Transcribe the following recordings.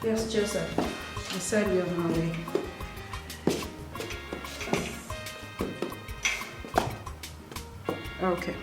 Yes, Joseph. You said you're on my way. Okay.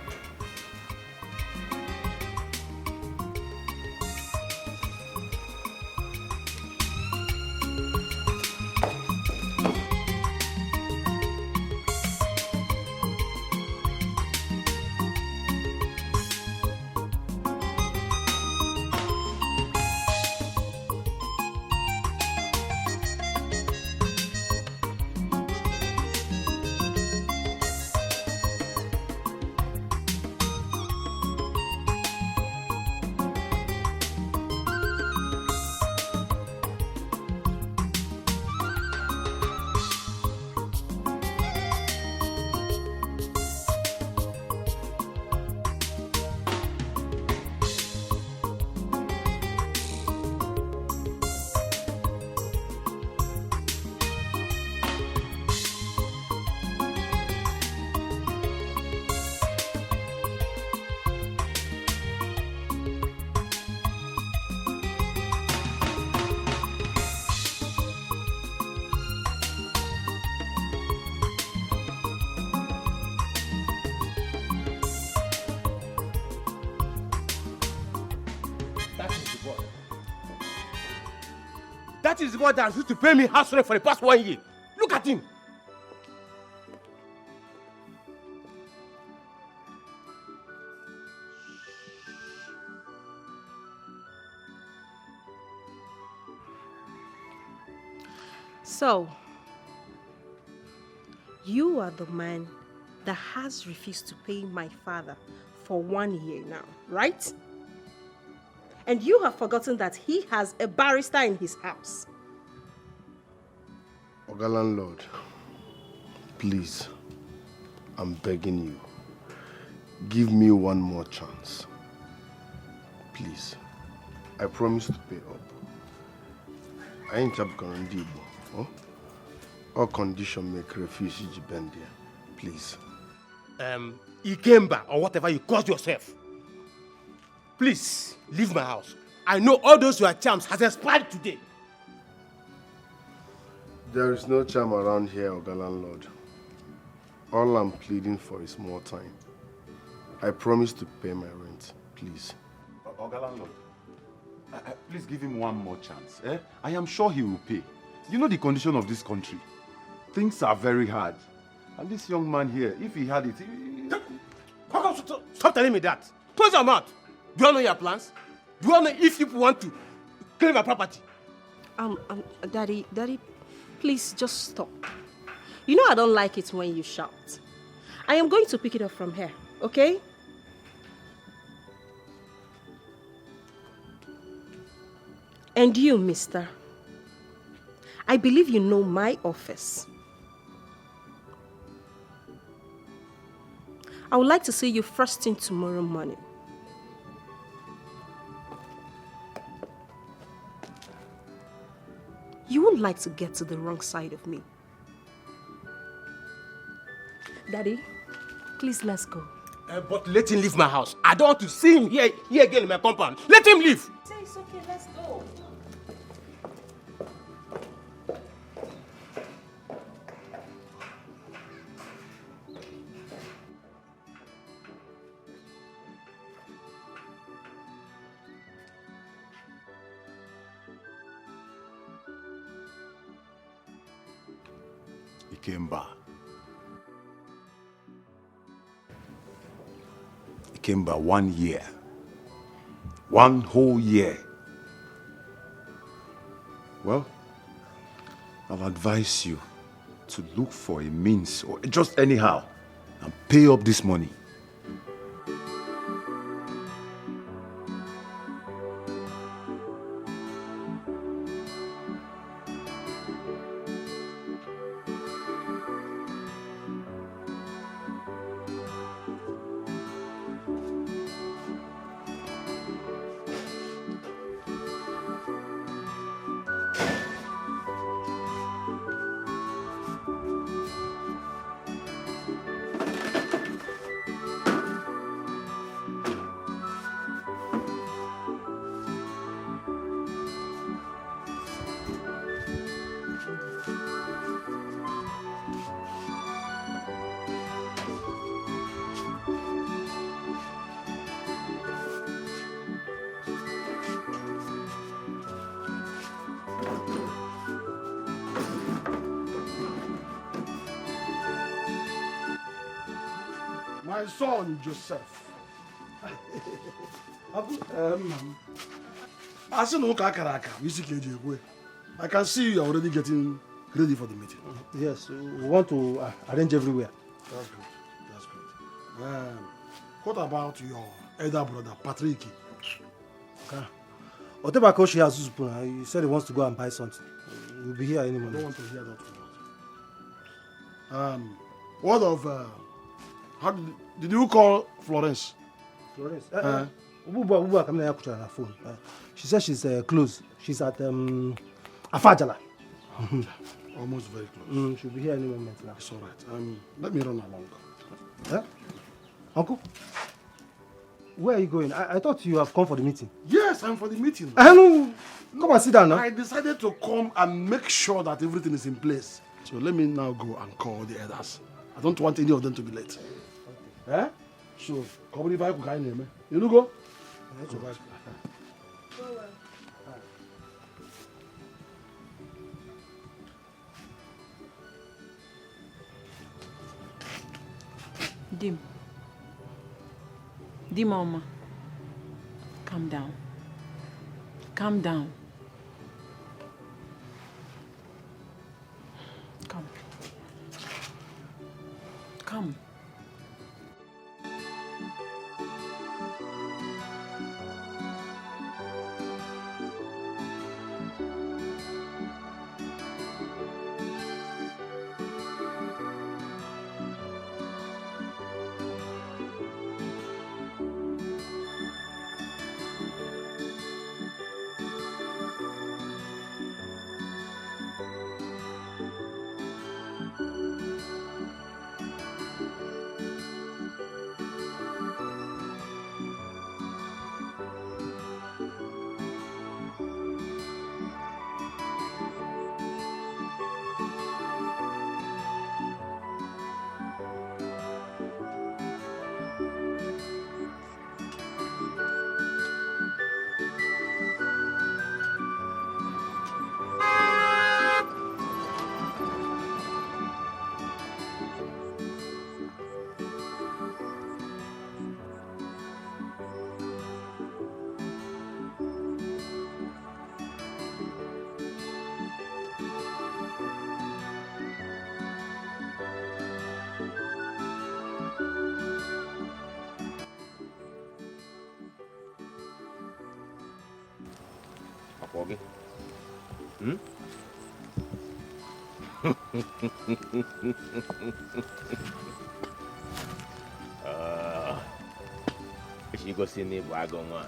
That is the boy that used to pay me house rent for the past 1 year. Look at him. So, you are the man that has refused to pay my father for 1 year now, right? And you have forgotten that he has a barrister in his house. Oga landlord, please, I'm begging you, give me one more chance. Please, I promise to pay up. I ain't going to do all condition make refuse Jibendia. Please. Ikemba or whatever you call yourself. Please, leave my house. I know all those your charms has expired today. There is no charm around here, Oga landlord. All I'm pleading for is more time. I promise to pay my rent, please. Oga landlord, please give him one more chance. I am sure he will pay. You know the condition of this country. Things are very hard. And this young man here, if he had it... Stop telling me that. Close your mouth. Do you know your plans? Do you know if you want to claim my property? Daddy, please just stop. You know I don't like it when you shout. I am going to pick it up from here, okay? And you, mister, I believe you know my office. I would like to see you first thing tomorrow morning. You won't like to get to the wrong side of me. Daddy, please let's go. But let him leave my house. I don't want to see him here again in my compound. Let him leave. Say it's okay, let's go. Ikemba, 1 year. 1 whole year. Well, I'll advise you to look for a means or just anyhow and pay up this money. My son, Joseph. I can see you are already getting ready for the meeting. Yes, we want to arrange everywhere. That's good. That's good. What about your elder brother, Patrick? Otebako she has he said he wants to go and buy something. We'll be here any I moment. don't want to hear that word. What of how did you call Florence? Florence? Ububa come here on her phone. She says she's close. She's at Afajala. Almost very close. She'll be here any moment now. It's all right. Let me run along. Yeah? Uncle? Where are you going? I thought you have come for the meeting. Yes, I'm for the meeting. No. Come and sit down now. I decided to come and make sure that everything is in place. So let me now go and call the elders. I don't want any of them to be late. Eh? So, come if I can. You know go? Dim Mama, calm down. Calm down. Come. Come. Okay. She go see me wagon one.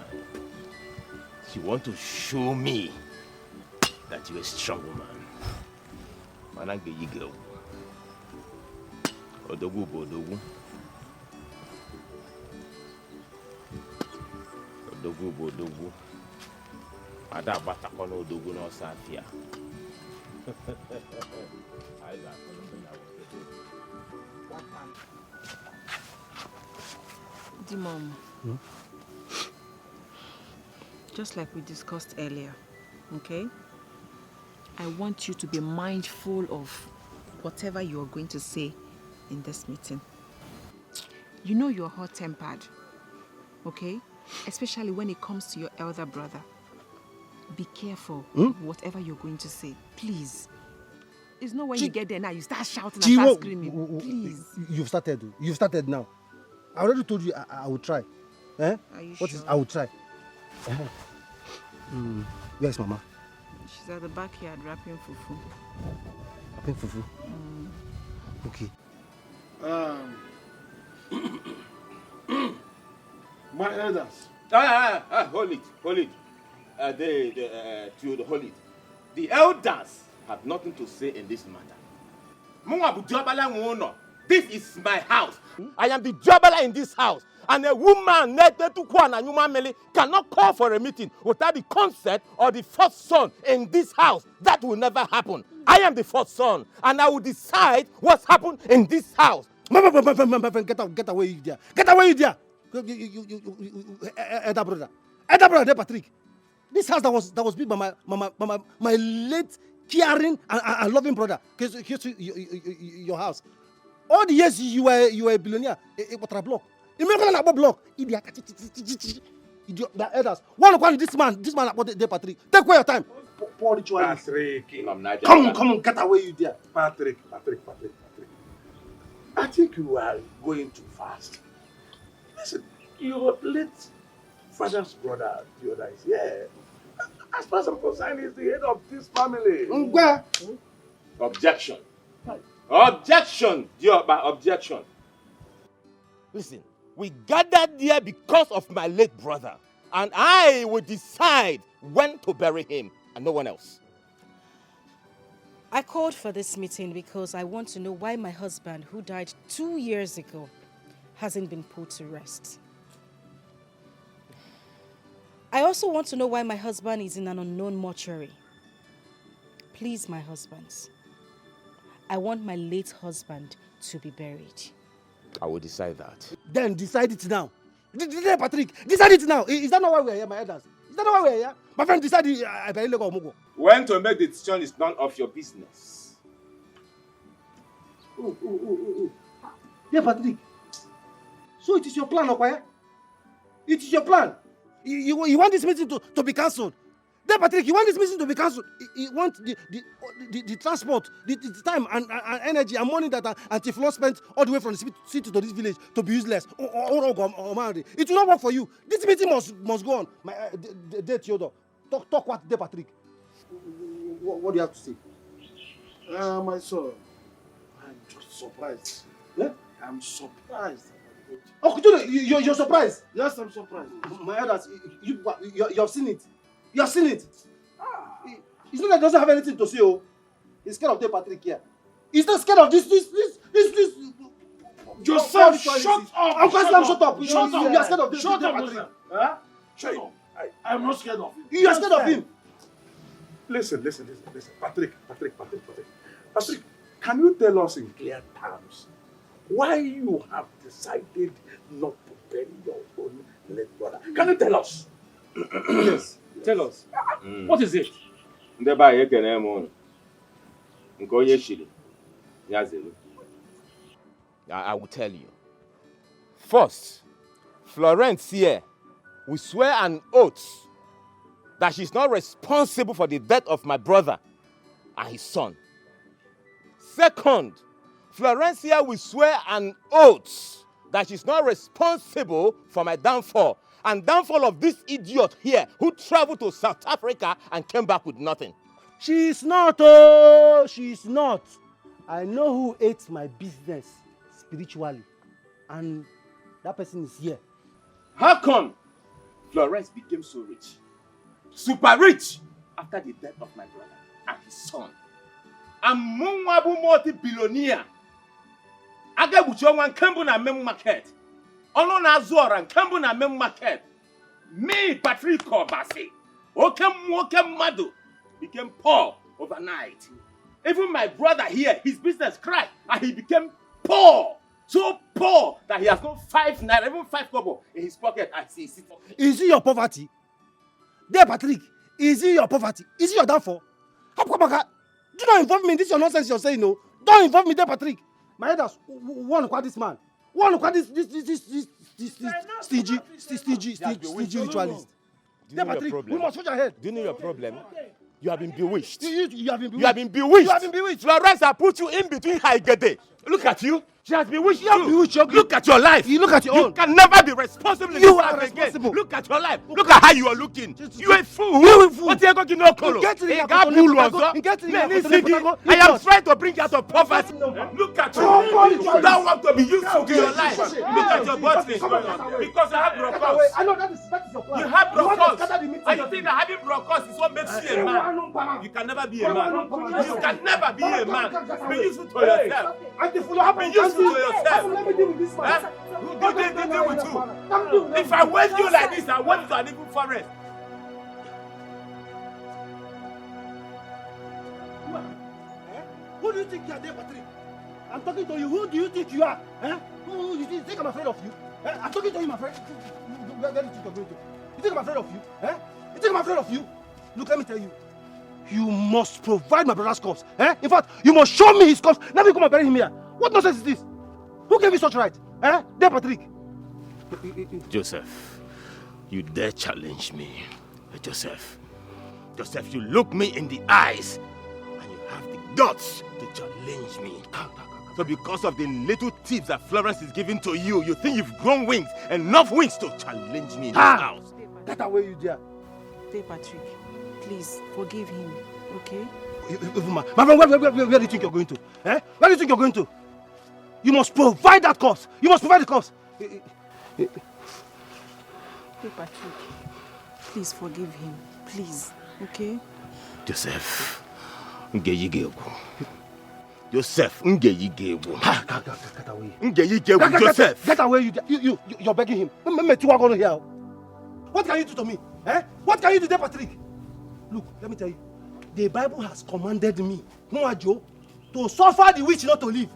She want to show me that you're a strong woman. Man, I get you girl. Odogu bodogu. Odogu bodogu. Ada bata kono odogu no safia. Mom, just like we discussed earlier, okay? I want you to be mindful of whatever you are going to say in this meeting. You know you're hot-tempered, okay? Especially when it comes to your elder brother. Be careful whatever you're going to say, please. It's not when you get there now, you start shouting and start screaming, please. You've started now. I already told you I will try. Eh? Are you what sure? is I will try. Where's Mama? She's at the backyard wrapping fufu. Wrapping fufu? Okay. My elders. Hold it. Hold it. The elders have nothing to say in this matter. This is my house. I am the jobber in this house. And a woman cannot call for a meeting without the consent or the first son in this house. That will never happen. I am the first son, and I will decide what's happened in this house. Get away, you there. Get away, you there. Elder brother, Patrick. This house that was built by my late caring and loving brother. Your house. All the years you were a billionaire, it was a block. You remember that block? The elders. One this man about the Patrick. Take away your time. Patrick, King of Nigeria. Come on, get away you there. Patrick. I think you are going too fast. Listen, your late father's brother, the other is here. As far as I'm concerned, he's the head of this family. Objection. Objection, Dioba, objection. Listen, we gathered here because of my late brother, and I will decide when to bury him and no one else. I called for this meeting because I want to know why my husband, who died 2 years ago, hasn't been put to rest. I also want to know why my husband is in an unknown mortuary. Please, my husbands, I want my late husband to be buried. I will decide that. Then decide it now. Patrick, decide it now. Is that not why we are here, my elders? Is that not why we are here? My friend decided I bury Lego Omugo. When to make the decision is none of your business. Yeah, Patrick. So it is your plan, Okwaya? It is your plan. You want this meeting to be cancelled. Then, Patrick, you want this meeting to be cancelled. You want the transport, the time and energy and money that Anti-Flow spent all the way from the city to this village to be useless. It will not work for you. This meeting must go on. Theodore, talk what day, Patrick. What do you have to say? My son, I'm just surprised. Yeah? I'm surprised. Oh, you're surprised? Yes, I'm surprised. My elders, you have seen it. You have seen it. It's not that he doesn't have anything to say. Oh, he's scared of the Patrick here. He's not scared of this. Joseph, shut up! Uncle Islam, shut up! You are scared of this. Shut up, Patrick. Huh? Shut up. I'm not scared of him. You are scared of him. Listen. Patrick, can you tell us in clear terms why you have decided not to bury your own late brother? Can you tell us? Yes, tell us. What is it? I will tell you. First, Florence here will swear an oath that she's not responsible for the death of my brother and his son. Second, Florencia will swear an oath that she's not responsible for my downfall and downfall of this idiot here who traveled to South Africa and came back with nothing. She's not. Oh, she's not. I know who ate my business spiritually, and that person is here. How come Florence became so rich? Super rich after the death of my brother and his son. I'm Mwabu multi-billionaire. Agabuchongwan Kambu na mem market. Ono na Zora Kambu na mem market. Me, Patrick Kobasi, Okem Madu, became poor overnight. Even my brother here, his business crashed and he became poor. So poor that he has no 5 naira, even 5 kobo in his pocket as he sits. Is it your poverty? There, Patrick, is it your poverty? Is it your downfall? Do not involve me in this your nonsense you're saying, no. Don't involve me there, Patrick. My elders, want to call this man. Want to call this stingy ritualist. There, Patrick, we must forge ahead. Do you know your problem? You have been bewitched. You have been bewitched. You have been bewitched. You have been bewitched. Florence has put you in between Haigede. Look at you. She has bewitched you. Bewitched. Look at your life. You look at your own. You can never be responsible in You this are life responsible. again. Look at your life. Look at how you are looking. You a fool. You a fool. What you going to know, Kolo? I am trying to bring you out of poverty. Look at you. You don't want to be useful to your life. Look at your body. Because you have brocos. I know that is your plan. You have brocos. And you think that having brocos is what makes you a man. You can never be a man. You can never be a man. Be useful to yourself. Be useful to yourself. Let me deal with this man. Who did they deal with you? If I wave you like this, I wave to an evil forest. Who do you think you are there, Patrick? I'm talking to you. Who do you think you are? Who do you think I'm afraid of you? I'm talking to you, my friend. Where do you think you're going to? You think I'm afraid of you? Eh? You think I'm afraid of you? Look, let me tell you. You must provide my brother's corpse. Eh? In fact, you must show me his corpse. Let me come and bury him here. What nonsense is this? Who gave you such right? Eh? There, Patrick. Joseph, you dare challenge me. Joseph, you look me in the eyes and you have the guts to challenge me. So because of the little tips that Florence is giving to you, you think you've grown wings, enough wings to challenge me in this house. Get away, you dear. Hey, Patrick, please forgive him, okay? My friend, where do you think you're going to? Eh? Where do you think you're going to? You must provide that corpse. You must provide the corpse. Hey, Patrick, please forgive him, please, okay? Joseph, Joseph, Get away. Joseph. Get away, you're begging him. What can you do to me? Eh? What can you do there, Patrick? Look, let me tell you. The Bible has commanded me, Joe, to suffer the witch not to live.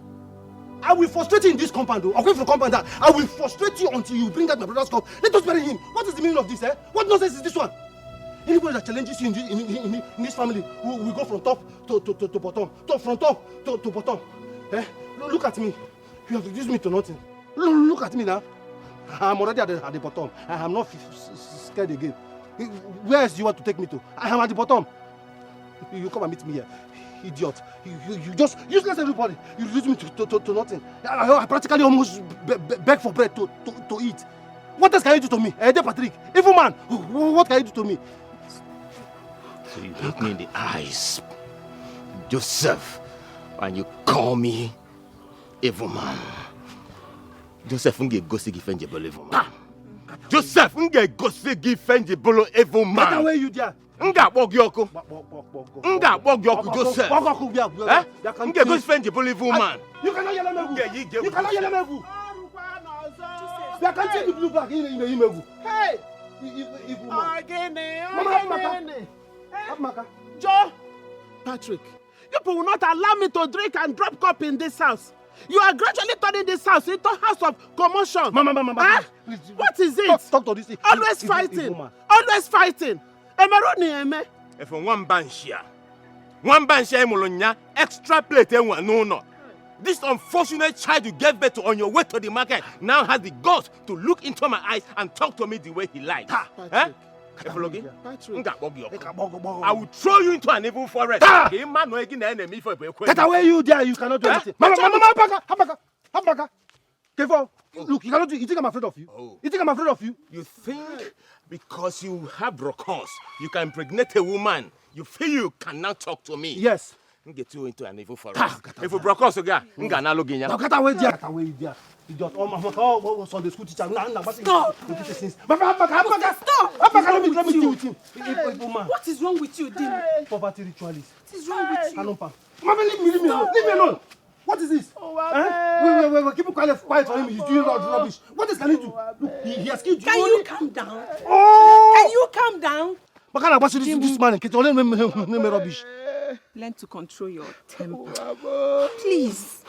I will frustrate you in this compound, away from compound. I will frustrate you until you bring out my brother's corpse. Let us bury him. What is the meaning of this, eh? What nonsense is this one? Anybody that challenges you in this family will go from top to bottom. From top to bottom. Eh? Look at me. You have reduced me to nothing. Look at me now. I'm already at the bottom. I am not scared again. Where else do you want to take me to? I am at the bottom. You come and meet me here. Idiot. You just useless everybody. You reduce me to nothing. I practically almost beg for bread to eat. What else can you do to me? Hey, Patrick, evil man, what can you do to me? So you look me in the eyes, Joseph, and you call me evil man. Joseph, unge go give fungible evil man. Joseph, unge go give fungible evil man. Get away, you dear. Nga bogyoko. Nga bogyoko, Joseph. Eh? Unge go fungible evil man. You cannot yell at me. You cannot yell at me. You can't take the blue bag in the email. Hey! Evil man. Mama, Joe! Patrick, you people will not allow me to drink and drop cup in this house. You are gradually turning this house into a house of commotion. Mama. Please, what is it? Talk to this. Always fighting. Always fighting. If one banshia molonya extra plate no. This unfortunate child you gave birth to on your way to the market now has the guts to look into my eyes and talk to me the way he likes. Patrick. I will throw you into an evil forest. Get away, you there. You cannot do anything. Mama, careful. Look, you cannot do. You think I'm afraid of you? Oh. You think I'm afraid of you? You think because you have brocons, you can impregnate a woman. You feel you cannot talk to me? Yes. Get you into an evil forest. If you brocons, you got now get away there. Get away there. You just oh Sunday school teacher. Stop. Let me deal with him. What is wrong with you, Dim? Poverty ritualist. What is wrong with you? Mama, leave me alone. What is this? Wait, keep quiet for him. He's doing rubbish. What is can he do? Look, he has killed you. Can you calm down? Oh! Can you calm down? What kind of this man? Can you rubbish? Learn to control your temper. Please.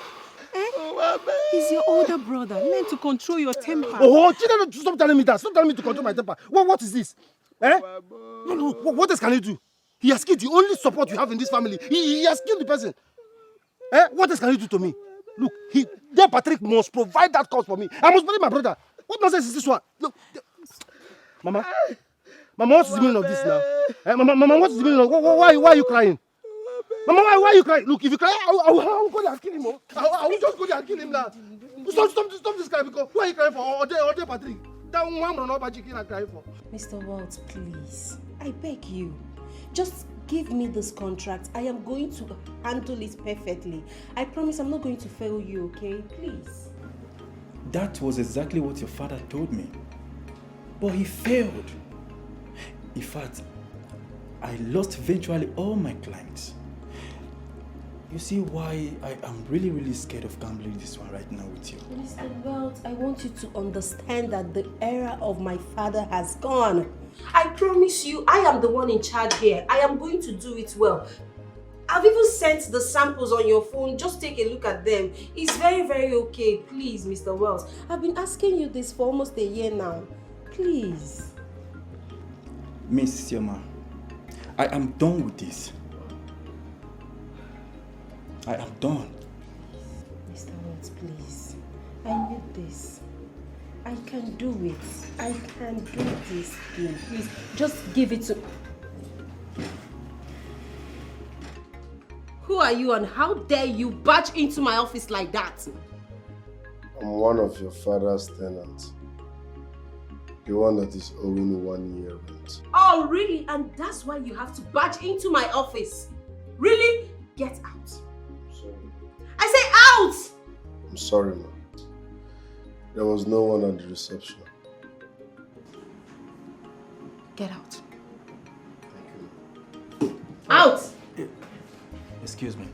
He's your older brother. Learn to control your temper. Stop telling me that. Stop telling me to control my temper. What is this? No. What else can he do? He has killed the only support you have in this family. He has killed the person. What else can he do to me? Look, Patrick must provide that cause for me. I must believe my brother. What nonsense is this one? Look, Mama, what's the meaning of this now? Mama, what's the meaning of why are you crying? Mama, why are you crying? Look, if you cry, I will go there and kill him. I will just go there and kill him now. Stop this cry because who are you crying for? Or Patrick? That one run up and chicken and crying for. Mr. Waltz, please. I beg you. Just give me this contract. I am going to handle it perfectly. I promise I'm not going to fail you, okay? Please. That was exactly what your father told me. But he failed. In fact, I lost virtually all my clients. You see why I am really scared of gambling this one right now with you. Mr. Wells, I want you to understand that the era of my father has gone. I promise you, I am the one in charge here. I am going to do it well. I've even sent the samples on your phone. Just take a look at them. It's very okay. Please, Mr. Wells. I've been asking you this for almost a year now. Please. Miss Sioma, I am done with this. I am done. Mr. Watts, please. I need this. I can do it. I can do this thing. Please, just give it to... Who are you and how dare you barge into my office like that? I'm one of your father's tenants. The one that is owing 1 year rent. Oh, really? And that's why you have to barge into my office? Really? Get out. Sorry. I say out! I'm sorry, ma'am. There was no one at the reception. Get out. Thank you. Out! Excuse me.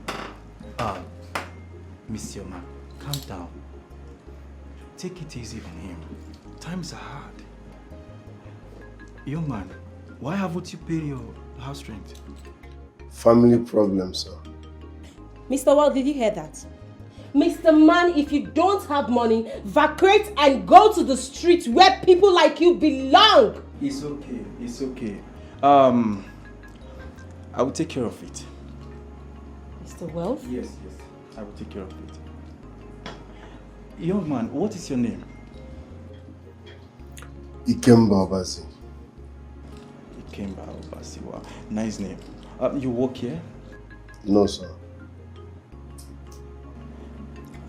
Miss Sioma, calm down. Take it easy on him. Times are hard. Young man, why haven't you paid your house rent? Family problem, sir. Mr. Wall, did you hear that? Mr. Man, if you don't have money, vacate and go to the street where people like you belong. It's okay. It's okay. I will take care of it. Mr. Wealth? Yes. I will take care of it. Young man, what is your name? Ikemba Obasi. Ikemba Obasi. Wow, nice name. You work here? No, sir.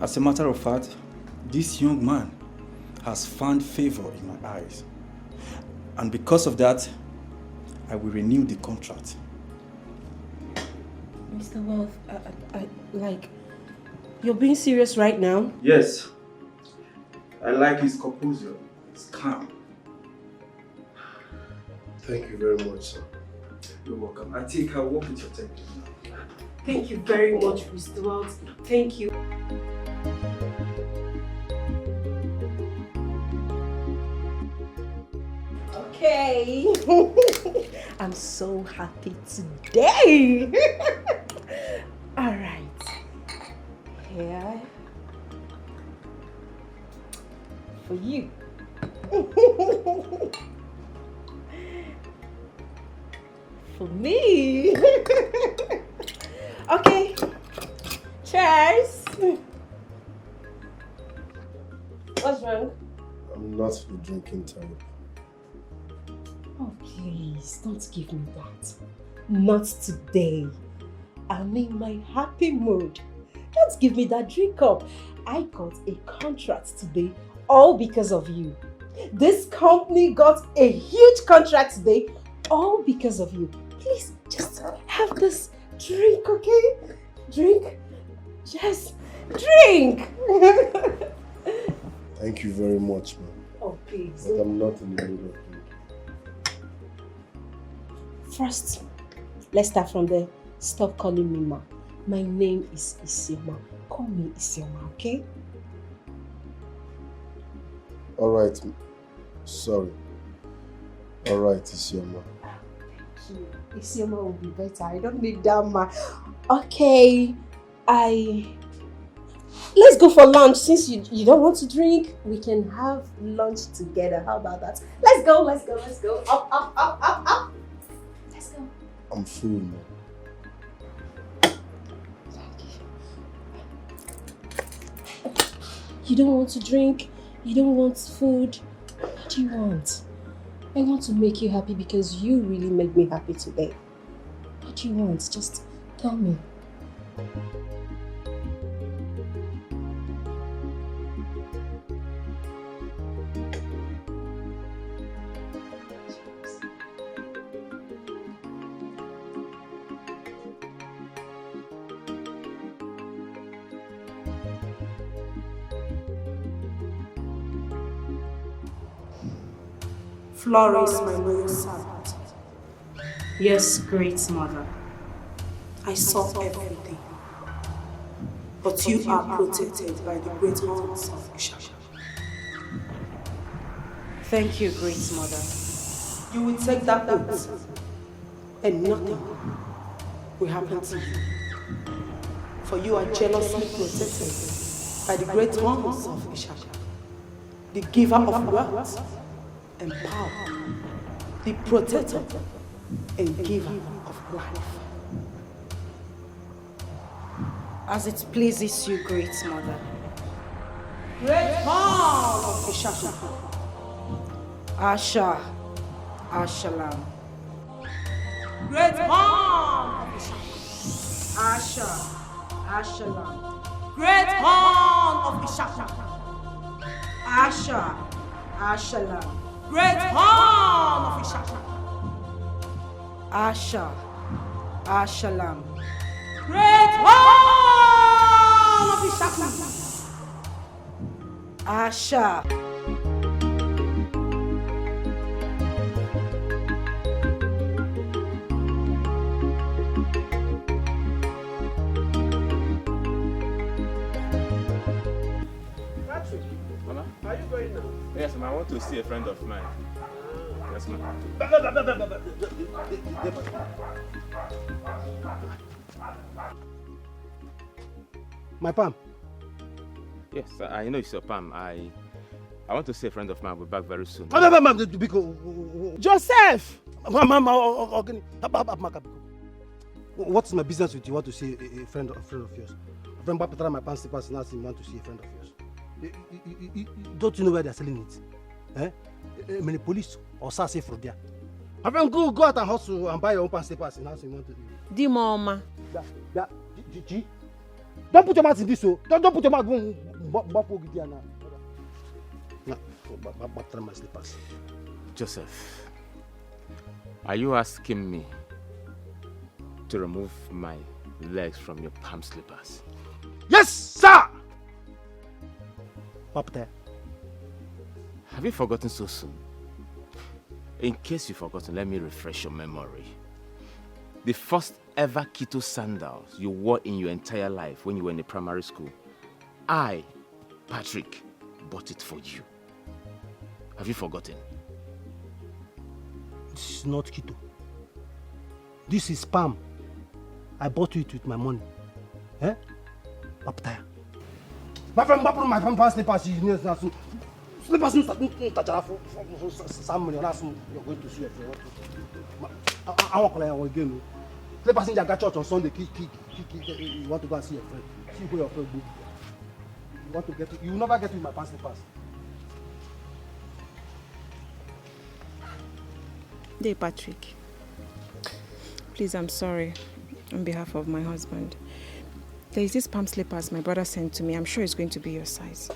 As a matter of fact, this young man has found favor in my eyes. And because of that, I will renew the contract. Mr. Wealth, like, you're being serious right now? Yes. I like his composure. It's calm. Thank you very much, sir. You're welcome. I think I'll walk with your temple now. Thank you very much, Mr. Wealth. Thank you. Okay. I'm so happy today. All right. Here. For you. For me. Okay. Cheers. What's wrong? I'm not the drinking type. Oh, please, don't give me that. Not today. I'm in my happy mood. Don't give me that drink up. I got a contract today, all because of you. This company got a huge contract today, all because of you. Please, just have this drink, okay? Drink. Just drink. Thank you very much, ma'am. Oh, please. But I'm not in the mood of drinking. First, let's start from there. Stop calling me Ma. My name is Isioma. Call me Isioma, okay? Alright. Sorry. Alright, Isioma. Thank you. Isioma will be better. I don't need that Ma. Okay. Let's go for lunch. Since you don't want to drink, we can have lunch together. How about that? Let's go. Up. Let's go. I'm full, man. You don't want to drink? You don't want food? What do you want? I want to make you happy because you really made me happy today. What do you want? Just tell me. Flores, my loyal servant. Yes, great mother. I saw everything. But you are protected by the great horns of Ishaka. Thank you, great mother. You will take that oath, and nothing will happen to you. For you are jealously protected by the great horns of Ishaka, the giver of wealth and power. the protector and giver of life. As it pleases you, great mother. Great horn of Ishaka. Asha, Ashalam. Great horn of Ishaka. Asha, Ashalam. Great horn of Ishaka. Asha, Ashalam. Great horn of Ishaka. Asha, Ashalam. Great horn of Ishaka. Asha. Mama? Are you going now? Yes, ma'am. I want to see a friend of mine. Yes, ma'am. My palm. Yes, I know it's your palm. I want to see a friend of mine. I'll be back very soon. Joseph! What is my business with you? Want to see a friend of yours? A friend Papa my pants slippers now you want to see a friend of yours. Don't you know where they're selling it? Eh? Many police or sassy for there. I friend go out and hustle and buy your own pants slippers now you want to do. Di mama. Don't put your mouth in this so. Don't put your mouth my slippers. Joseph, are you asking me to remove my legs from your palm slippers? Yes, sir! Papa, have you forgotten so soon? In case you've forgotten, let me refresh your memory. The first ever keto sandals you wore in your entire life when you were in the primary school, I, Patrick, bought it for you. Have you forgotten? This is not keto. This is palm. I bought it with my money. Eh? Papa, my friend, my friend, slippers. Slippers, you're going to see a friend. I won't call you again. Slippers in your church on Sunday. You want to go and see a friend. See who your friend go. You want to get it. You will never get it with my pants slippers. Dear Patrick, please, I'm sorry on behalf of my husband. There is this palm slippers my brother sent to me. I'm sure it's going to be your size.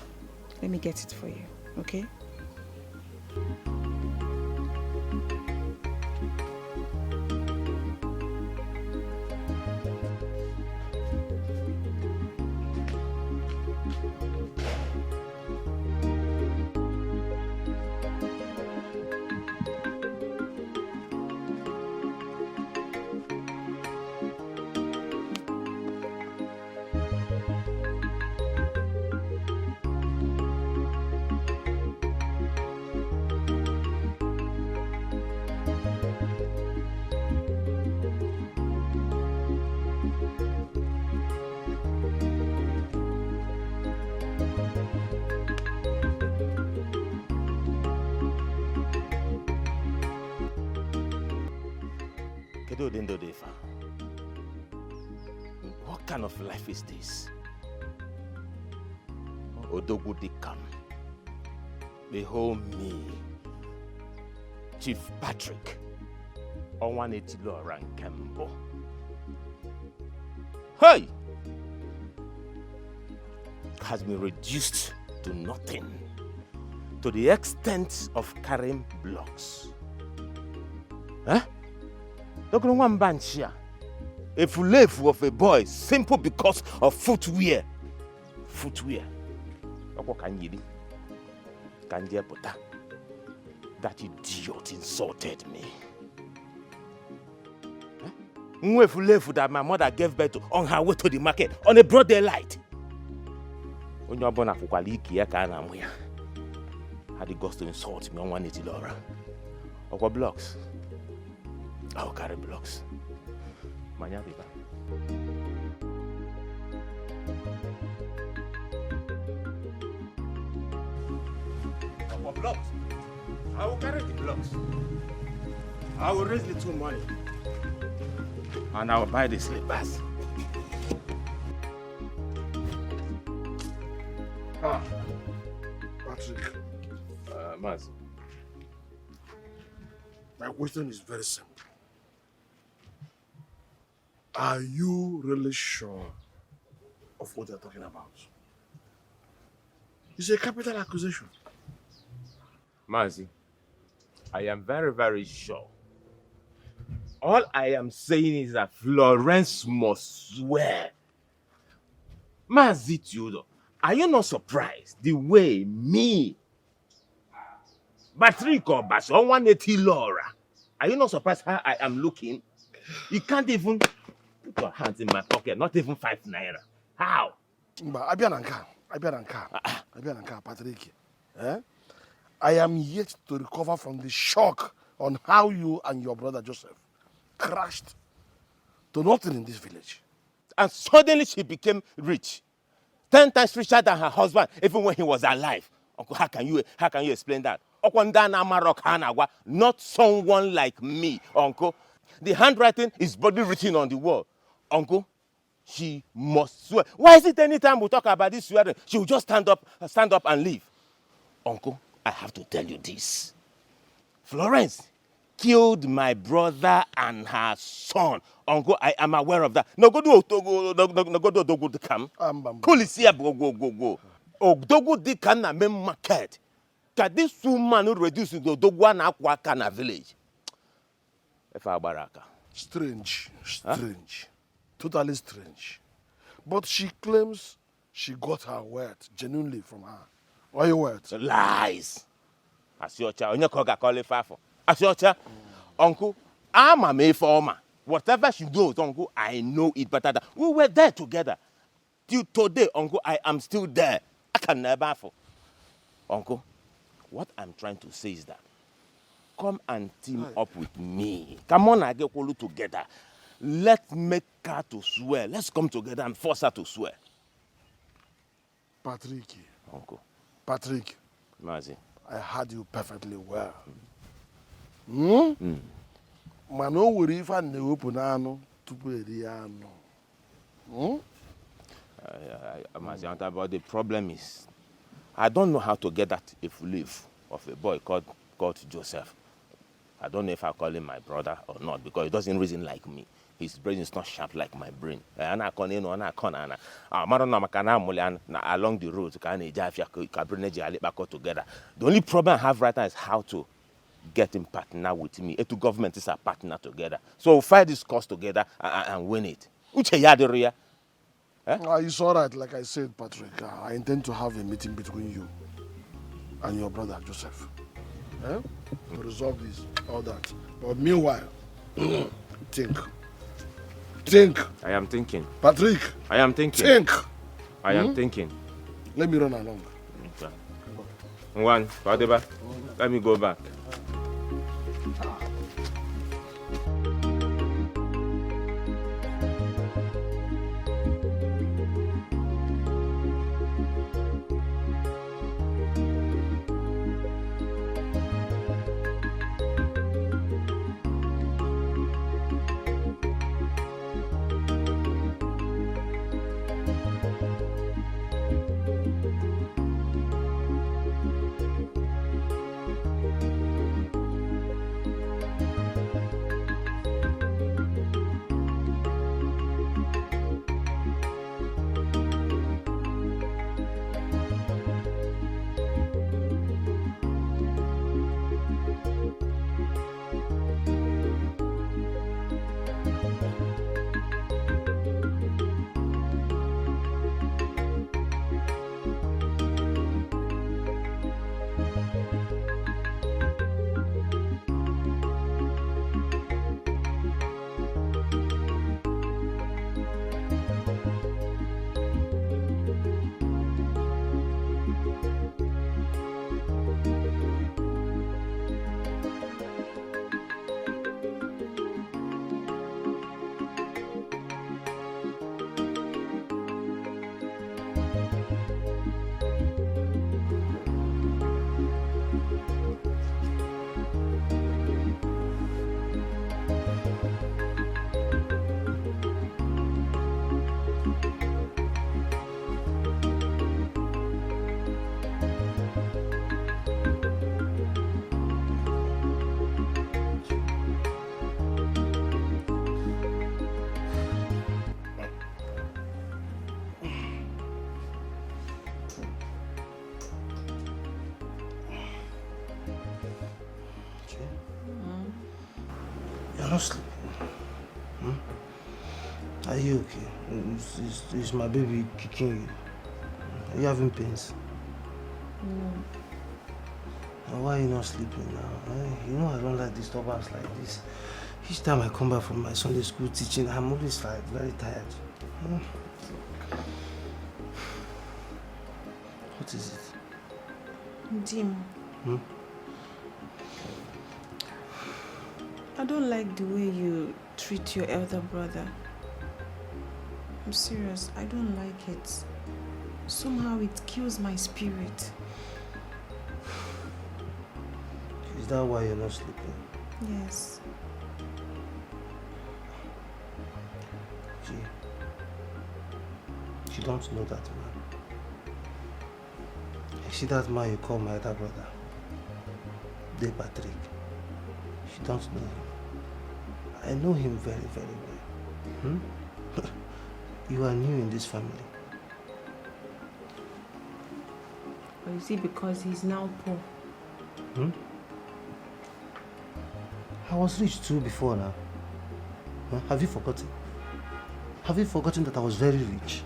Let me get it for you, okay? What kind of life is this? Odogu Dikeh. Behold me, Chief Patrick, Onwanetilo Rankembo. Hey! Has been reduced to nothing, to the extent of carrying blocks. Huh? Look at one bench here. A fulefu of a boy, simple because of footwear. Footwear. That idiot insulted me. Fulefu that my mother gave birth to on her way to the market on a broad daylight. Had the guts to insult me on 180 Laura. Or blocks. I'll carry blocks. Manya Biba. Or blocks. I will carry the blocks. I will raise little money. And I will buy the slippers. Patrick. Maz. My question is very simple. Are you really sure of what you're talking about? It's a capital accusation. Mazi, I am very, very sure. All I am saying is that Florence must swear. Mazi Tudor, are you not surprised the way me, Patrick or Bash, 180 Laura, are you not surprised how I am looking? You can't even put your hands in my pocket, not even 5 naira. How? Abiananka, Patrick. I am yet to recover from the shock on how you and your brother Joseph crashed to nothing in this village. And suddenly she became rich. 10 times richer than her husband, even when he was alive. Uncle, how can you explain that? Not someone like me, Uncle. The handwriting is boldly written on the wall. Uncle, she must swear. Why is it anytime we talk about this swearing, she will just stand up and leave? Uncle, I have to tell you this. Florence killed my brother and her son. Uncle, I am aware of that. No go do Odogo Dikam. Policia go. Odogo Dikam na main market. Can this woman reduce the Odogo na Akwaka na village? Strange. Totally strange. But she claims she got her words genuinely from her. What are your words? Lies. Asiocha, onye koga call it fafo. Asiocha, Uncle, I'm a Mayformer. Whatever she knows, Uncle, I know it better than we were there together. Till today, Uncle, I am still there. I can never for. Uncle, what I'm trying to say is that come and team up with me. Come on, I get all together. Let's make her to swear. Let's come together and force her to swear. Patrick. Uncle. Patrick. Mazi. I heard you perfectly well. Mano wuri ifa ne open ano tupu eri ano. Mazi, but the problem is I don't know how to get that if leave of a boy called Joseph. I don't know if I call him my brother or not because he doesn't reason like me. His brain is not sharp like my brain. Along the road, together. The only problem I have right now is how to get him partner with me. The government is a partner together. So we'll fight this cause together and win it. It's all right, like I said, Patrick. I intend to have a meeting between you and your brother Joseph. To resolve this, all that. But meanwhile, think. I am thinking. Patrick. I am thinking. Think. I am thinking. Let me run along. Okay. One, whatever. Let me go back. You're not sleeping. Are you okay? Is my baby kicking you? Are you having pains? No. Now, why are you not sleeping now? You know I don't like disturbance like this. Each time I come back from my Sunday school teaching, I'm always like very tired. What is it? Dim. I don't like the way you treat your elder brother. I'm serious, I don't like it. Somehow it kills my spirit. Is that why you're not sleeping? Yes. You don't know that man. You see that man you call my elder brother? De Patrick. You don't know him. I know him very, very well. You are new in this family. Or is it because he's now poor? I was rich too before now. Have you forgotten? Have you forgotten that I was very rich?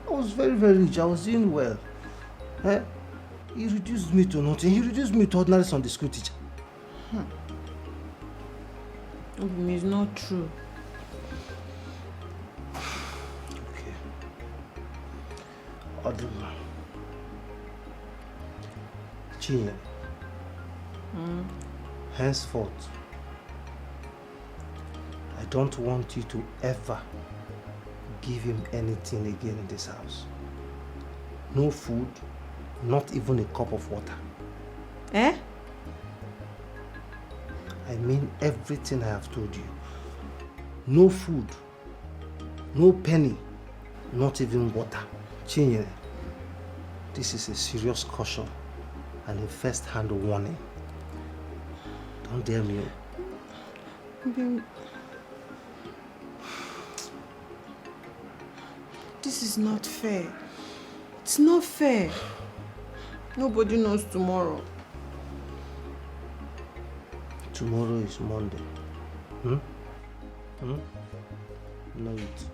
I was very, very rich. I was doing well. He reduced me to nothing. He reduced me to ordinary Sunday school teacher. It's not true. Okay. Oduma. Chinyere. Henceforth, I don't want you to ever give him anything again in this house. No food, not even a cup of water. Eh? I mean everything I have told you. No food, no penny, not even water. Chinyere, this is a serious caution and a first-hand warning. Don't dare me. This is not fair. It's not fair. Nobody knows tomorrow. Tomorrow is Monday. No, it's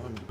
Monday.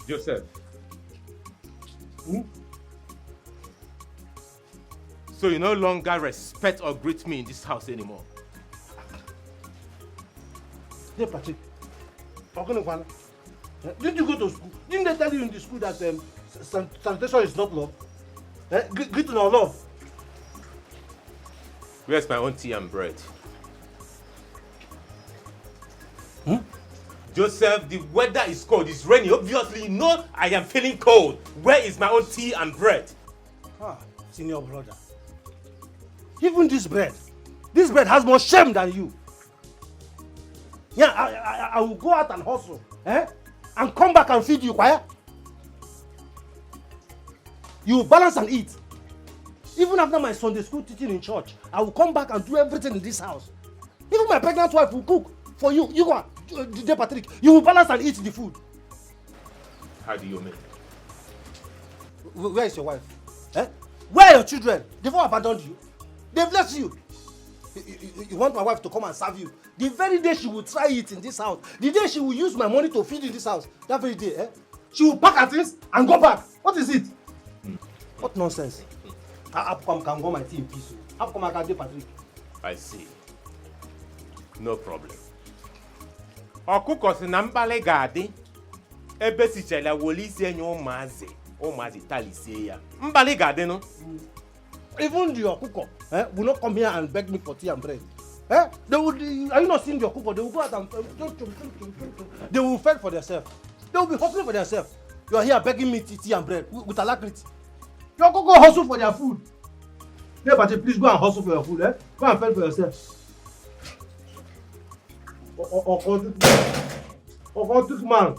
Joseph. So you no longer respect or greet me in this house anymore? Hey, Patrick. Didn't you go to school? Didn't they tell you in the school that sanitation is not love? Greeting or love? Where's my own tea and bread? Joseph, the weather is cold, it's raining. Obviously, you know I am feeling cold. Where is my own tea and bread? Senior brother. Even this bread has more shame than you. Yeah, I will go out and hustle, and come back and feed you, quiet. You will balance and eat. Even after my Sunday school teaching in church, I will come back and do everything in this house. Even my pregnant wife will cook for you. You go, DJ Patrick, you will balance and eat the food. How do you mean? Where is your wife? Eh? Where are your children? They've all abandoned you. They've left you. You want my wife to come and serve you? The very day she will try it in this house, the day she will use my money to feed in this house, that very day, she will pack her things and go back. What is it? What nonsense? I can go my tea in peace. I come DJ Patrick. I see. No problem. Ọkụkọ si na mkpali ga-adị ebe sichara woli isi enye ụmụazị talisie ya. Mkpali ga-adị no? Even the ọkụkọ will not come here and beg me for tea and bread. They would, are you not seeing the ọkụkọ? They will go out and they will fend for themselves. They will be hustling for themselves. You are here begging me tea and bread with alacrity. Your ọkụkọ hustle for their food. Yeah, but please go and hustle for your food. Go and fend for yourself. Occultic man.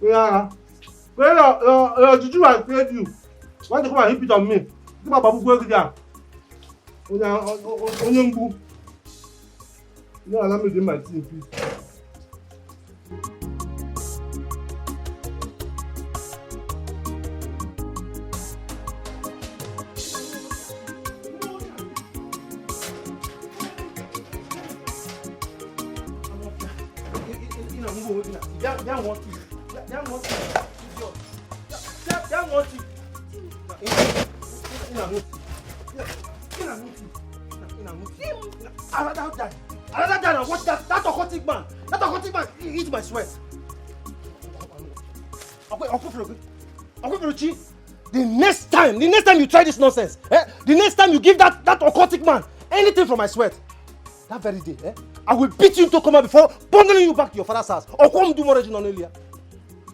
Yeah. Your juju has paid you. Why do you come and hit it on me? Give my babu go there. Onyengu. You know, allow me to do my thing, please. Another time, watch that occultic man. That occultic man, he eats my sweat. The next time you try this nonsense, the next time you give that occultic man anything from my sweat, that very day, I will beat you into coma before bundling you back to your father's house. Or come do more original earlier.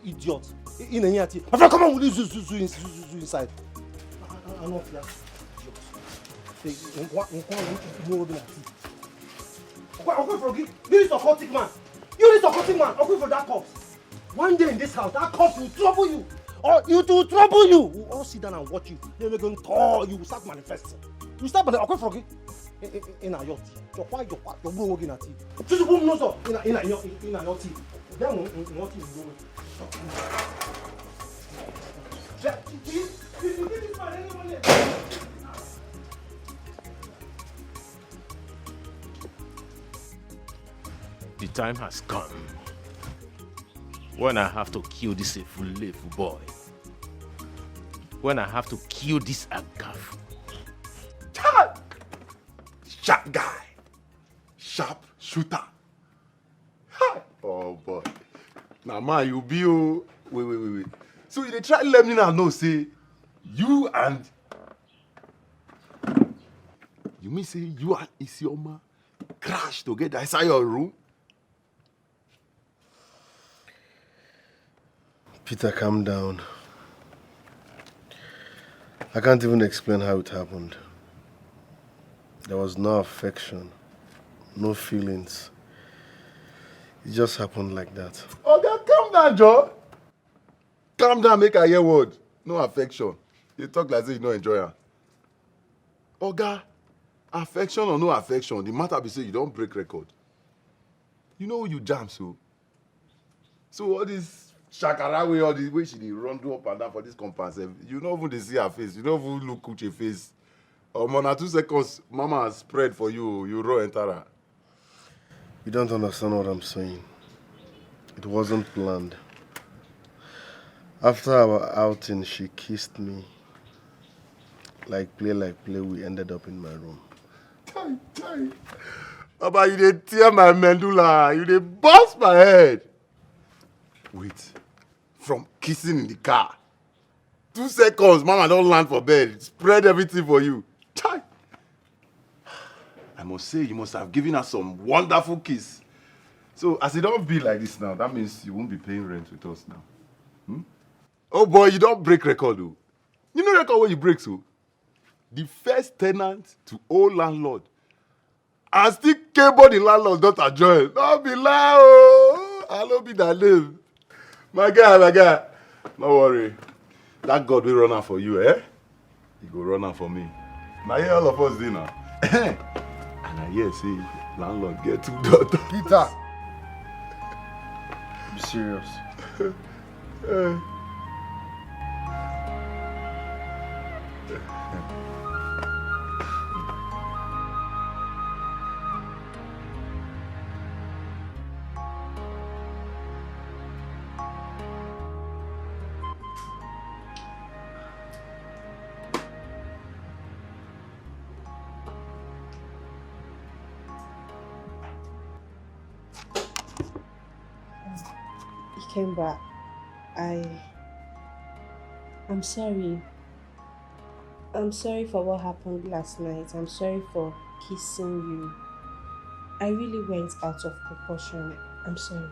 Idiot. In a year, my friend, come on, will you zoo inside? I'm not here. This occultic man. You this occultic man. I'll go for that corpse. One day in this house, that corpse will trouble you. Or it will trouble you. We'll all sit down and watch you. Then we're going to talk. You will start manifesting. You start manifesting. I'll go for it. In a yacht. You're going working at it. Just a woman knows in a yacht. Then what is going The time has come when I have to kill this Efulefu boy. When I have to kill this Agaf. Sharp guy. Sharp shooter. Oh boy. Now man, you be wait. So they try to let me know say you and you mean say you and Isioma crash together inside your room? Peter, calm down. I can't even explain how it happened. There was no affection, no feelings. It just happened like that. Okay, calm down, Joe. Calm down, make I hear word. No affection. You talk like this, you don't enjoy her. Oga, affection or no affection, the matter be say you don't break record. You know you jam so. So all this shakara way, all the way she run do up and down for this compound, you don't even see her face. You don't even look at your face. More 2 seconds, mama has spread for you. You raw enter her. You don't understand what I'm saying. It wasn't planned. After our outing, she kissed me. Like play, we ended up in my room. Tie. Baba, you dey tear my medulla. You dey bust my head. Wait. From kissing in the car. 2 seconds, mama don't land for bed. Spread everything for you. Tie. I must say, you must have given her some wonderful kiss. So, as it don't be like this now, that means you won't be paying rent with us now. Oh boy, you don't break record, though. You know record where you break, so? The first tenant to old landlord. And still cable the landlord daughter join. Don't be loud, oh. I don't be that name. My guy. Don't worry. That God will run out for you, eh? He go run out for me. Now here all of us dinner. And I hear say landlord get 2 daughters. Peter! Be serious. Came back. I'm sorry. I'm sorry for what happened last night. I'm sorry for kissing you. I really went out of proportion. I'm sorry.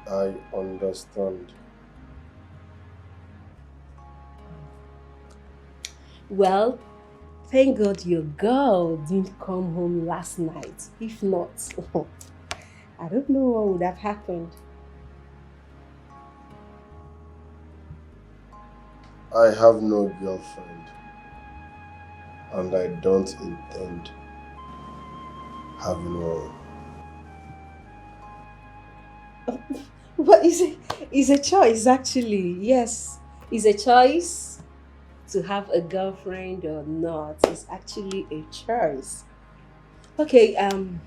I understand. Well, thank God your girl didn't come home last night. If not, I don't know what would have happened. I have no girlfriend. And I don't intend having one. But it's a choice, actually. Yes, it's a choice to have a girlfriend or not. It's actually a choice. Okay, I'm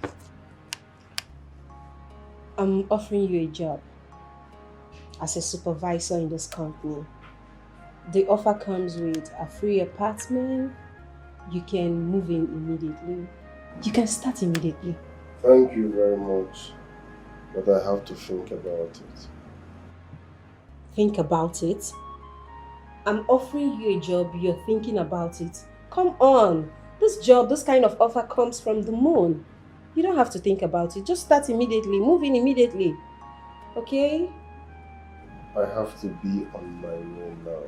offering you a job as a supervisor in this company. The offer comes with a free apartment. You can move in immediately. You can start immediately. Thank you very much, but I have to think about it. Think about it? I'm offering you a job, you're thinking about it. Come on, this kind of offer comes from the moon. You don't have to think about it, just start immediately, move in immediately. Okay? I have to be on my way now.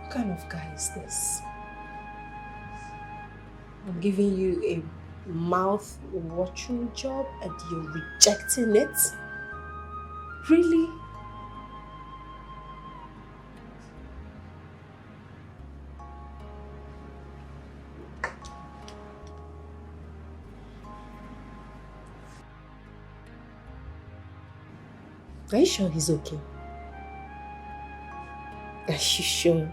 What kind of guy is this? I'm giving you a mouth-watering job and you're rejecting it? Really? Are you sure he's okay? Are you sure?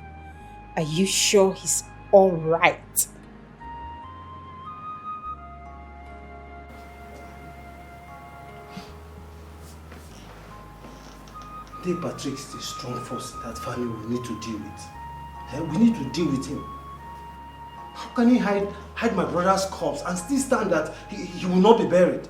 Are you sure he's all right? Patrick is a strong force in that family we need to deal with. We need to deal with him. How can he hide my brother's corpse and still stand that he will not be buried?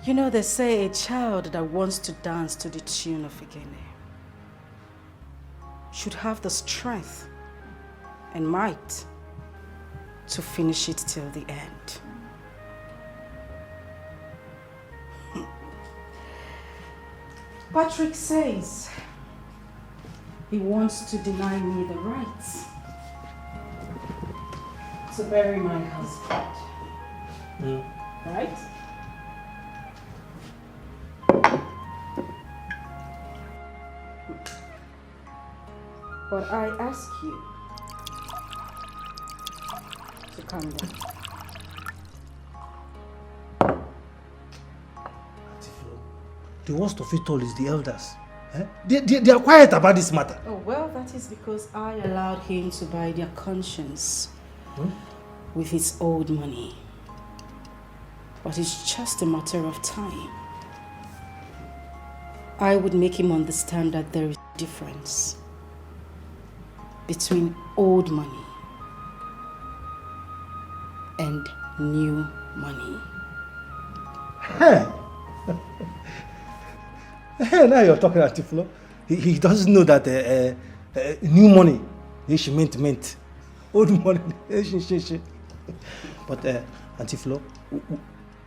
You know, they say a child that wants to dance to the tune of Igene should have the strength and might to finish it till the end. Patrick says he wants to deny me the right to bury my husband. Right? But I ask you to calm down. The worst of it all is the elders. They are quiet about this matter. Oh, well, that is because I allowed him to buy their conscience with his old money. But it's just a matter of time. I would make him understand that there is a difference between old money and new money. Now you're talking at Flo. He doesn't know that new money, she meant. Old money, she. But Auntie Flo,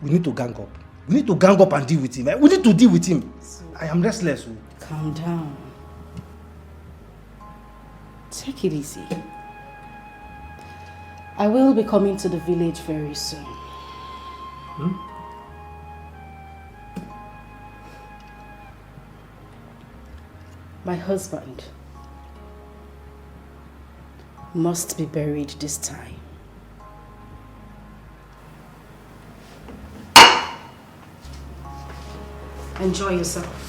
we need to gang up. We need to gang up and deal with him. We need to deal with him. I am restless. Calm down. Take it easy. I will be coming to the village very soon. My husband must be buried this time. Enjoy yourself.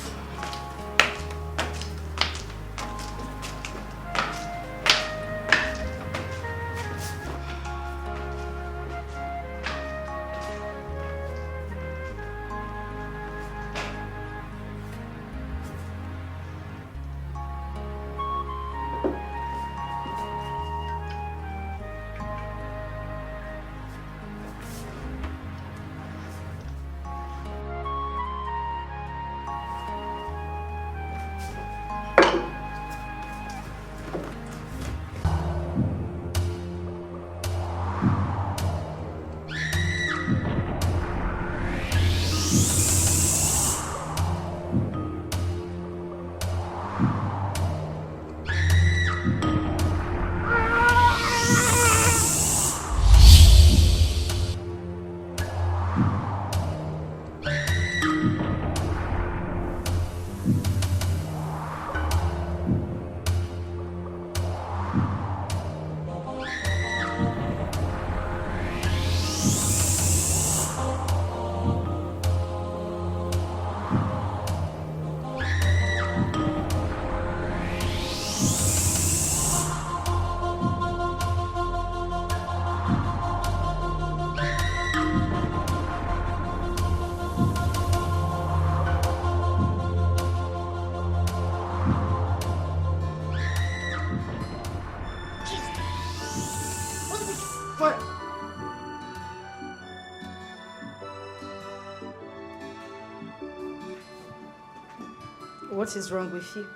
What is wrong with you?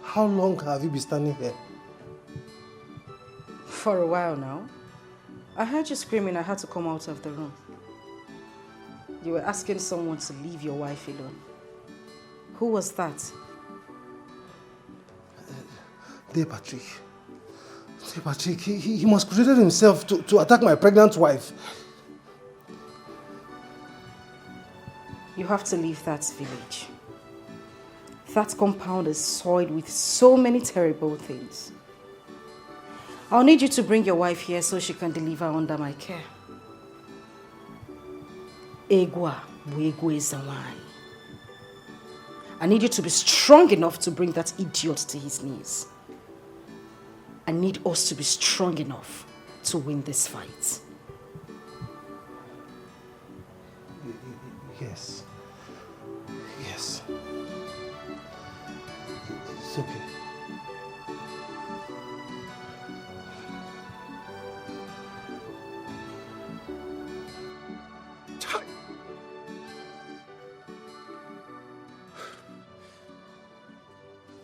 How long have you been standing here? For a while now. I heard you screaming. I had to come out of the room. You were asking someone to leave your wife alone. Who was that? Patrick. Patrick, he masqueraded himself to attack my pregnant wife. You have to leave that village. That compound is soiled with so many terrible things. I'll need you to bring your wife here so she can deliver under my care. Egwa Wegwe Zawai. I need you to be strong enough to bring that idiot to his knees. I need us to be strong enough to win this fight. Yes. Yes. It's okay.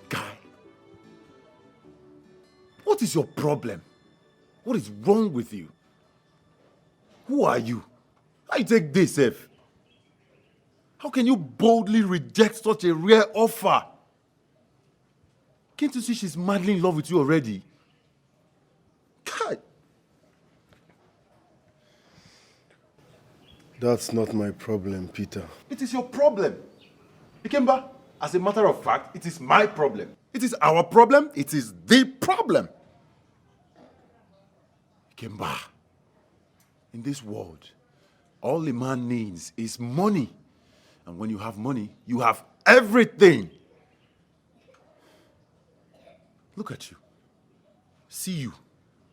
Guy, what is your problem? What is wrong with you? Who are you? How you take this, F? How can you boldly reject such a rare offer? Can't you see she's madly in love with you already? God. That's not my problem, Peter. It is your problem. Ikemba, as a matter of fact, it is my problem. It is our problem. It is the problem. Ikemba, in this world, all a man needs is money. And when you have money, you have everything. Look at you. See you.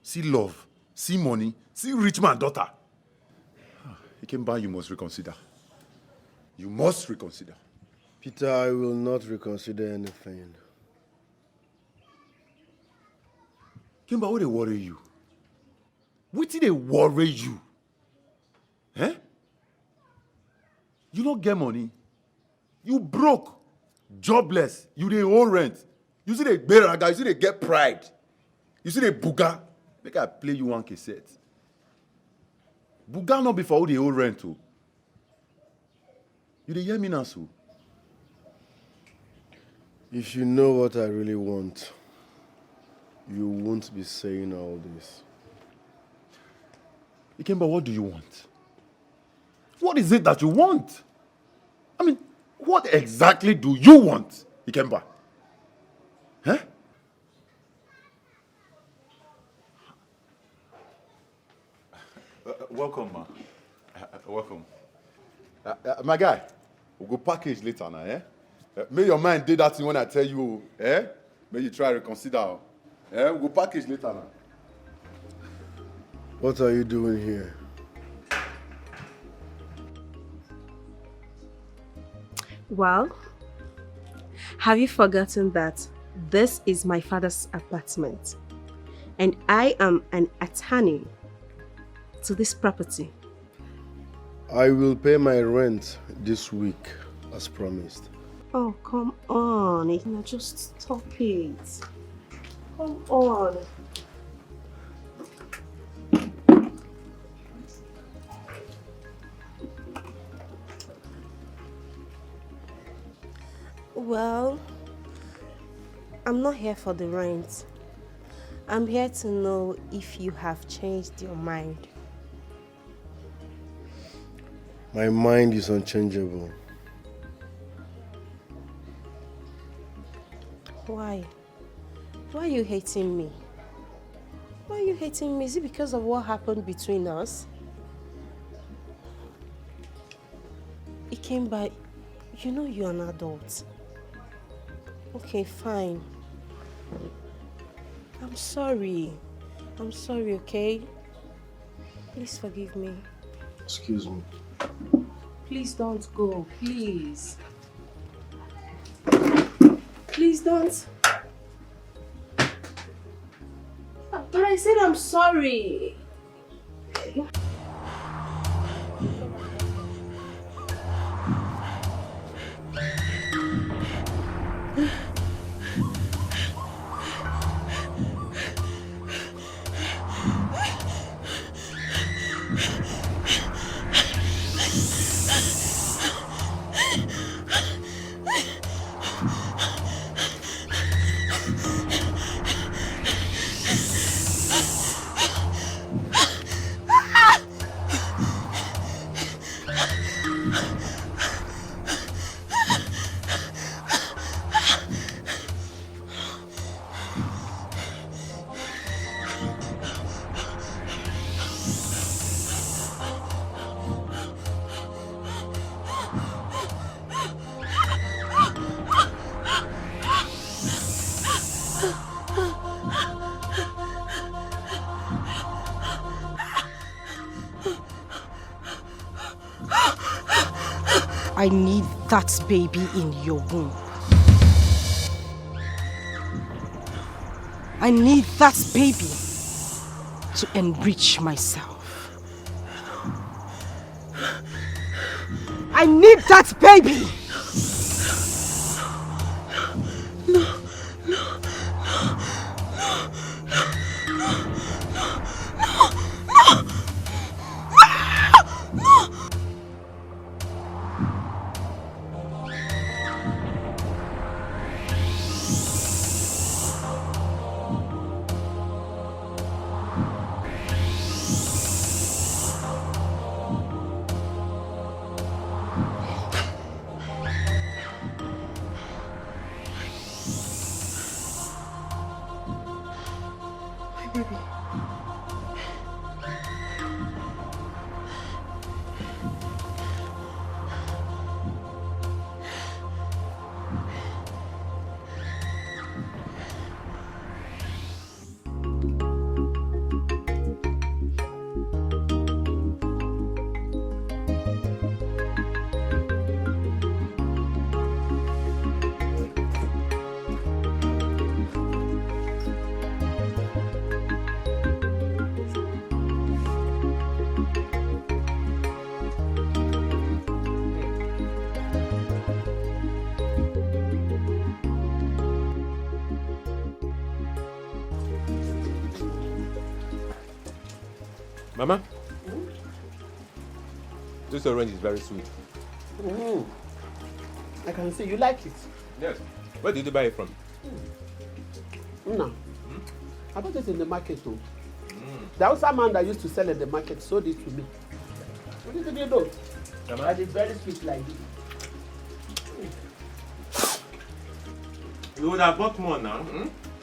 See love. See money. See rich man daughter. Ikemba, you must reconsider. You must reconsider. Peter, I will not reconsider anything. Ikemba, what they worry you? What did they worry you? You don't get money. You broke, jobless. You dey owe rent. You see the beraga, you see they get pride. You see the buga. Make I play you one cassette. Buga not before the old rent too. You dey hear me now, so? If you know what I really want, you won't be saying all this. Ikemba, what do you want? What is it that you want? I mean, what exactly do you want, Ikemba? Huh? Welcome, ma. Welcome. My guy, we'll go package later now, eh? May your mind do that thing when I tell you, eh? May you try to reconsider. Eh? We'll go package later now. What are you doing here? Well, have you forgotten that this is my father's apartment and I am an attorney to this property? I will pay my rent this week, as promised. Oh, come on. Ikena, just stop it. Come on. Well, I'm not here for the rent. I'm here to know if you have changed your mind. My mind is unchangeable. Why? Why are you hating me? Why are you hating me? Is it because of what happened between us? It came by, you know you're an adult. Okay, fine. I'm sorry. I'm sorry, okay? Please forgive me. Excuse me. Please don't go, please. Please don't. But I said I'm sorry. I need that baby in your womb. I need that baby to enrich myself. I need that baby! Mama, this orange is very sweet. I can see you like it. Yes. Where did you buy it from? No. I bought it in the market too. The Hausa man that used to sell at the market sold it to me. What did you do? Mama? And it's very sweet like this. You would have bought more now.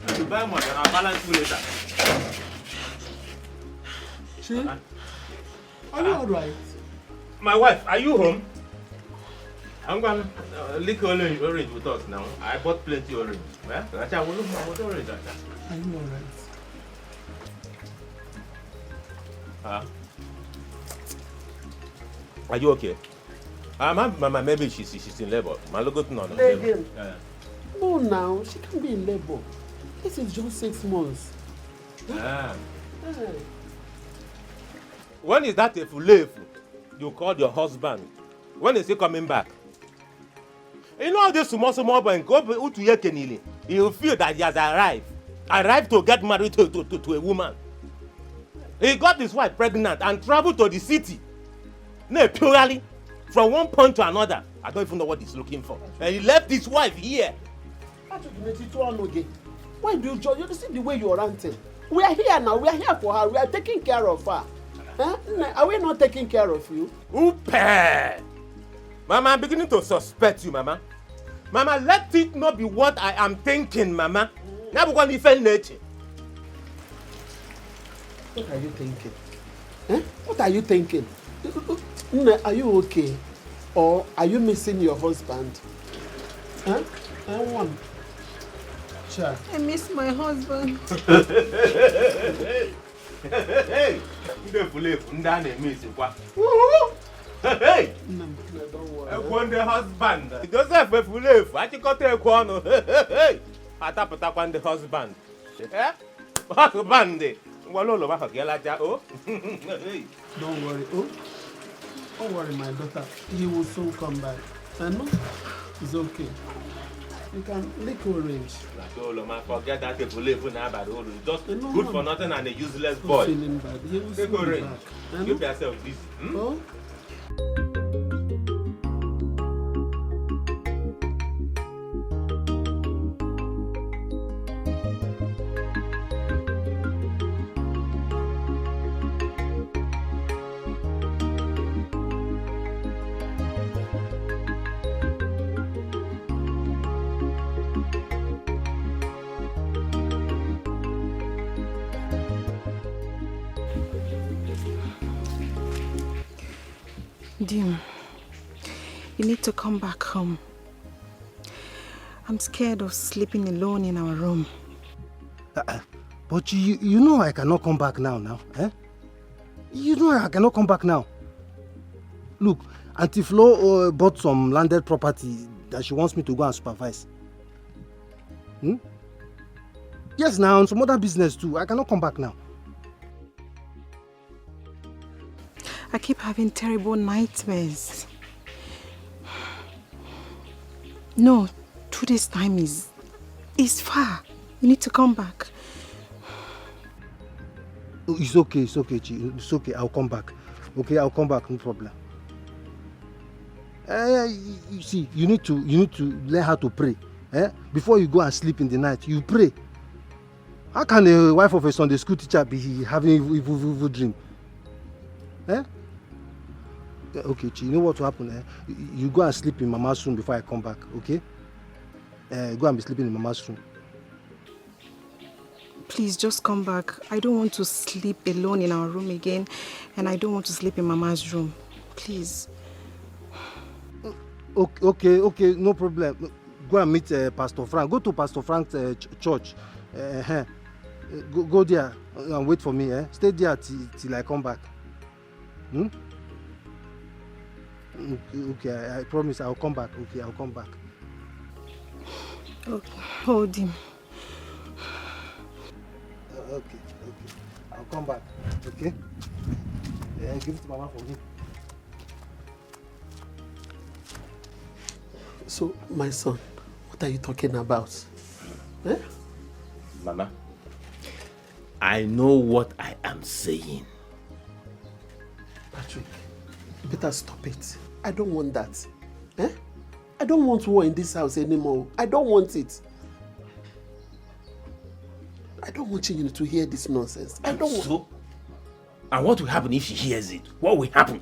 If you buy more, then I'll balance you later. See? Are you alright? My wife, are you home? I'm going to lick orange with us now. I bought plenty orange. Yeah? I will look for orange. Are you alright? Are you okay? Mama, maybe she's in labor. No, now she can't be in labor. This is just 6 months. When is that if you leave, you call your husband? When is he coming back? You know this small boy, he'll feel that he has arrived to get married to a woman. He got his wife pregnant and traveled to the city. No, purely from one point to another. I don't even know what he's looking for. And he left his wife here. Why do you see the way you're ranting? We are here now. We are here for her. We are taking care of her. Huh? Are we not taking care of you? Upe! Mama, I'm beginning to suspect you, Mama. Mama, let it not be what I am thinking, Mama. Now we're going to defend nature. What are you thinking? Eh? What are you thinking? Are you okay? Or are you missing your husband? Huh? One. Sure. I miss my husband. Hey! Hey! Don't worry. The husband. Joseph, if you live, I can cut a corner. Hey! I tap on the husband. Eh? Husband. Don't worry. Don't worry, my daughter. He will soon come back. I know. It's okay. You can lick orange. Forget that if you live in Abad, just good for nothing and a useless boy. Feeling bad. He will Take orange. Keep yourself busy. Oh? Dim, you need to come back home. I'm scared of sleeping alone in our room. But you know I cannot come back now, eh? You know I cannot come back now. Look, Auntie Flo bought some landed property that she wants me to go and supervise. Yes, now, and some other business too. I cannot come back now. I keep having terrible nightmares. No, 2 days' time is far. You need to come back. It's okay, Chi. It's okay, I'll come back. Okay, I'll come back, no problem. You see, you need to learn how to pray. Before you go and sleep in the night, you pray. How can the wife of a Sunday school teacher be having evil dream? Okay, Chi, you know what will happen? You go and sleep in Mama's room before I come back, okay? Go and be sleeping in Mama's room. Please, just come back. I don't want to sleep alone in our room again, and I don't want to sleep in Mama's room. Please. Okay, no problem. Go and meet Pastor Frank. Go to Pastor Frank's church. Go there and wait for me. Stay there till I come back. Okay, I promise I'll come back. Okay, I'll come back. Okay, hold him. Okay, I'll come back. Okay? Give it to Mama for me. So, my son, what are you talking about? Mama, I know what I am saying. Patrick, better stop it. I don't want that. Eh? I don't want war in this house anymore. I don't want it. I don't want you to hear this nonsense. I don't want... So? And what will happen if she hears it? What will happen?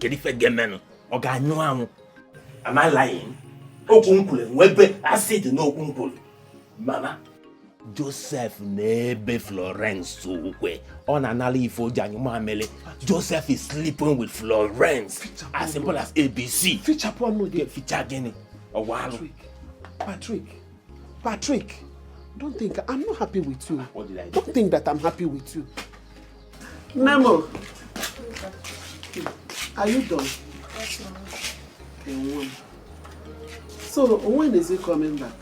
Am I lying? I said no uncle. Mama, Joseph nebe Florence on anali ifo janyuma mele. Joseph is sleeping with Florence. As simple as ABC. Feature porn no dey. Feature again. Patrick. Don't think I'm not happy with you. What did I do? Don't think that I'm happy with you. Nemo, are you done? Yes, Mama. Okay, so when is he coming back?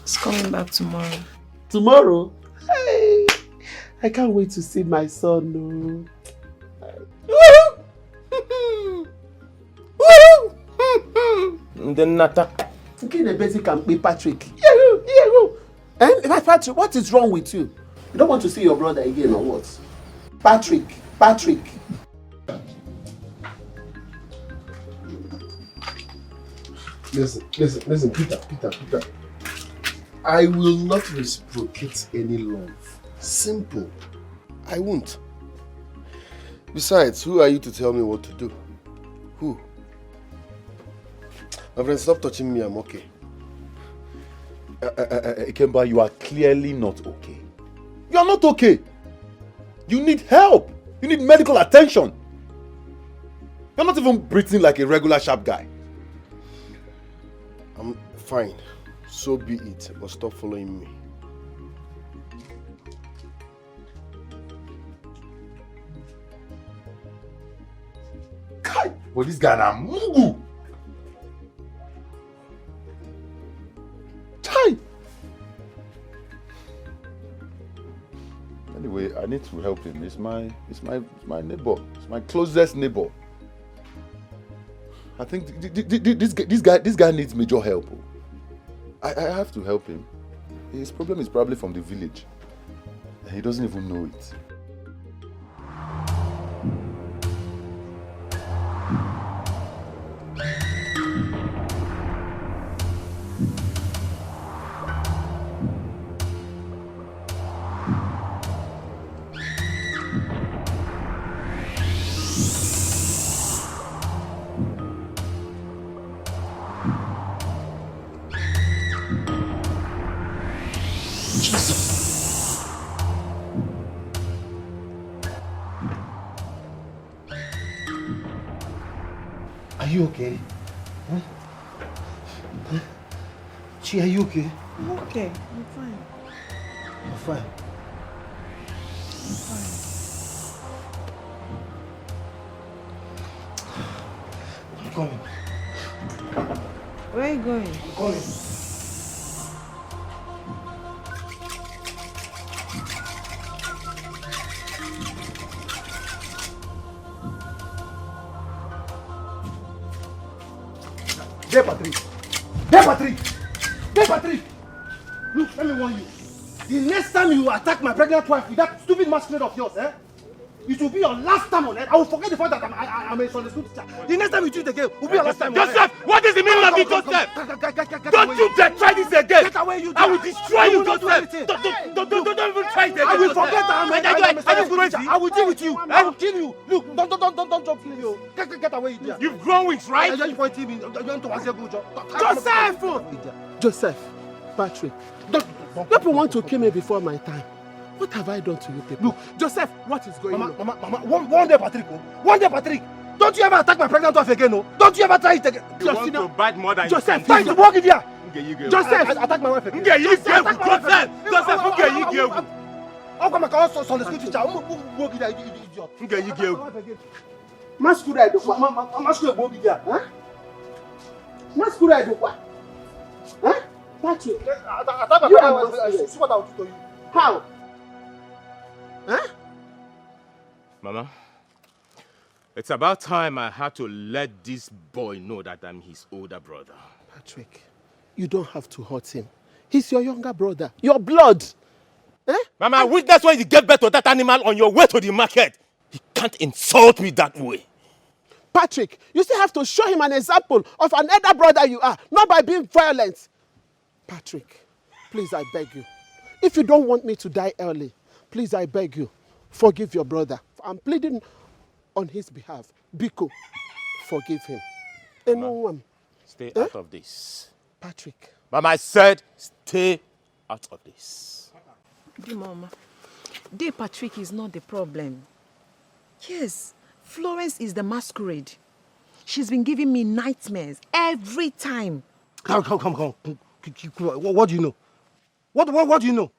He's coming back tomorrow. Tomorrow? Hey, I can't wait to see my son. Then Nata. Okay, the basic can be Patrick. And Patrick, what is wrong with you? You don't want to see your brother again or what? Patrick. Listen, Peter. I will not reciprocate any love. Simple. I won't. Besides, who are you to tell me what to do? Who? My friend, stop touching me, I'm okay. Ikemba, you are clearly not okay. You are not okay. You need help. You need medical attention. You're not even breathing like a regular sharp guy. I'm fine. So be it. But stop following me. But this guy na mugu. Chai. Anyway, I need to help him. It's my neighbor. It's my closest neighbor. I think this guy needs major help. I have to help him. His problem is probably from the village, and he doesn't even know it. Are you okay? Huh? Chi, are you okay? I'm okay. I'm fine. You're fine. I'm fine. I'm coming. Where are you going? I'm coming. There, Patrick! Look, let me warn you. The next time you attack my pregnant wife with that stupid masquerade of yours, it will be your last time on earth. I will forget the fact that I'm a Sunday school teacher. The next time you do it again will be your last time. Joseph, what is the meaning of it, Joseph? Don't you dare try this again. Get away, you. I will destroy you, Joseph. Don't even try it again. I will forget that I'm a school teacher. I will deal with you. I will kill you. Look, don't jump kill me. Get away, you. You've grown wings, right? You're pointing me. You want to answer a good job. Joseph, Patrick, people want to kill me before my time. What have I done to you people? Look, Joseph, what is going on? Mama, one day, Patrick. Don't you ever attack my pregnant wife again, no? Don't you ever try it again? You want to bite more than Joseph, try to walk it here. Joseph, attack my wife again. Joseph, How come I can't on the school teacher? Walk it here, idiot. Masquerade, walk it here. Huh? Masquerade, what? Huh? Patrick, attack my wife. See what I will do to you. How? Huh? Mama, it's about time I had to let this boy know that I'm his older brother. Patrick, you don't have to hurt him. He's your younger brother, your blood. Mama, witness when you gave birth to that animal on your way to the market. He can't insult me that way. Patrick, you still have to show him an example of an elder brother you are, not by being violent. Patrick, please, I beg you. If you don't want me to die early, please, I beg you, forgive your brother. I'm pleading on his behalf. Biko, forgive him. Anyone. Stay out of this. Patrick. Mama, I said stay out of this. Dear Mama, dear Patrick is not the problem. Yes, Florence is the masquerade. She's been giving me nightmares every time. Come. What do you know? What do you know?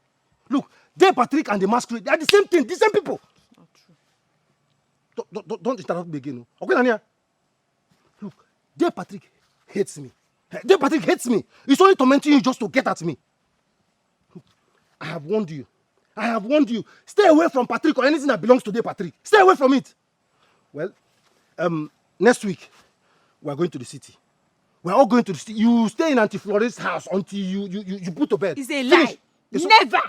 Look, they Patrick and the masquerade, they are the same thing, the same people. Not true. Don't interrupt me again. Okay, Nania? Look, they Patrick hates me. They Patrick hates me. He's only tormenting you just to get at me. Look, I have warned you. Stay away from Patrick or anything that belongs to Day Patrick. Stay away from it. Well, next week, we are going to the city. We're all going to the city. You stay in Auntie Florence's house until you put to bed. It's a lie. It's Never.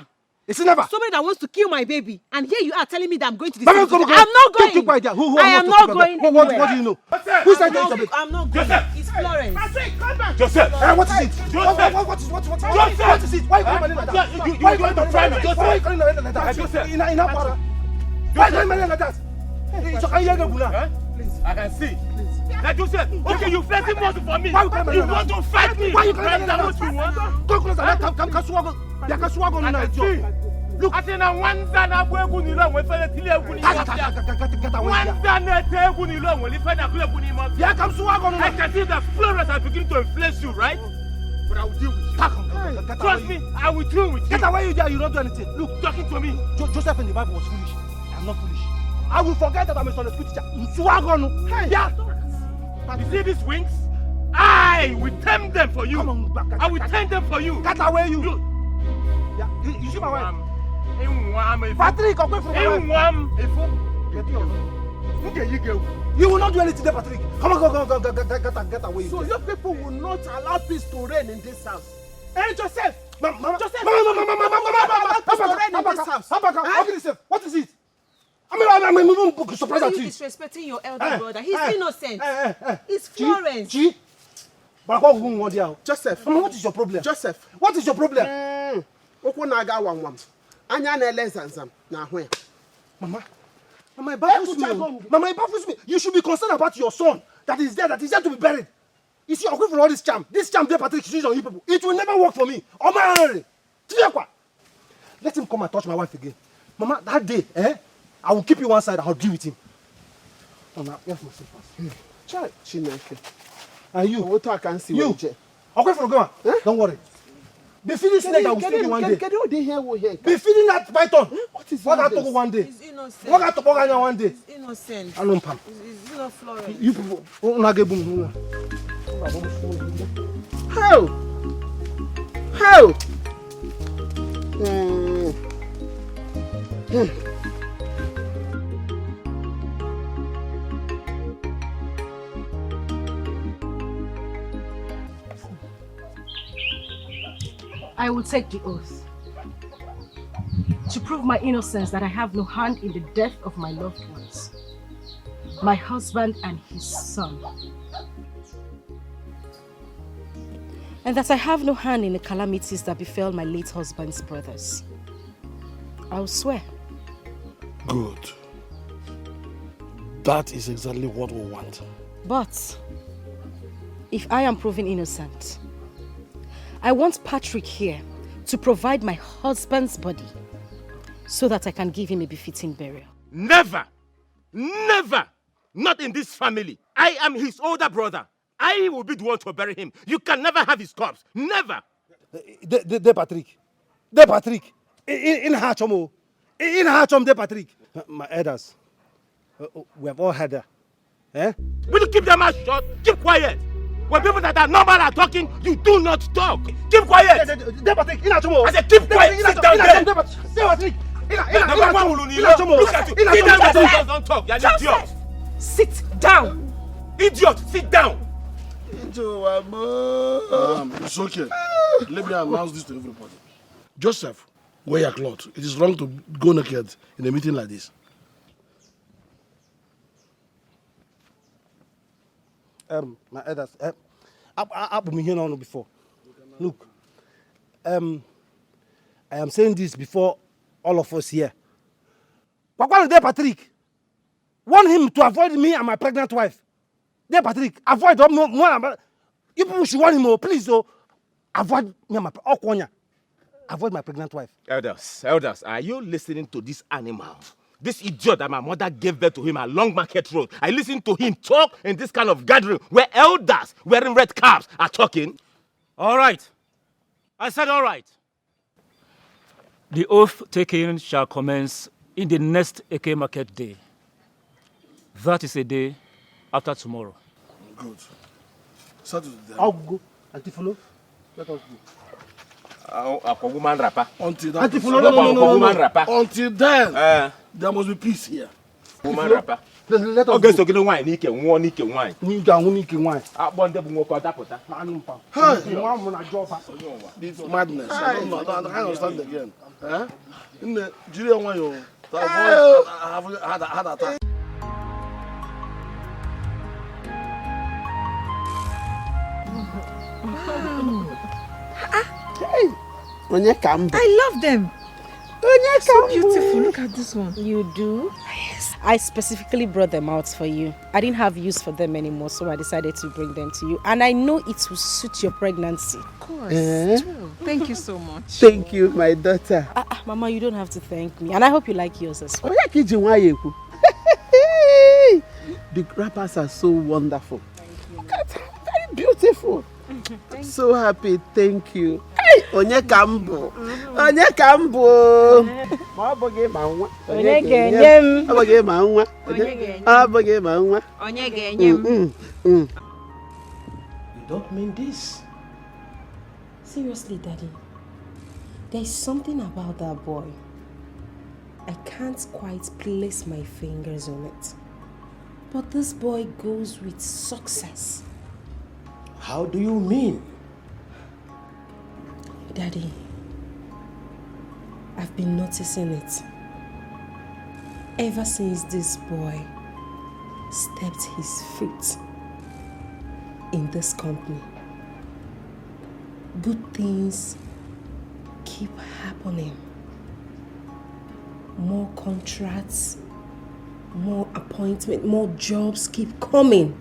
It's never. Somebody that wants to kill my baby, and here you are telling me that I'm going to the Mama, city. come. I'm not going. Keep quiet there. I am not going. What do you know? Who's that? I'm not going. It's Florence. Patrick, come back. Joseph! What is it? What is it? Why are you calling like that? You going to try me, Joseph? Why are you calling like that? Joseph! In a para. Why are you calling like that? So can you hear Guna? Please. I can see. Now, Joseph, okay, you flirting more for me. Why you You want to fight me? Why are you calling like That's that? what you want? Go closer. Come swaggle. There can swaggle on that. Look. I think na one zana bwegu ni lo we fele tile egu ni mafia. One zana te egu ni lo we li fele kule egu ni mafia. There comes swaggle on I can see that Florence are beginning to inflate you, right? But I will deal with you. Trust me, I will deal with you. Get away, you there. You don't do anything. Look, talking to me. Joseph in the Bible was foolish. I'm not foolish. I will forget that I'm a Sunday school teacher. Swaggle. Hey. Yeah. You see these wings? I will tame them for you. Come on back. I will tame them for you. Get away, you. Yeah. You see my wife? Patrick, away from my wife. You will not do anything there, Patrick. Come on, get away. So your people will not allow peace to reign in this house. Hey, Joseph! Joseph! What is it? I'm even surprised at you. He's disrespecting your elder brother. He's innocent. It's Florence. Joseph, what is your problem? Joseph, what is your problem? Mama, it baffles me. You should be concerned about your son that is there to be buried. You see, I'm going for all this charm. This charm there, Patrick, is on you people. It will never work for me. Let him come and touch my wife again. Mama, that day, I will keep you one side. I'll deal with him. Mama, where's my slippers? And you? What I can see. You? I'm going for a girl. Don't worry. Be feeding snake that will feed you one day. Be feeding that python. What is what I one day? He's innocent. What I talk one day? He's innocent. I don't pam. He's not Florence. You people, How? I will take the oath to prove my innocence that I have no hand in the death of my loved ones, my husband and his son. And that I have no hand in the calamities that befell my late husband's brothers. I will swear. Good. That is exactly what we want. But if I am proven innocent, I want Patrick here to provide my husband's body so that I can give him a befitting burial. Never! Never! Not in this family. I am his older brother. I will be the one to bury him. You can never have his corpse. Never! De Patrick. De Patrick. In Hachomo. In Hachom, De Patrick. My elders. We have all had that. Will you keep your mouth shut? Keep quiet! When people that are normal are talking, you do not talk. Keep quiet. I said keep quiet. Sit down there. Look at you. Sit down. Don't talk. You're an idiot. Sit down. Idiot. Sit down. It's okay. Let me announce this to everybody. Joseph, wear your clothes. It is wrong to go naked in a meeting like this. My elders, I've been here now before. Look, I am saying this before all of us here. Papa, there, Patrick. Want him to avoid me and my pregnant wife. There, Patrick, avoid more. You people should want him, please, avoid me and my avoid my pregnant wife. Elders, are you listening to this animal? This idiot that my mother gave birth to him along Market Road. I listened to him talk in this kind of gathering where elders wearing red caps are talking. All right. I said all right. The oath taking shall commence in the next Eke Market Day. That is a day after tomorrow. Good. Saturday. I'll go. Antipholo, let us go. Woman rapper. Until that no. Until then, there must be peace here. Woman rapper. Let us go. Okay, wine. Nike wine. Hey, this madness. I don't understand again. In the Nigerian one, you have had attack. Hey, I love them. So beautiful. Look at this one. You do? Yes. I specifically brought them out for you. I didn't have use for them anymore, so I decided to bring them to you. And I know it will suit your pregnancy. Of course. Thank you so much. Thank you, my daughter. Mama, you don't have to thank me. And I hope you like yours as well. The wrappers are so wonderful. Look at her. Very beautiful. So happy, thank you. Onye kambo. Onye kambo. Maboge manwa. Onye genyem. Aboge manwa. Aboge manwa. Onye genyem. You don't mean this? Seriously, Daddy. There's something about that boy. I can't quite place my fingers on it. But this boy goes with success. How do you mean? Daddy, I've been noticing it. Ever since this boy stepped his foot in this company, good things keep happening. More contracts, more appointments, more jobs keep coming.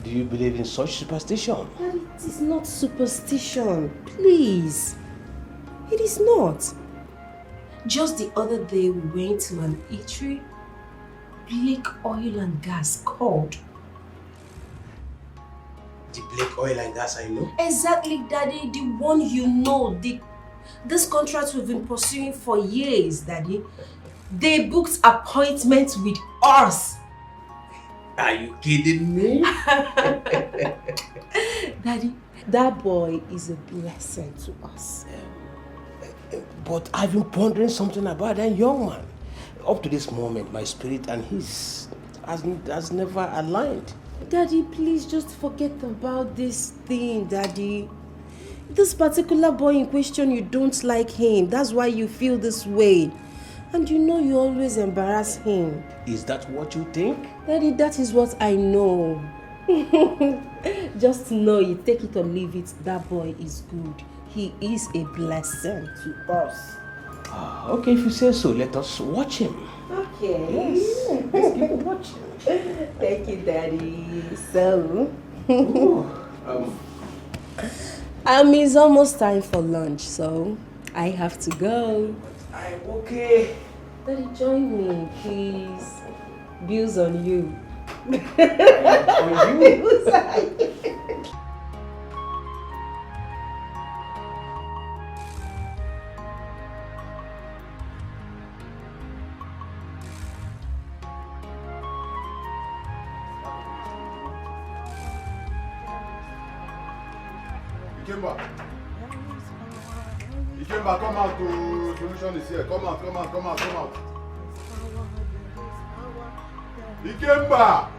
Do you believe in such superstition? But it is not superstition, please. It is not. Just the other day we went to an eatery. Blake Oil and Gas called. The Blake Oil and Gas I know? Exactly, Daddy. The one you know. This contract we've been pursuing for years, Daddy. They booked appointments with us. Are you kidding me? Daddy, that boy is a blessing to us. But I've been pondering something about that young man. Up to this moment, my spirit and his has never aligned. Daddy, please just forget about this thing, Daddy. This particular boy in question, you don't like him. That's why you feel this way. And you know you always embarrass him. Is that what you think? Daddy, that is what I know. Just know it, take it or leave it. That boy is good. He is a blessing to us. Okay, if you say so, let us watch him. Okay. Yes, let's keep watching. Thank you, Daddy. So, it's almost time for lunch, so I have to go. I'm okay. Daddy, join me, please. Bills on you. On you? Ikemba, come out to solution is here. Come out. Ikemba!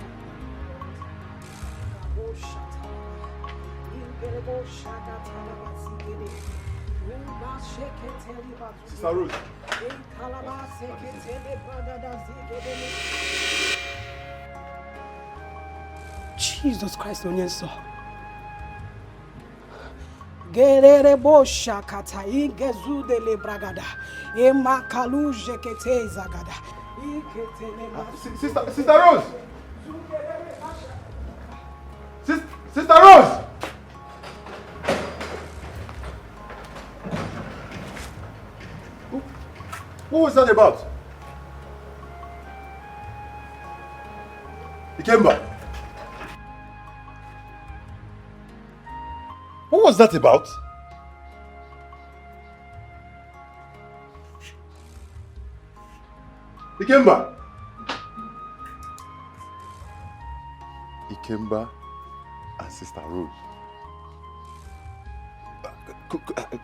Sister Rose. Jesus Christ, Onyenso. Gerere bosha kata ingezude le bragada. Ema kaluje kete zagada. Sister Rose. Sister Rose. What was that about? Ikemba. What was that about? Ikemba. Ikemba and Sister Rose.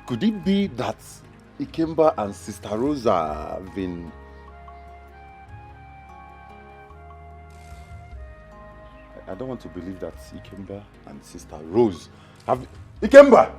Could it be that Ikemba and Sister Rose have been... I don't want to believe that Ikemba and Sister Rose have... Ikemba!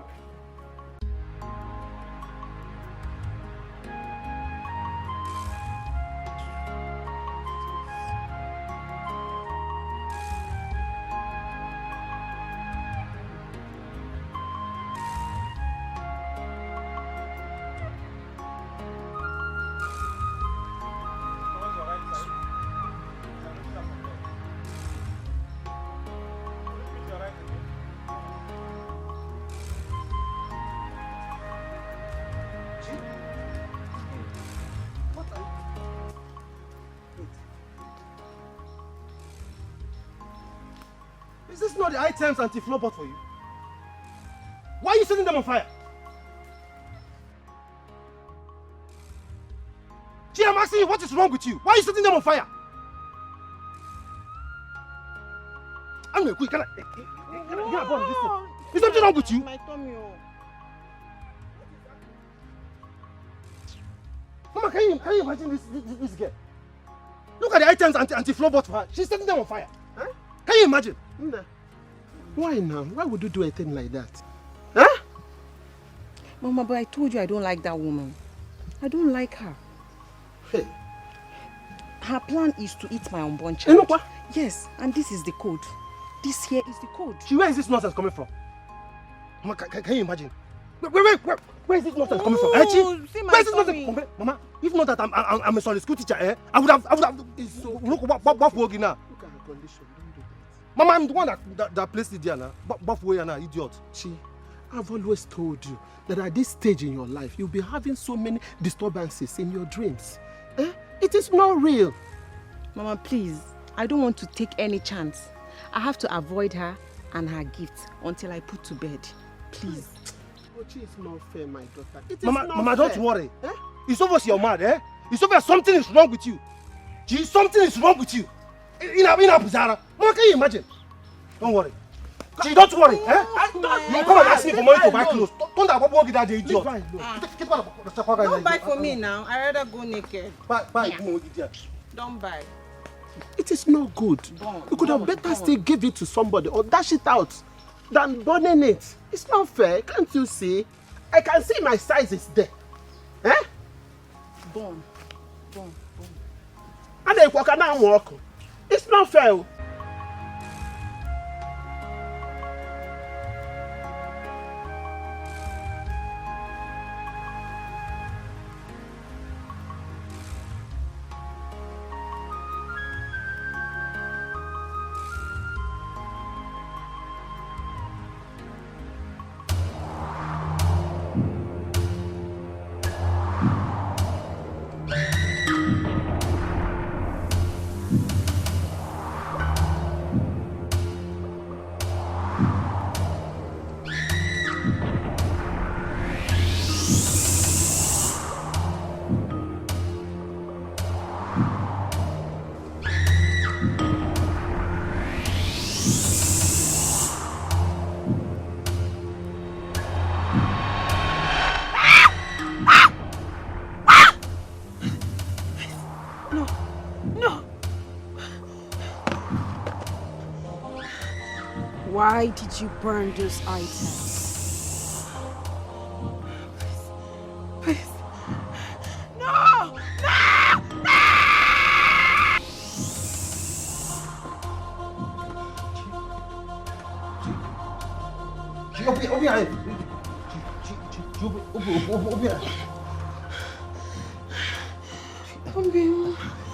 Is this not the items anti-floor bought for you? Why are you setting them on fire? Gee, I'm asking you, what is wrong with you? Why are you setting them on fire? I'm going to can I get a ball of this thing? Is something wrong with you? My tummy. Mama, can you imagine this girl? Look at the items anti-floor bought for her. She's setting them on fire. Huh? Can you imagine? Why now? Why would you do a thing like that? Huh? Mama, but I told you I don't like that woman. I don't like her. Hey. Her plan is to eat my unborn child. You know what? Yes, and this is the code. This here is the code. Where is this nonsense coming from? Mama, can you imagine? Where is this nonsense coming from? Where is this nonsense coming from? Mama, if not that I'm a Sunday school teacher, I would have. Look what working now. Look at her condition. Don't do that. Mama, I'm the one that placed it there now. Buff way now, idiot. See, I've always told you that at this stage in your life, you'll be having so many disturbances in your dreams. It is not real. Mama, please, I don't want to take any chance. I have to avoid her and her gifts until I put to bed. Please. Ochi, it's not fair, my daughter. It is Mama, not Mama, fair. don't worry. It's obvious you're mad, It's obvious something is wrong with you. Gee, something is wrong with you. In Abuzara. Mama, can you imagine? Don't worry. Gee, don't worry, You come and ask me for money to buy clothes. Don't have a that day, idiot. Don't buy for me now. I'd rather go naked. Buy. Don't buy. It is not good. You could have better still give it to somebody or dash it out than burning it. It's not fair, can't you see? I can see my size is there. Bon. And I walk. It's not fair. Why did you burn those items? Please. No! No!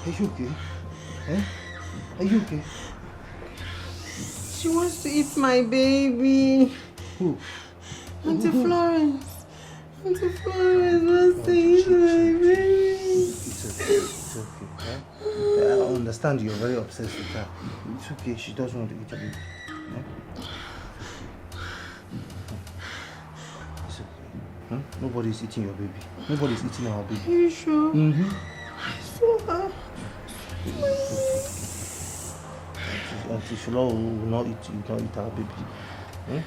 Are you okay? Eh? Are you okay? She wants to eat my baby. Who? Auntie Florence. Auntie Florence wants to eat my baby. It's okay. It's okay. Eh? I understand you're very obsessed with her. It's okay. She doesn't want to eat your baby. Eh? It's okay. Huh? Nobody's eating your baby. Nobody's eating our baby. Are you sure? Mm-hmm. I saw her. Auntie Shola will not eat our baby. Eh?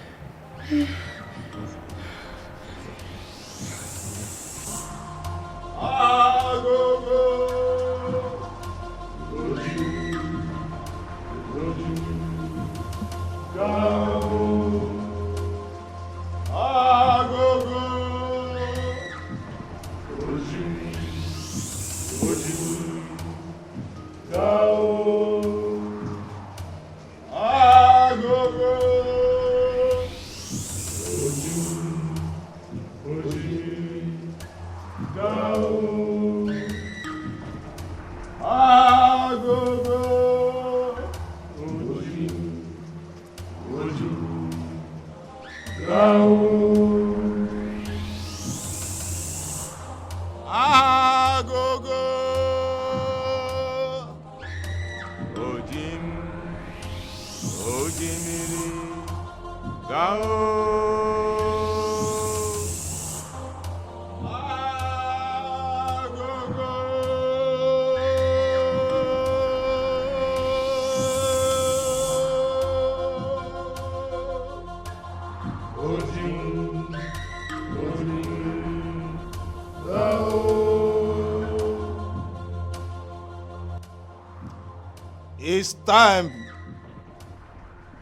It's time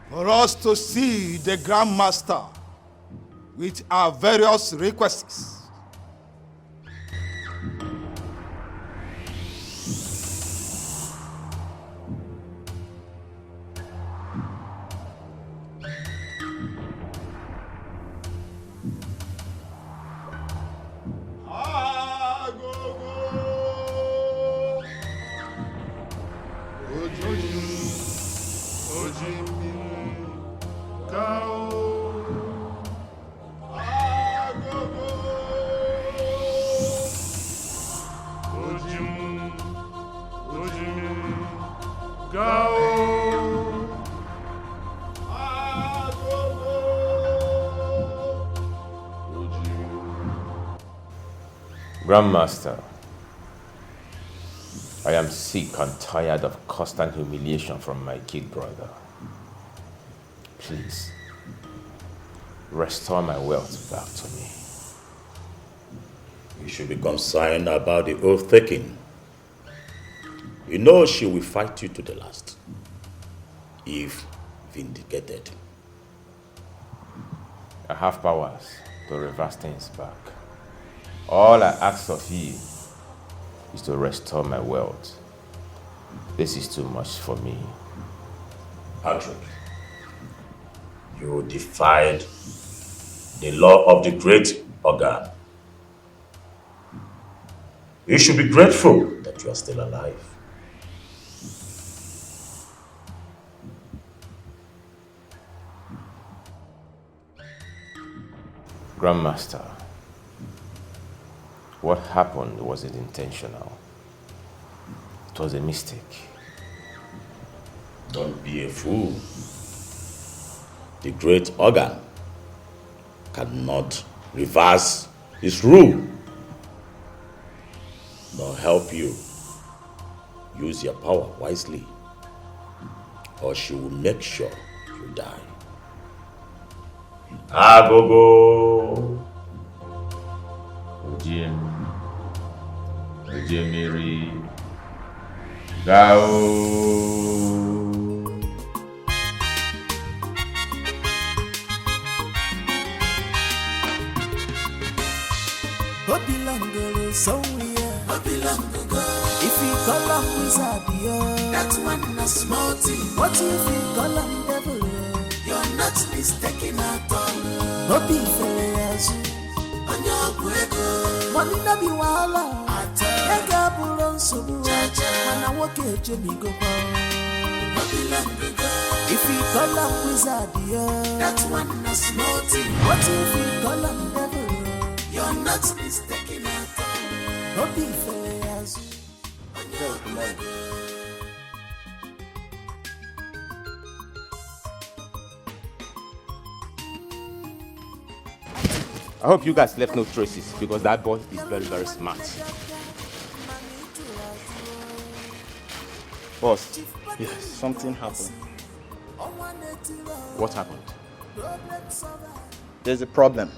for us to see the Grand Master with our various requests. Grandmaster, I am sick and tired of constant humiliation from my kid brother. Please, restore my wealth back to me. You should be concerned about the oath taking. You know she will fight you to the last, if vindicated. I have powers to reverse things back. All I ask of you is to restore my wealth. This is too much for me. Patrick, you defied the law of the great organ. You should be grateful that you are still alive. Grandmaster, what happened wasn't intentional. It was a mistake. Don't be a fool. The great organ cannot reverse its rule nor help you. Use your power wisely, or she will make sure you die. Agogo. Ojemiri. Gao. Obilangolo somewhere. Obilangogo. If you call him wizard, that one a small thing. What if you call him devil? You're not mistaken at all. Obi Feleazu. Onyabuego. Money na be wala. Ega bulon sobu. Mana woke jemi go. Obilangogo. If you call him wizard, that one a small thing. What if you call him devil? You're not mistaken at all. Obi Feleazu. I hope you guys left no traces because that boy is very, very smart. Boss. Yes, something happened. What happened? There's a problem.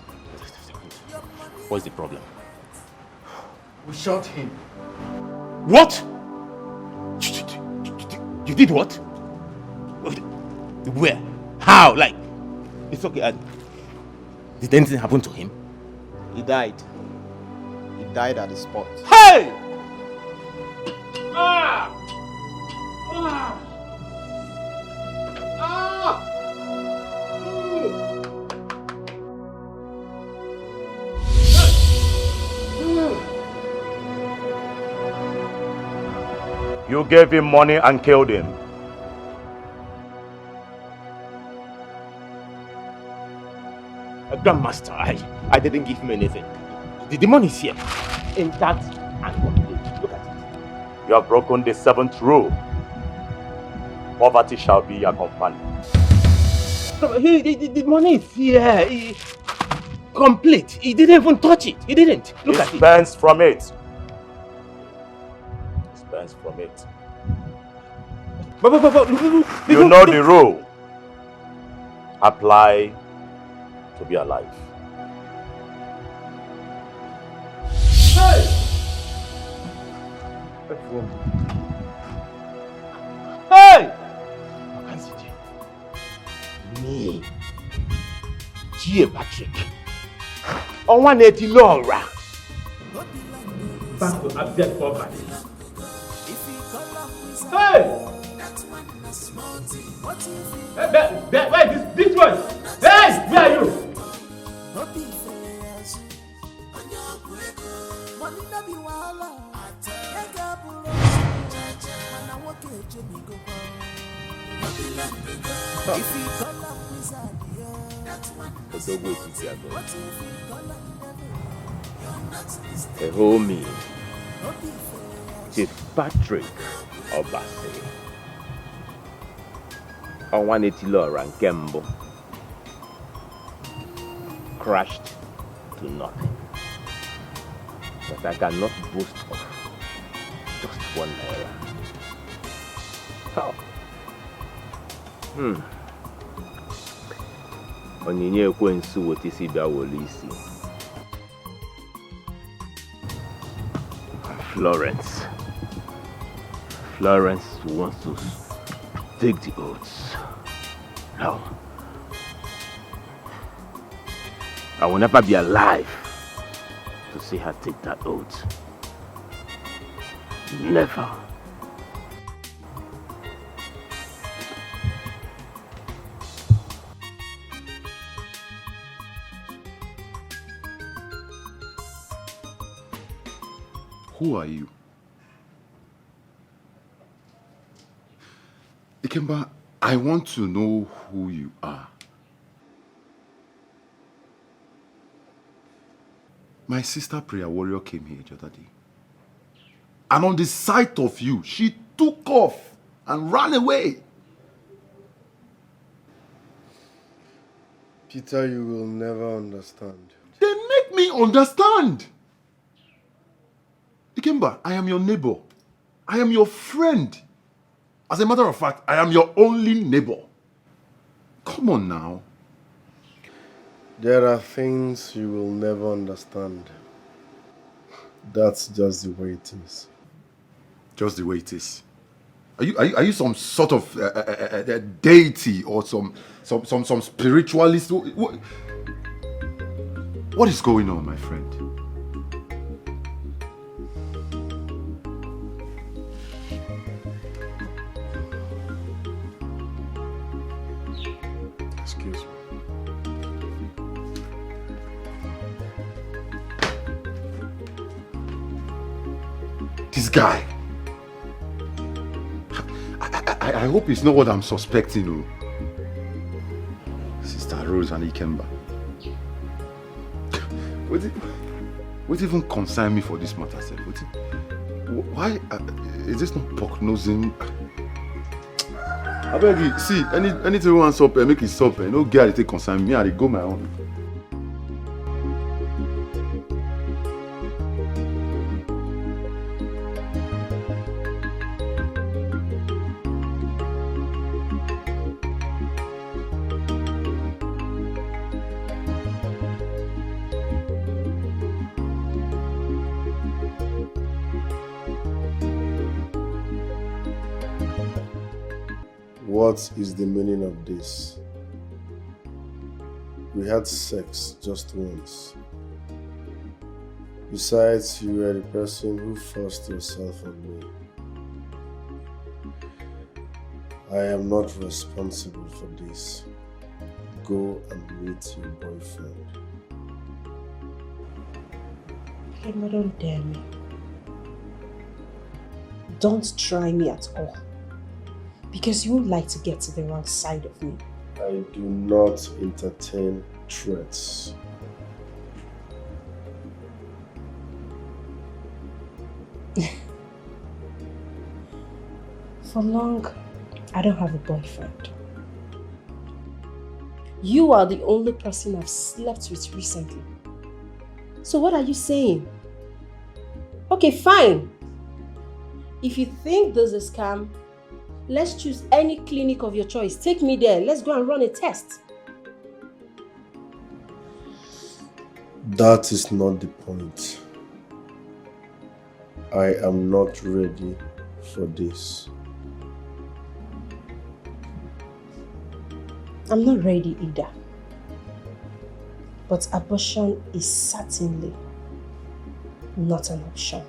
What's the problem? We shot him. What? You did what? Where? How? Like, it's okay. Did anything happen to him? He died. He died at the spot. Hey! Ah! Ah! Ah! You gave him money and killed him. Grandmaster, I didn't give him anything. The money is here. Intact and complete. Look at it. You have broken the 7th rule. Poverty shall be your companion. The money is here. Complete. He didn't even touch it. He didn't. Look at it. Spends from it. Spends from it. You know the rule. Apply to be alive. Hey! Hey! Me, G. Patrick, on 180 Laura. Back to abject poverty. Hey! Wait, this one. Hey, where are you? Homie, Chief Patrick Obasi. On 180 Laura and Kembo crashed to nothing. But I cannot boast of just 1 naira. How? Onyinye ekwensu wotisi bia wolisi. Florence wants to take the oaths. No. I will never be alive to see her take that oath. Never. Who are you? Ikemba, I want to know who you are. My sister prayer warrior came here the other day. And on the sight of you, she took off and ran away. Peter, you will never understand. Then make me understand. Ikemba, I am your neighbor. I am your friend. As a matter of fact, I am your only neighbor. Come on now. There are things you will never understand. That's just the way it is. Just the way it is. Are you some sort of deity or some spiritualist? What is going on, my friend? This guy. I hope it's not what I'm suspecting. Oh. Sister Rose and Ikemba. What even concern me for this matter? Why is this not pork nosing? I beg you, see, anything you want supper, make it supper. No girl take concern me, I go my own. What is the meaning of this? We had sex just once. Besides, you were the person who forced yourself on me. I am not responsible for this. Go and meet your boyfriend. Emma, don't dare me. Don't try me at all. Because you would like to get to the wrong side of me. I do not entertain threats. For long, I don't have a boyfriend. You are the only person I've slept with recently. So what are you saying? Okay, fine. If you think this is a scam, let's choose any clinic of your choice. Take me there. Let's go and run a test. That is not the point. I am not ready for this. I'm not ready either. But abortion is certainly not an option.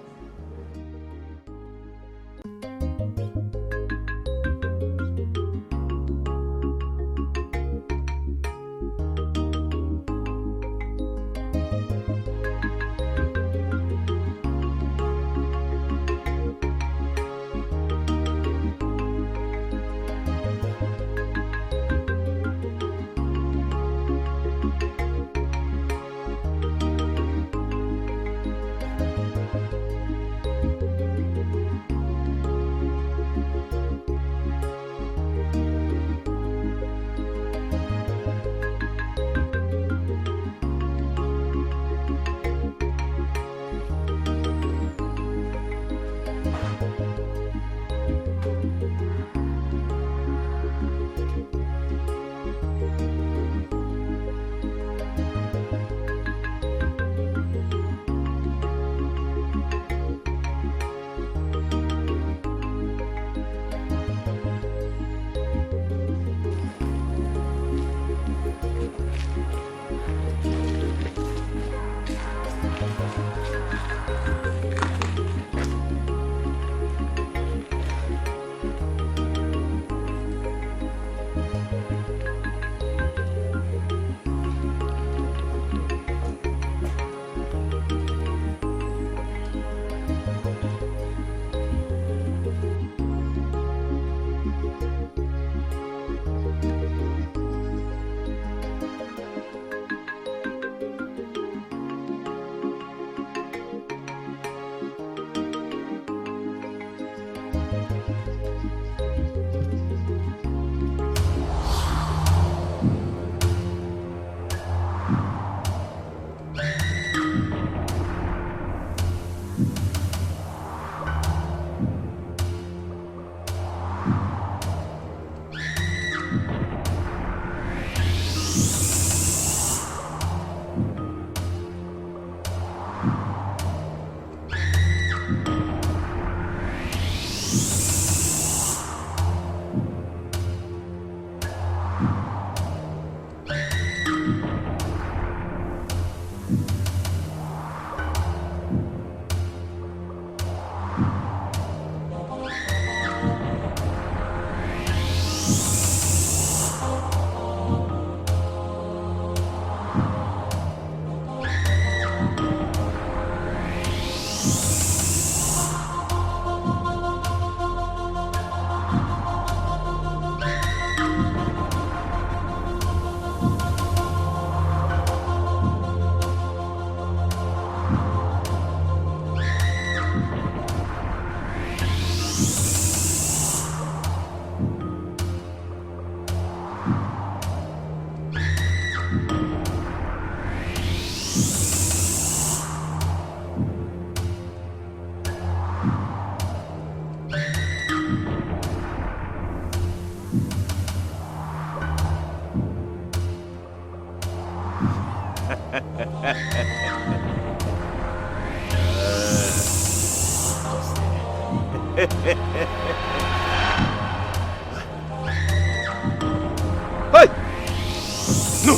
Hey! No!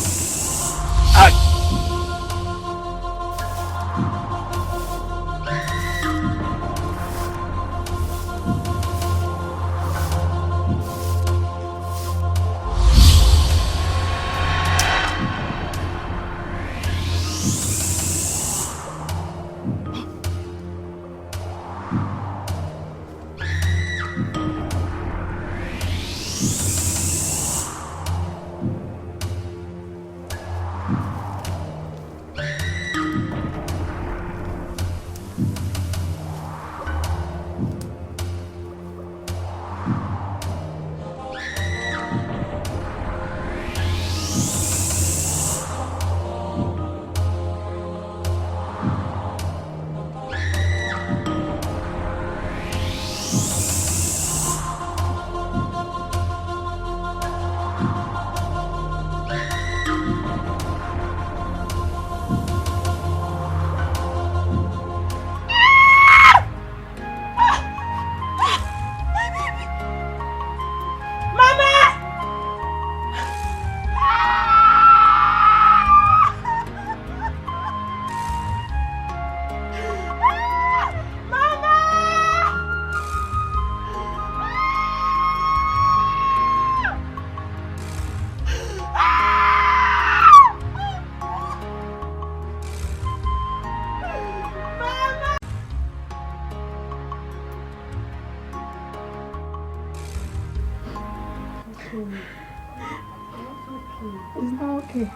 It's not okay.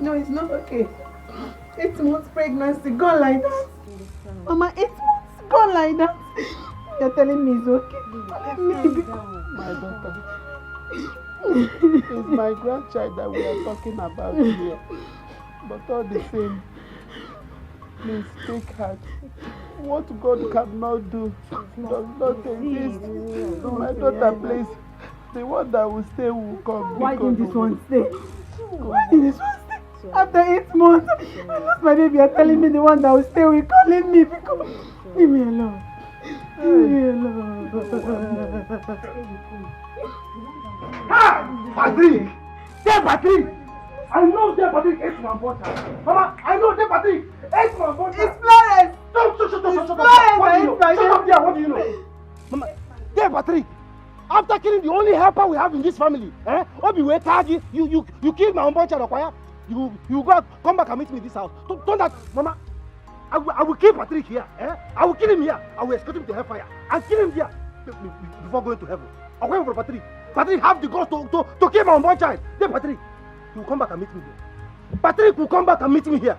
No, it's not okay. 8 months pregnancy gone like that. Mama, 8 months gone like that. You're telling me it's okay. Maybe. My daughter. It's my grandchild that we are talking about here. But all the same, please take heart. What God cannot do does not exist. My daughter, please. The one that will stay will come. Why didn't this one stay? Why did this one stay? After 8 months, I lost my baby. You're telling me the one that will stay will calling me because... Leave me alone. Leave me alone. Ah! Patrick! Dear Patrick! I know dear Patrick ate my butter. Mama, I know dear Patrick ate my butter. It's Florence! Shut up! Florence! What do you know? Shut up there, what do you know? Mama, dear Patrick, after killing the only helper we have in this family, Obi we tagi, you killed my unborn child, Okwaya. You go come back and meet me in this house. Don't that, Mama. I will kill Patrick here. I will kill him here. I will escort him to hellfire and kill him here before going to heaven. I'm going for Patrick. Patrick have the guts to kill my unborn child. Then Patrick, he will come back and meet me here. Patrick will come back and meet me here.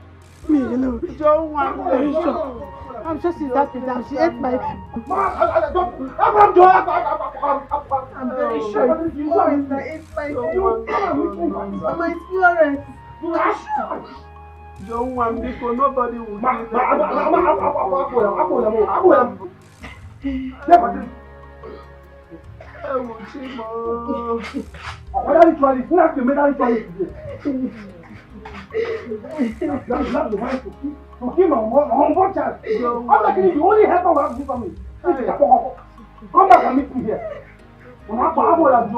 Me, you know, John, I'm very sure. I'm sure she's happy now. She ate my... I'm very sure it's Florence that ate my food. Mama, it's Florence. Don't want because nobody will Come back and meet me here. It's Florence!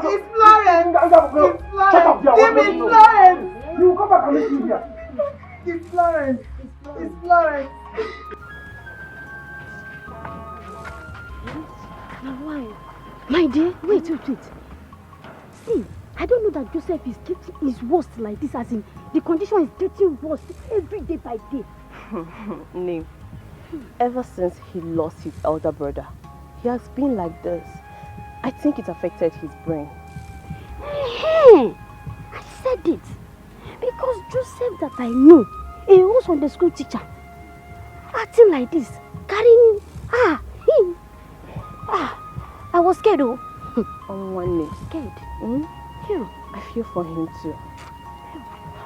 It's Florence! Shut up there! Give me Florence! You come back and meet me here. It's Florence! It's Florence! My wife. My dear, wait. See, I don't know that Joseph is getting his worst like this, as in the condition is getting worse every day by day. Name. Ever since he lost his elder brother, he has been like this. I think it affected his brain. Hey, I said it. Because Joseph that I know, he was on the school teacher. Acting like this, carrying him. I was scared though. On one knee. Scared. Yeah, I feel for him too.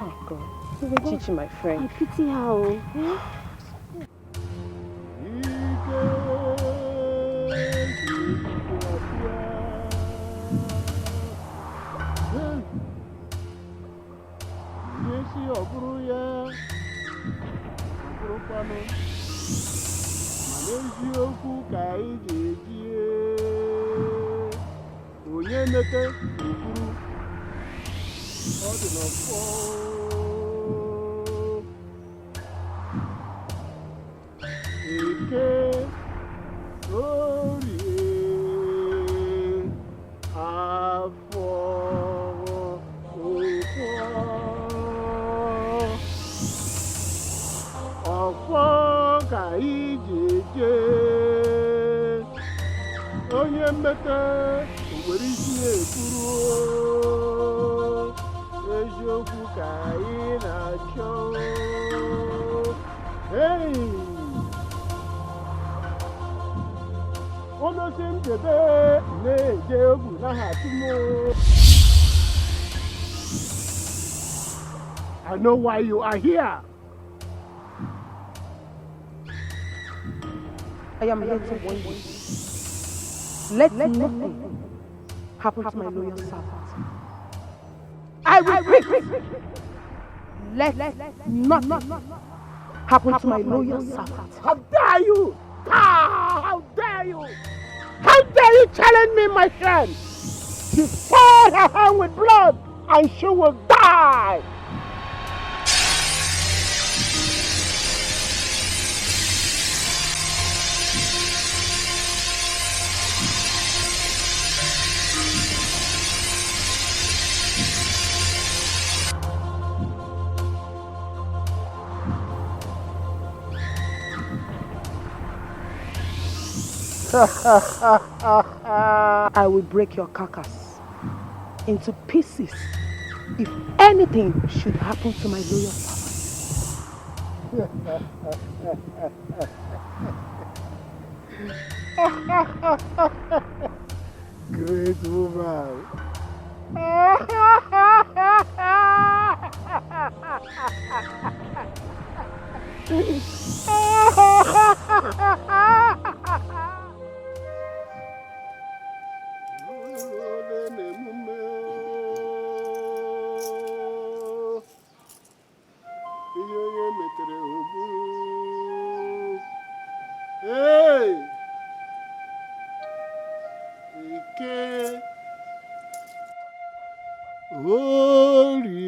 Oh God. Chichi, my friend. I pity her. Eziokwu ka anyị ga-eji onye mete ukwuru ọ dị n'ọfọ Eke Orie Afọ Ọfọ ka anyị onye mmeta nwere isi ekwuru eziokwu ka anyị na-achọ onosi ndebe na-eje egwu n'aha tumo. I know why you are here. I am here to warn you. Let nothing happen to my loyal servant. I repeat, let nothing happen to my loyal servant. How dare you? How dare you? How dare you challenge me, my friend? She poured her hand with blood and she will die. I will break your carcass into pieces if anything should happen to my loyal servant. Great woman. Hey! Ike Orie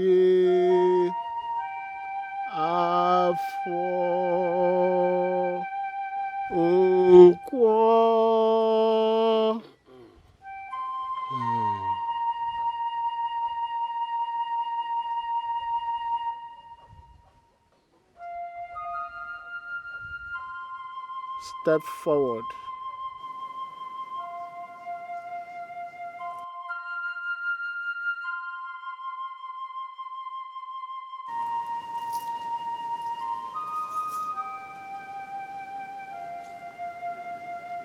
Afọ Nkwọ. Step forward.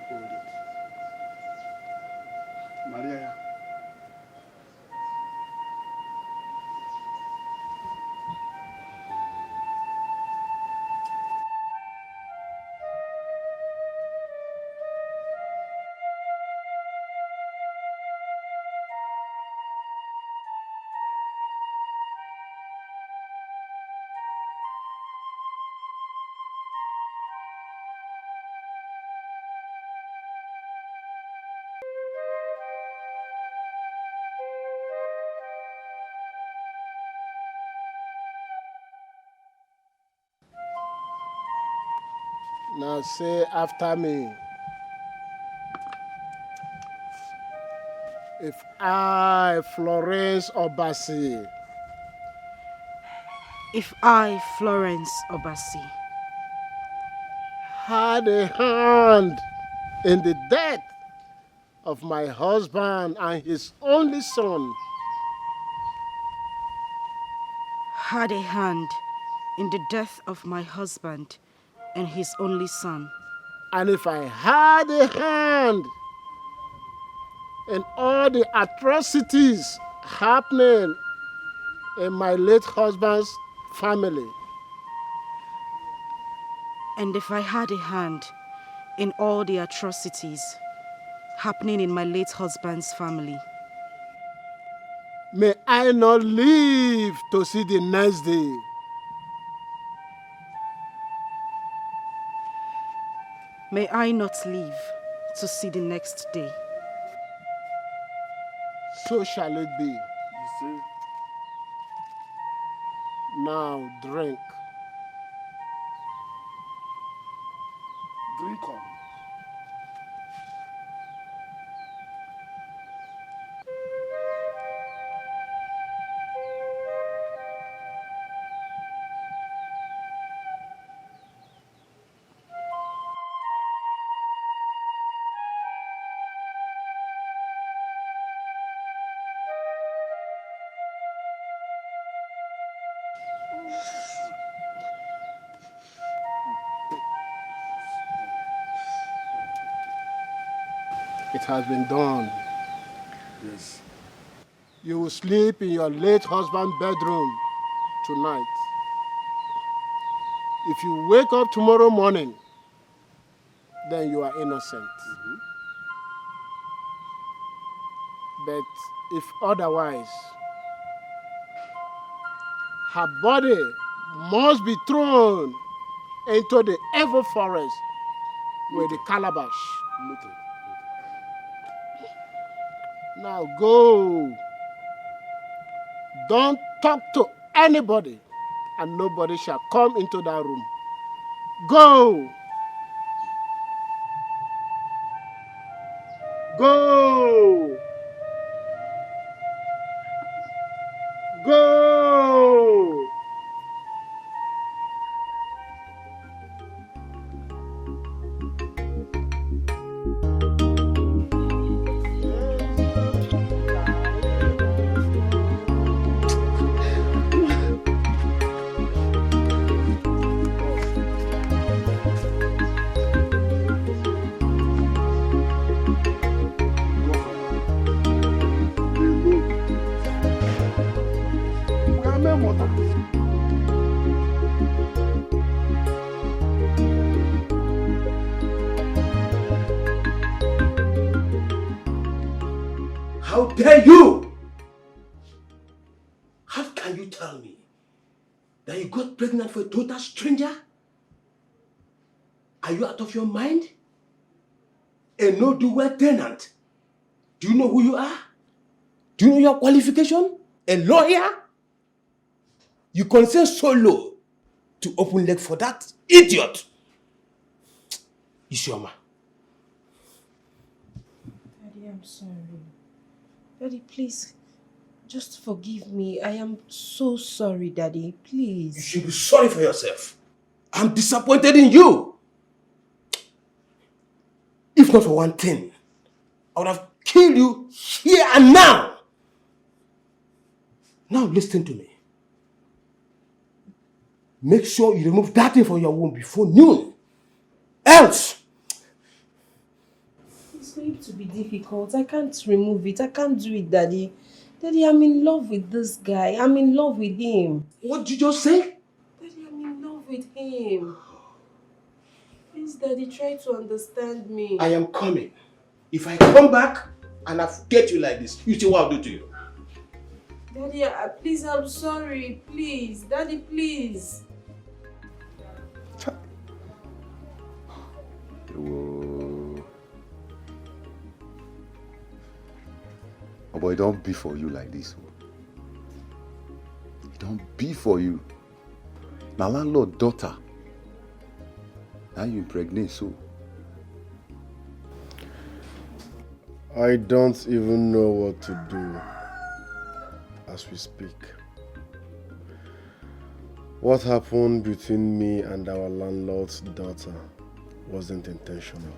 Hold it. Maria. Now say after me. If I, Florence Obasi, If I, Florence Obasi, had a hand in the death of my husband and his only son, had a hand in the death of my husband and his only son, and if I had a hand in all the atrocities happening in my late husband's family, and if I had a hand in all the atrocities happening in my late husband's family, may I not live to see the next day. May I not live to see the next day. So shall it be. You see? Now drink. Drink on. It has been done. Yes. You will sleep in your late husband's bedroom tonight. If you wake up tomorrow morning, then you are innocent. But if otherwise, her body must be thrown into the evil forest with the calabash. Now go. Don't talk to anybody, and nobody shall come into that room. Go. Go. Go. How dare you? How can you tell me that you got pregnant for a total stranger? Are you out of your mind? A no-do-well tenant? Do you know who you are? Do you know your qualification? A lawyer? You consent so low to open leg for that idiot? Isioma. Daddy, I'm sorry. Daddy, please, just forgive me. I am so sorry, Daddy. Please. You should be sorry for yourself. I'm disappointed in you. If not for one thing, I would have killed you here and now. Now listen to me. Make sure you remove that thing from your womb before noon. Else, it's going to be difficult. I can't remove it. I can't do it, Daddy. Daddy, I'm in love with this guy. I'm in love with him. What did you just say? Daddy, I'm in love with him. Please, Daddy, try to understand me. I am coming. If I come back and I get you like this, you see what I'll do to you. Daddy, please, I'm sorry. Please, Daddy, please. Whoa. Oh boy, don't be for you like this. It don't be for you. Now landlord daughter. Now you impregnate so. I don't even know what to do as we speak. What happened between me and our landlord's daughter wasn't intentional.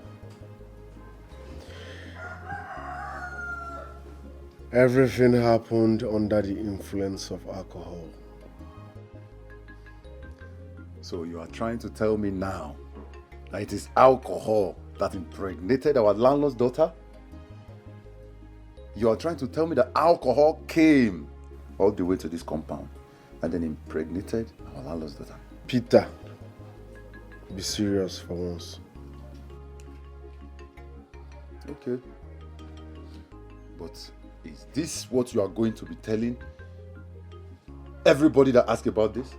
Everything happened under the influence of alcohol. So you are trying to tell me now that it is alcohol that impregnated our landlord's daughter? You are trying to tell me that alcohol came all the way to this compound and then impregnated our landlord's daughter? Peter, be serious for once. Okay. But is this what you are going to be telling everybody that asks about this?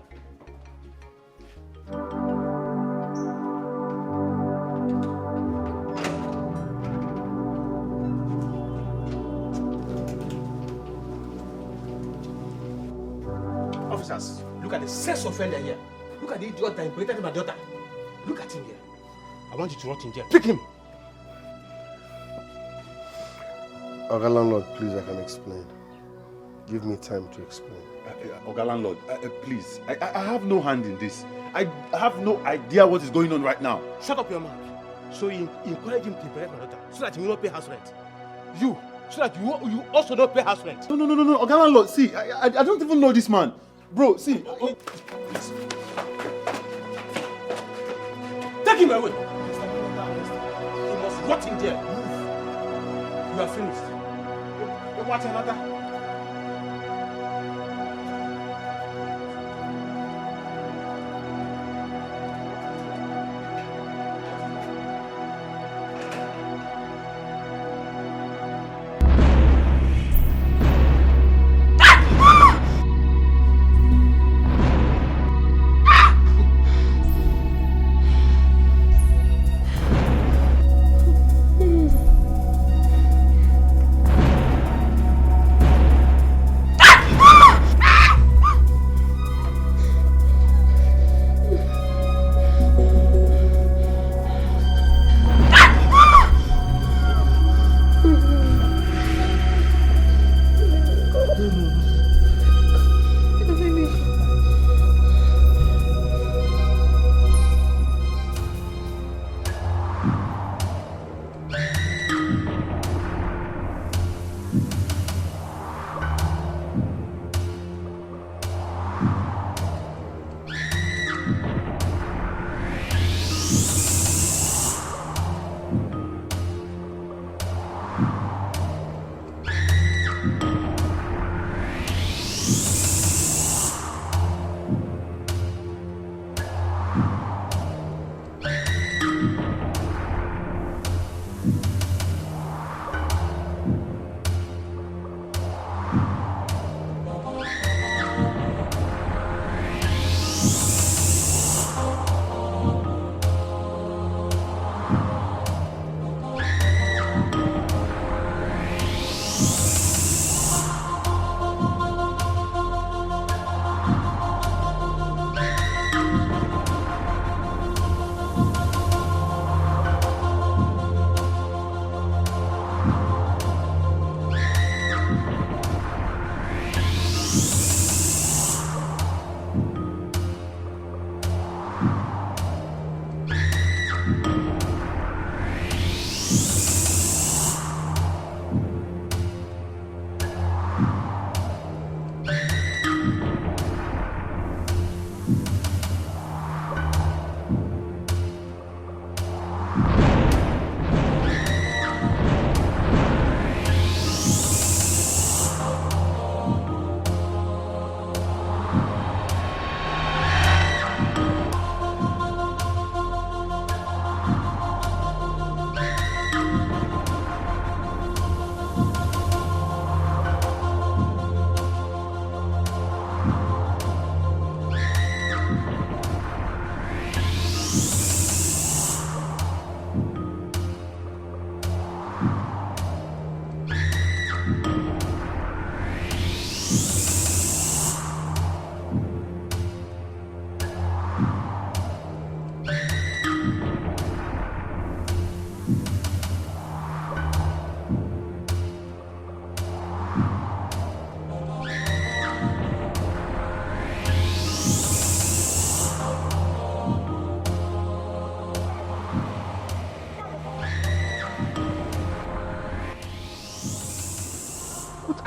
at the sex offender here. Look at the idiot that impregnated my daughter. Look at him here. I want you to rot in jail. Pick him. Oga landlord, please, I can explain. Give me time to explain. Oga landlord, please. I have no hand in this. I have no idea what is going on right now. Shut up your mouth. So you encourage him to impregnate my daughter so that he will not pay house rent. You, so that you also don't pay house rent. No, Oga landlord, see, I don't even know this man. Bro, see. Take him away. He must rot in jail. Move. You are finished. Watch another.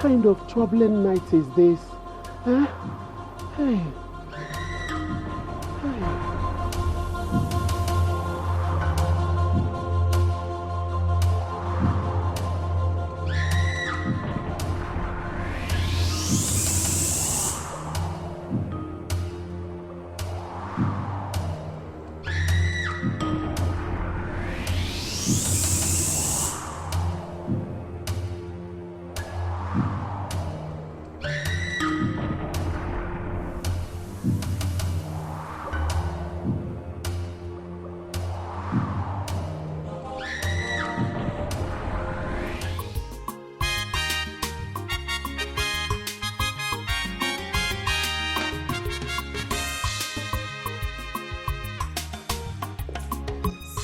kind of troubling night is this? Huh? Hey.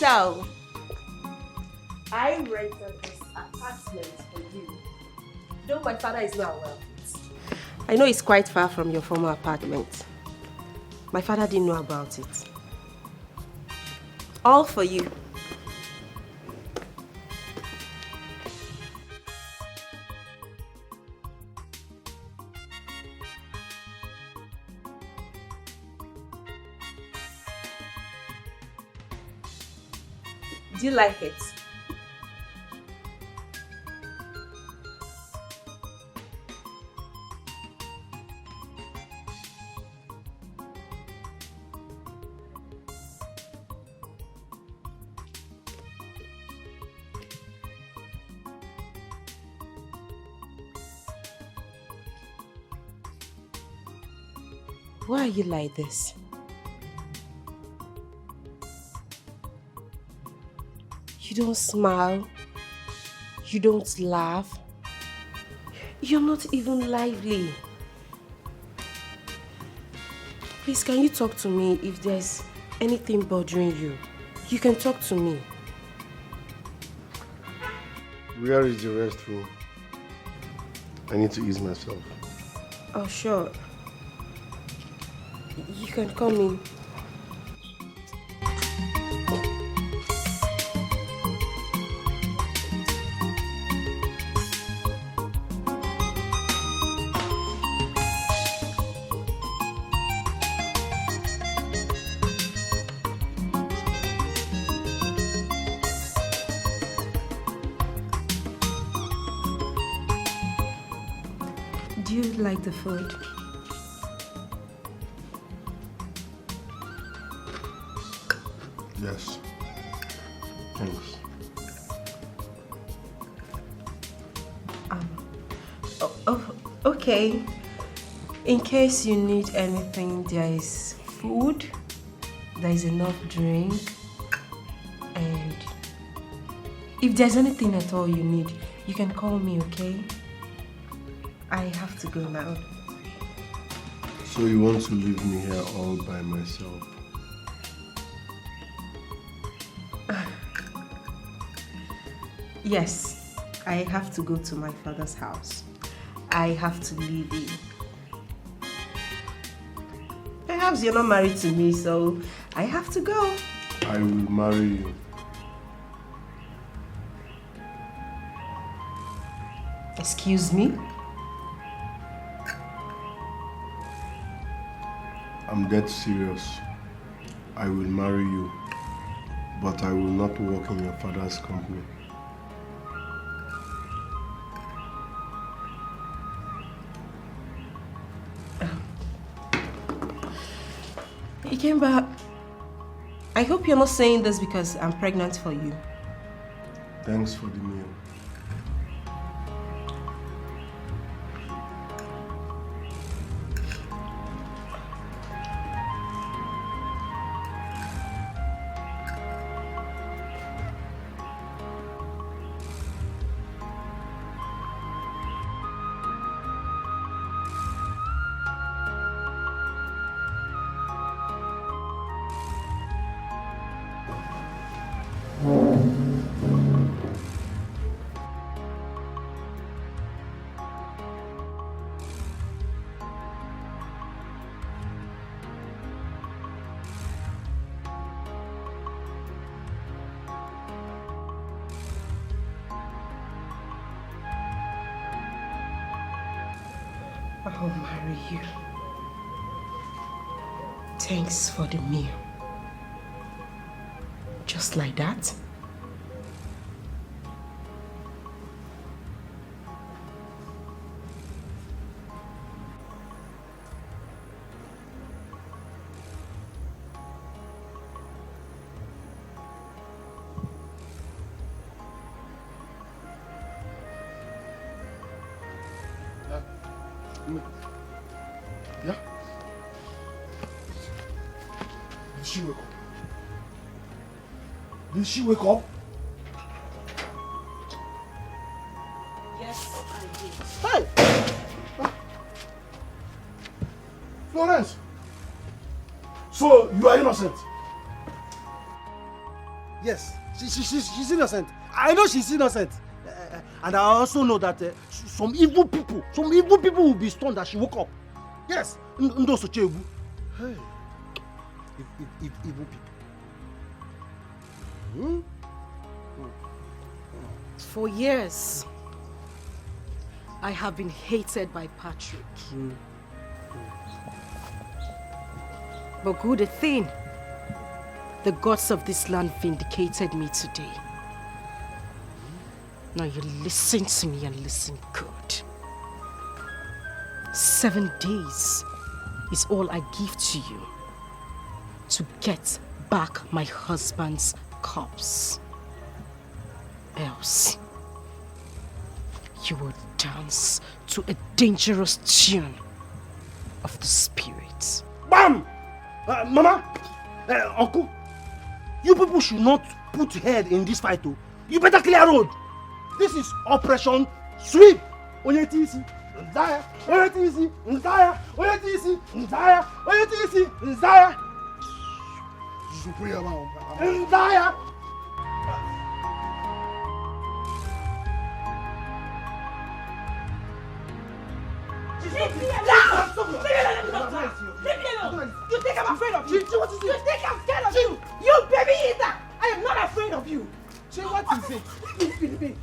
So, I rented this apartment for you. Though my father is not well. I know it's quite far from your former apartment. My father didn't know about it. All for you. Do you like it? Why are you like this? You don't smile. You don't laugh. You're not even lively. Please, can you talk to me if there's anything bothering you? You can talk to me. Where is the restroom? I need to ease myself. Oh, sure. You can come in. Do you like the food? Yes. Thanks. Okay. In case you need anything, there is food, there is enough drink, and if there's anything at all you need, you can call me, okay? I have to go now. So you want to leave me here all by myself? Yes, I have to go to my father's house. I have to leave you. Perhaps you're not married to me, so I have to go. I will marry you. Excuse me? I'm dead serious. I will marry you, but I will not work in your father's company. Ikemba, I hope you're not saying this because I'm pregnant for you. Thanks for the meal. I'll marry you. Thanks for the meal. Just like that? Yeah? Did she wake up? Did she wake up? Yes, I did. Hey! Florence! So, you are innocent? Yes, she's innocent. I know she's innocent. And I also know that some evil people will be stunned that she woke up. Yes, Ndosochebu. Hey, evil people. For years, I have been hated by Patrick. But good thing, the gods of this land vindicated me today. Now you listen to me and listen good. 7 days is all I give to you to get back my husband's corpse. Else, you will dance to a dangerous tune of the spirits. Bam! Mama, Uncle, you people should not put head in this fight. You better clear road. This is Operation Sweep. Onyetisi, Nzaya, Onyetisi, Nzaya, Onyetisi, Nzaya, Onyetisi, Nzaya. Nzaya. Leave me alone! Leave me alone! You think I'm afraid of you? You think I'm scared of you? You baby eater! I am not afraid of you! What is it? Leave me!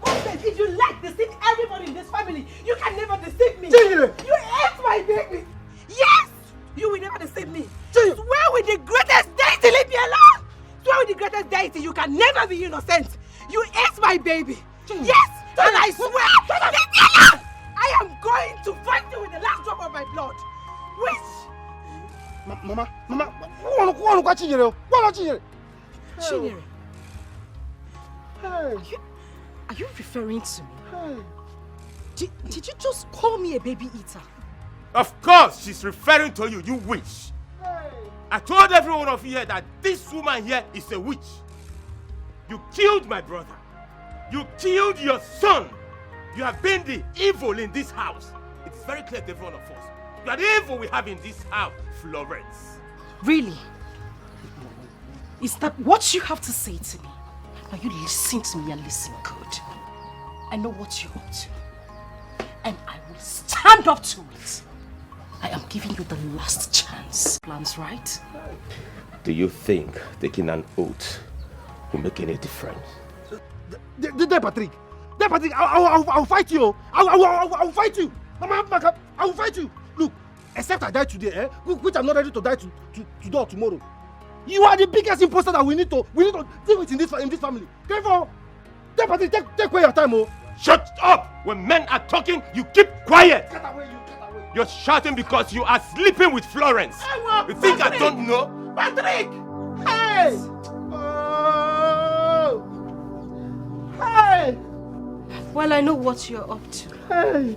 Who said if you like to deceive everybody in this family, you can never deceive me! You ate my baby! Yes! You will never deceive me! Swear with the greatest deity, leave me alone! Swear with the greatest deity, you can never be innocent! You ate my baby! Yes! And I swear, leave me alone! I am going to fight you with the last drop of my blood. Which? Mama, what Chinyere? Chinyere, are you referring to me? Did you just call me a baby eater? Of course, she's referring to you, you witch. I told everyone of you here that this woman here is a witch. You killed my brother. You killed your son. You have been the evil in this house. It's very clear to every one of us. You are the evil we have in this house, Florence. Really? Is that what you have to say to me? Now you listen to me and listen good. I know what you're up to. And I will stand up to it. I am giving you the last chance. Plans, right? Do you think taking an oath will make any difference? Patrick, I'll fight you. I'll fight you. Mama, I will fight you. Look, except I die today, which I'm not ready to die today or tomorrow. You are the biggest imposter that we need to deal with in this family. Therefore, Patrick, take away your time, Shut up! When men are talking, you keep quiet. Get away. You're shouting because you are sleeping with Florence. You think I don't know? Patrick! Hey! Hey! Well, I know what you're up to. Hey!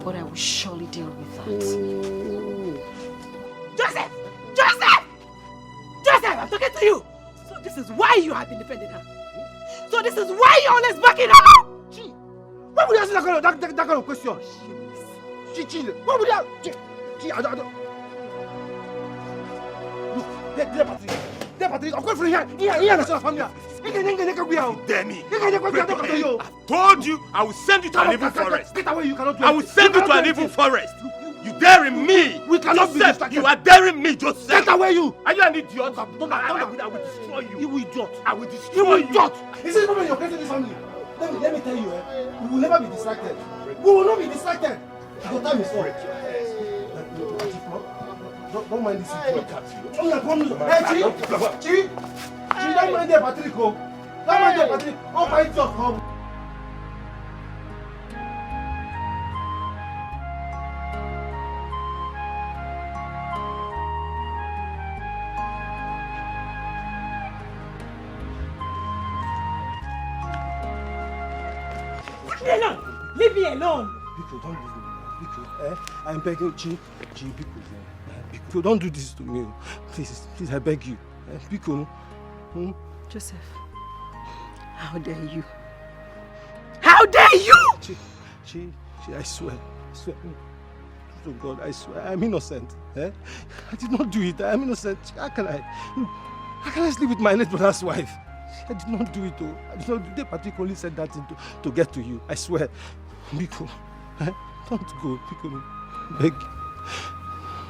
But I will surely deal with that. Joseph! I'm talking to you! So this is why you have been defending her. So this is why you're always backing her up! Gee, why would you ask that kind of question? Gee, why would you? Gee, I don't. Look, there, Patrick, I'm going for here, national family. Demi, I told you I will send you to an evil forest. Get away, you cannot do I will send you to an evil forest. You daring me? We cannot be Joseph, you are daring me, Joseph. Get away, you! Are you an idiot? I will destroy you. You idiot! I will destroy You you. idiot! Is this moment you're creating this family? Let me tell you, we will never be distracted. We will not be distracted. Your time is up. Don't mind this. Hey, Chi, don't mind there, Patrick. Don't mind there, Patrick. I'll fight your home. Leave me alone! People, don't do this. I'm begging Chi, people, don't do this to me. Please, I beg you. People. Joseph, how dare you? How dare you! Chi, I swear. To God, I swear, I'm innocent. I did not do it. I'm innocent. How can I? How can I sleep with my late brother's wife? I did not do it, though. I did not do it. They particularly said that to get to you. I swear. Biko, don't go. Biko, beg.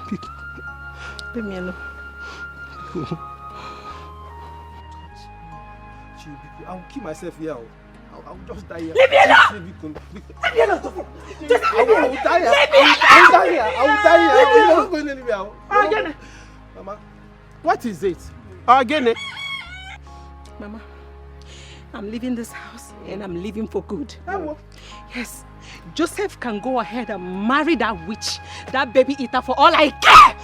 Biko. Leave me alone. Biko. I will kill myself here. I will just die here. Leave me alone! Leave me alone! Just I will die here. I will die here. I will die here. I will not go anywhere. Mama, what is it? Again? Mama, I'm leaving this house and I'm leaving for good. Yes, Joseph can go ahead and marry that witch, that baby eater, for all I care.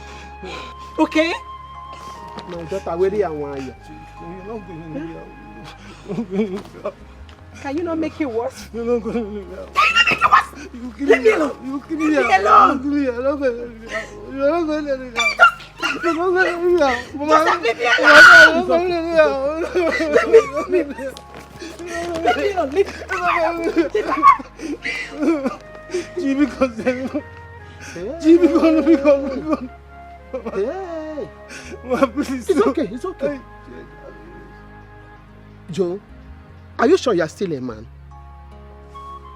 Okay? My daughter, where are you? You're not going anywhere. Can you not make it worse? You're not going anywhere. Can you not make it worse? Leave me alone. Leave me alone. You're not going anywhere. You're not going anywhere. You're not going anywhere. Joseph, leave me alone. Leave me alone. Hey. Please. It's okay. It's okay. Joe, are you sure you're still a man?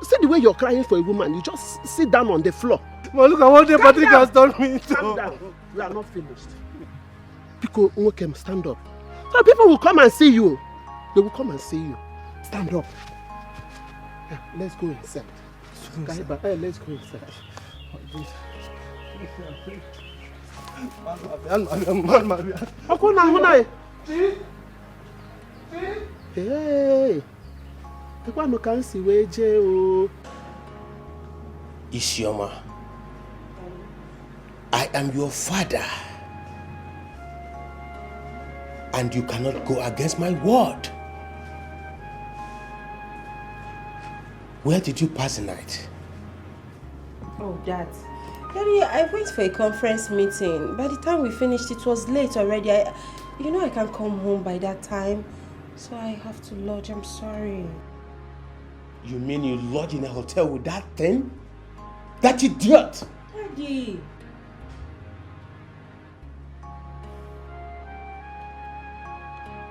See the way you're crying for a woman, you just sit down on the floor. Well, look at what the Patrick has done me to. Calm down. We are not finished. People will come, stand up. So people will come and see you. They will come and see you. Stand up. Yeah, let's go inside. Let's go inside. Hey, Isioma, I am your father, and you cannot go against my word. Where did you pass the night? Oh, Dad. Daddy, I went for a conference meeting. By the time we finished, it was late already. I can't come home by that time. So I have to lodge. I'm sorry. You mean you lodge in a hotel with that thing? That idiot! Daddy.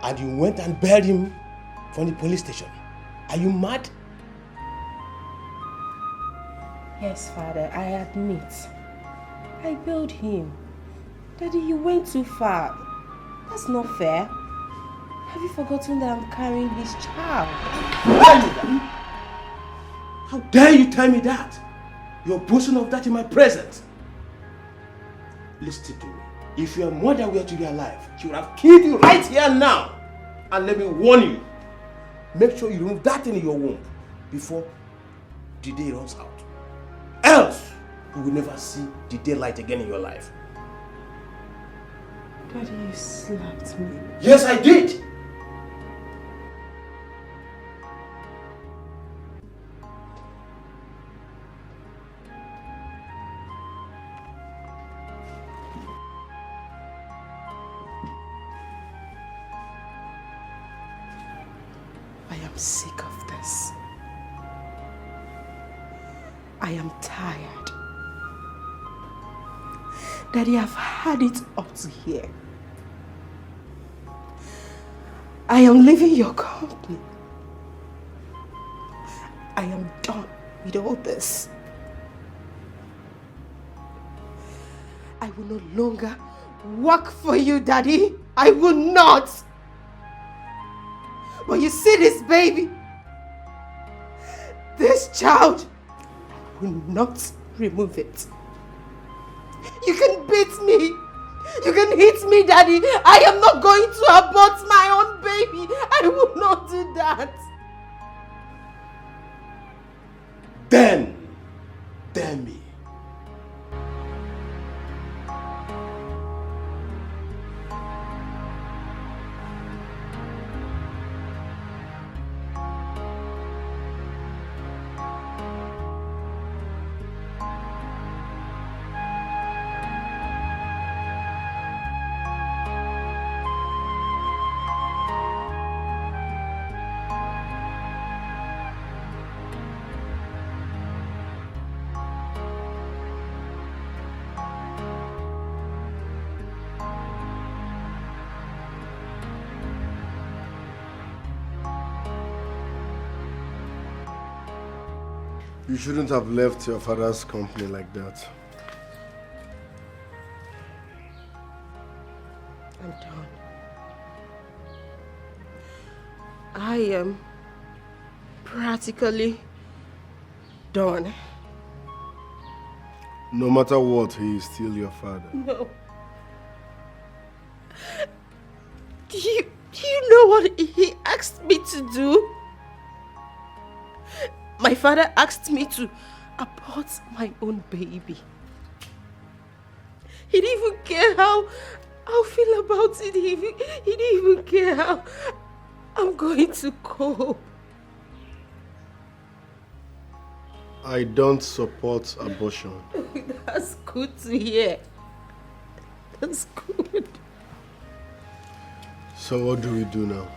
And you went and buried him from the police station. Are you mad? Yes, Father, I admit. I bailed him. Daddy, you went too far. That's not fair. Have you forgotten that I'm carrying his child? How dare you tell me that? You're boasting of that in my presence. Listen to me. If your mother were to be alive, she would have killed you right here now. And let me warn you. Make sure you remove that thing in your womb before the day runs out. Else, you will never see the daylight again in your life. Daddy, you slapped me. Yes, I did. I am sick of this. I am tired. Daddy, I've had it up to here. I am leaving your company. I am done with all this. I will no longer work for you, Daddy. I will not. But you see this baby? This child, I will not remove it. You can beat me. You can hit me, Daddy. I am not going to abort my own baby. I will not do that. Then, dare me. You shouldn't have left your father's company like that. I'm done. I am practically done. No matter what, he is still your father. No. Do you know what he asked me to do? My father asked me to abort my own baby. He didn't even care how I feel about it. He didn't even care how I'm going to cope. I don't support abortion. That's good to hear. That's good. So what do we do now?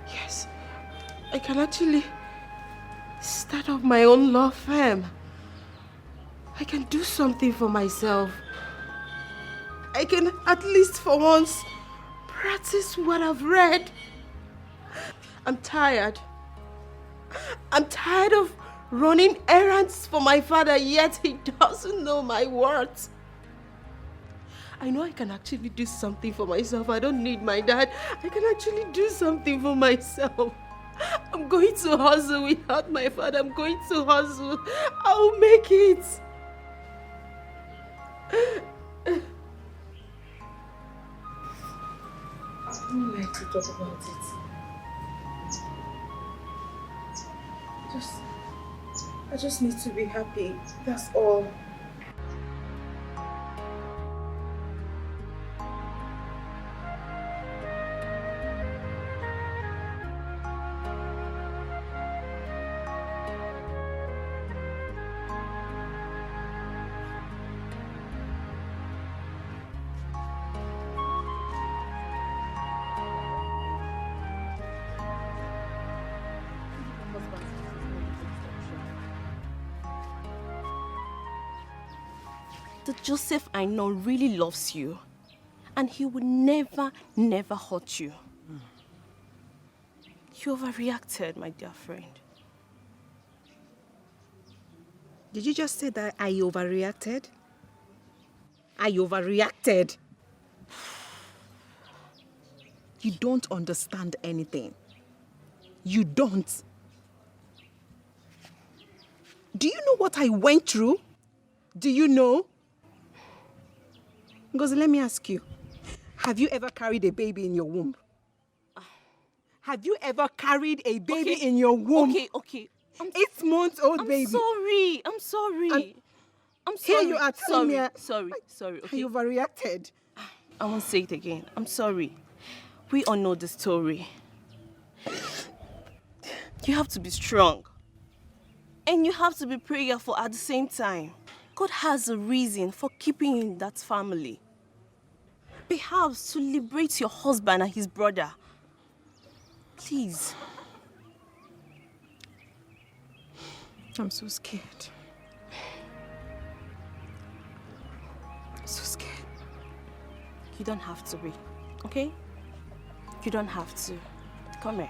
Yes, I can actually start up my own law firm. I can do something for myself. I can at least for once practice what I've read. I'm tired. I'm tired of running errands for my father, yet he doesn't know my worth. I know I can actually do something for myself. I don't need my dad. I can actually do something for myself. I'm going to hustle without my father. I'm going to hustle. I'll make it. I don't like to talk about it. I just need to be happy. That's all. The Joseph I know really loves you, and he will never, never hurt you. You overreacted, my dear friend. Did you just say that I overreacted? I overreacted. You don't understand anything. You don't. Do you know what I went through? Do you know? Ngozi, let me ask you. Have you ever carried a baby in your womb? Have you ever carried a baby in your womb? Okay. 8-month-old baby. I'm sorry. I'm sorry. Here you are telling me. Sorry. Okay. You overreacted. I won't say it again. I'm sorry. We all know the story. You have to be strong. And you have to be prayerful at the same time. God has a reason for keeping you in that family. Perhaps to liberate your husband and his brother. Please. I'm so scared. So scared. You don't have to be, okay? You don't have to. Come here.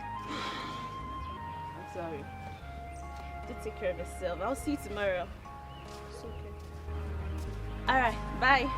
I'm sorry. Do take care of yourself. I'll see you tomorrow. It's okay. Alright, bye.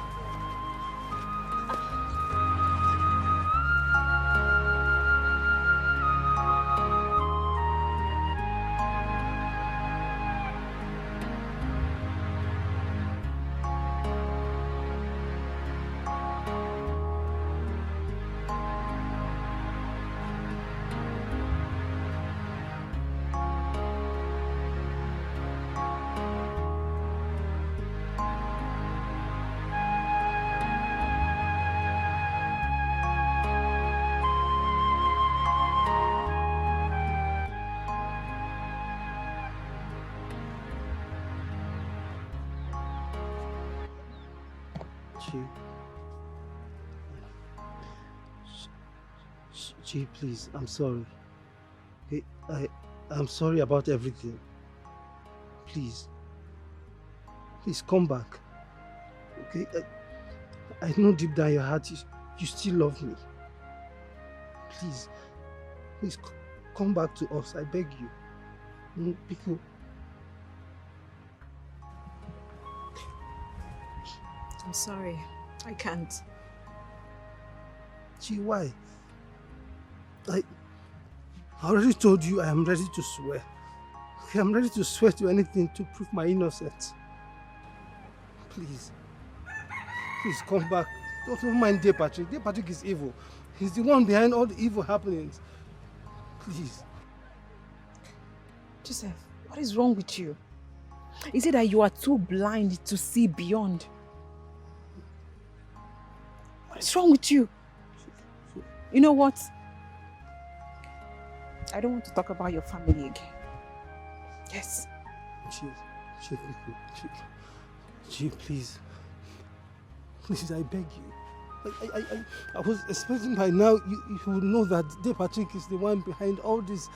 Chi, please, I'm sorry. Okay, I'm sorry about everything. Please come back. Okay, I know deep down your heart you still love me. Please come back to us. I beg you. Biko. I'm sorry. I can't. Gee, why? I already told you I am ready to swear. I am ready to swear to anything to prove my innocence. Please. Please come back. Don't mind dear Patrick. Dear Patrick is evil. He's the one behind all the evil happenings. Please. Joseph, what is wrong with you? Is it that you are too blind to see beyond? What is wrong with you? You know what? I don't want to talk about your family again. Yes. Gee, please. Please, I beg you. I was expecting by now you would know that dear Patrick is the one behind all these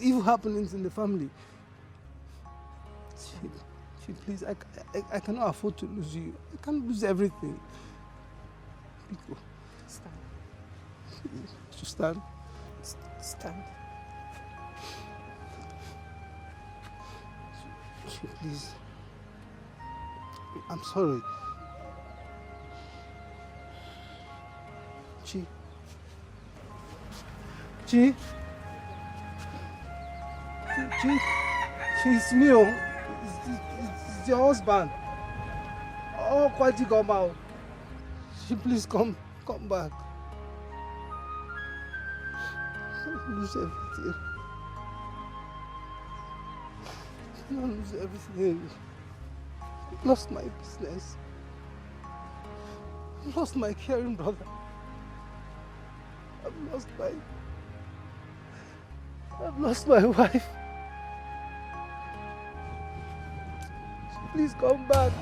evil happenings in the family. Gee, please, I cannot afford to lose you. I can't lose everything. Biko. Stand. Please, to stand. Stand. Gee, please. I'm sorry. Chi. It's me. It's your husband. Oh, quite come out. Please come back. Lose everything. I lose everything. Lost my business. Lost my caring brother. I've lost my wife. Please come back.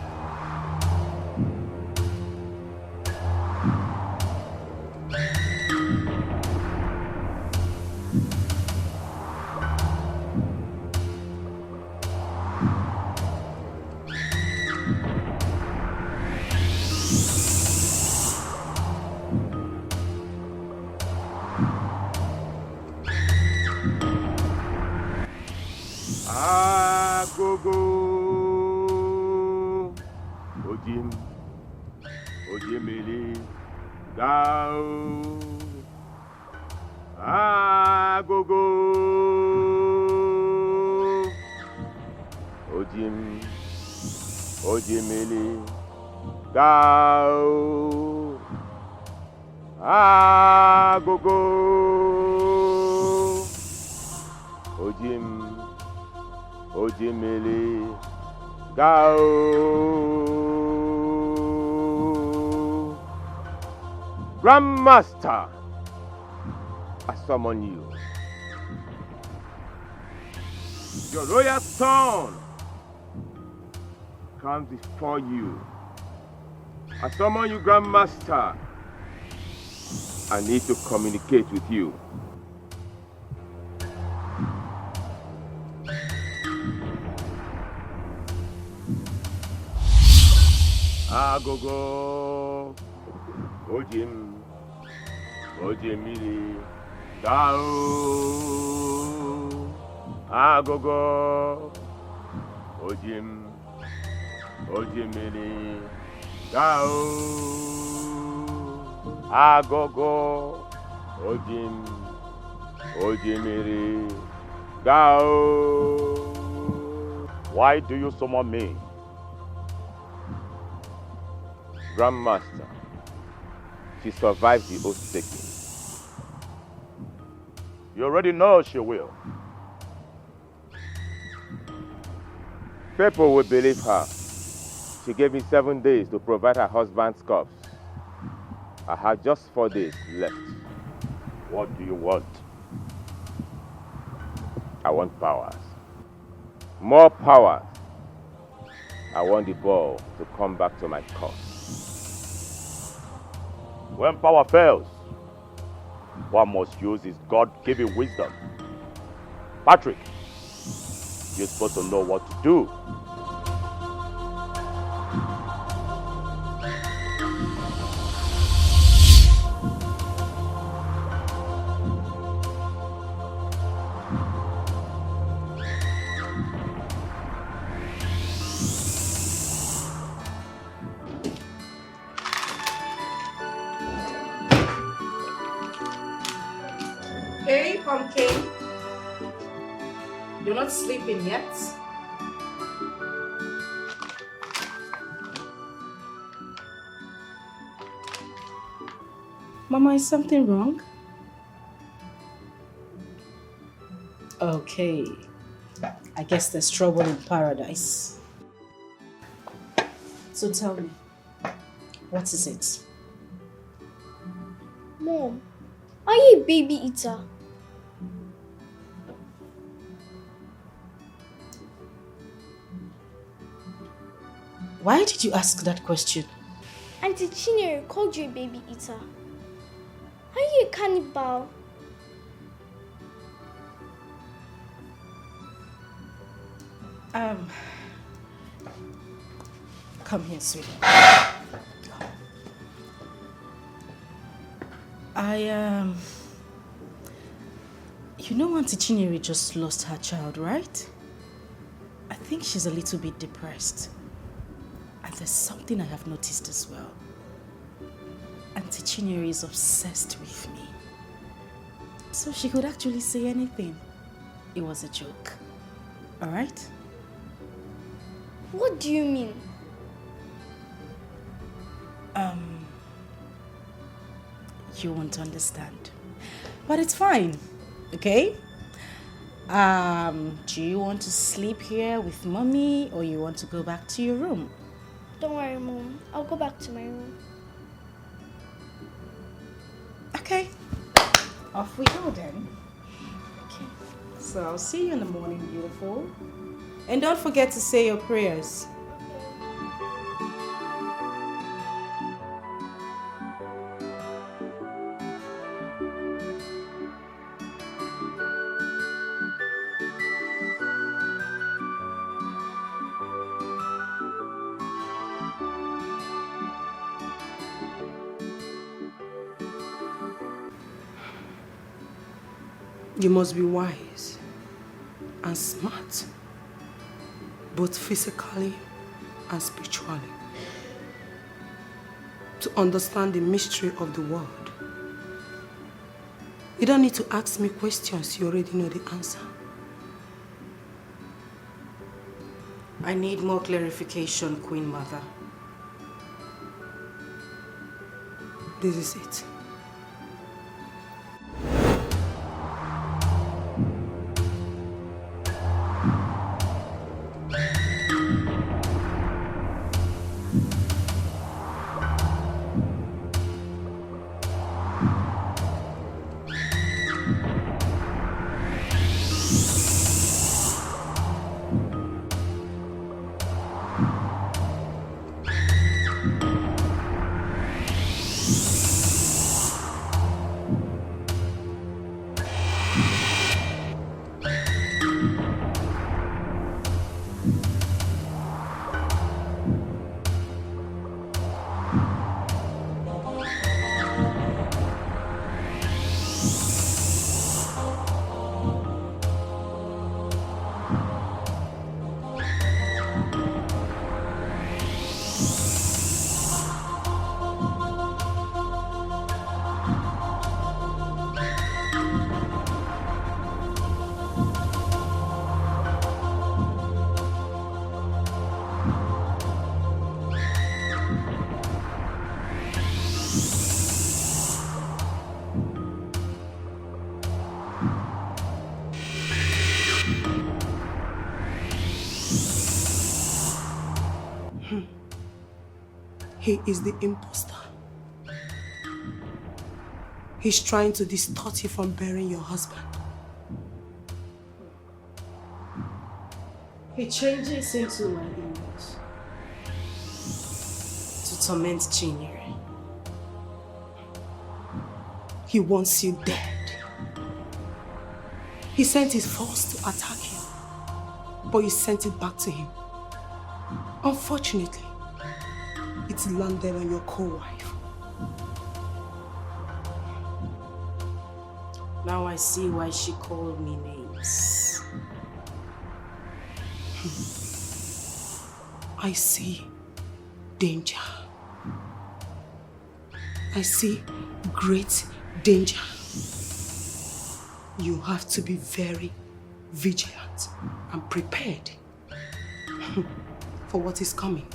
Ojimili Gao Agogo Ojimili Gao Agogo Ojimili Gao. Grandmaster, I summon you. Your royal son comes before you. I summon you, Grandmaster. I need to communicate with you. Agogo Ojimili Gao Agogo Ojimili Gao Agogo Ojimili Gao. Why do you summon me? Grandmaster, she survived the oath-taking. You already know she will. People will believe her. She gave me 7 days to provide her husband's corpse. I have just 4 days left. What do you want? I want powers. More powers. I want the ball to come back to my court. When power fails, one must use his God-given wisdom. Patrick, you're supposed to know what to do. Hey, Pumpkin. You're not sleeping yet? Mama, is something wrong? Okay. I guess there's trouble in paradise. So tell me, what is it? Mom, are you a baby eater? Why did you ask that question? Auntie Chinyere called you a baby eater. Are you a cannibal? Come here, sweetie. You know Auntie Chinyere just lost her child, right? I think she's a little bit depressed. And there's something I have noticed as well. Auntie Chinyere is obsessed with me. So she could actually say anything. It was a joke. Alright? What do you mean? You won't understand. But it's fine, okay? Do you want to sleep here with Mommy or you want to go back to your room? Don't worry, Mom. I'll go back to my room. Okay. Off we go then. Okay. So I'll see you in the morning, beautiful. And don't forget to say your prayers. You must be wise and smart, both physically and spiritually, to understand the mystery of the world. You don't need to ask me questions, you already know the answer. I need more clarification, Queen Mother. This is it. He is the imposter. He's trying to distort you from burying your husband. He changes into my image to torment Chinyere. He wants you dead. He sent his force to attack you, but you sent it back to him. Unfortunately, it landed on your co-wife. Now I see why she called me names. I see danger. I see great danger. You have to be very vigilant and prepared for what is coming.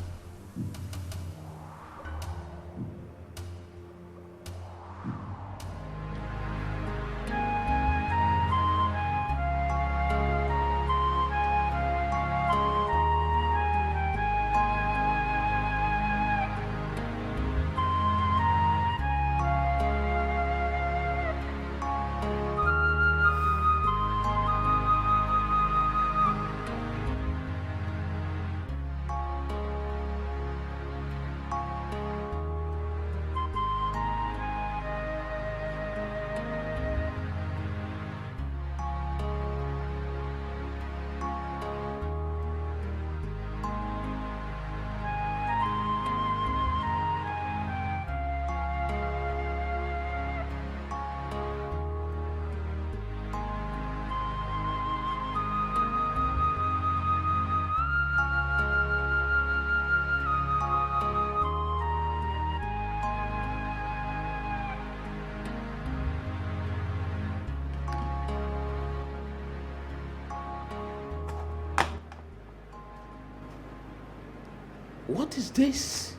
What is this?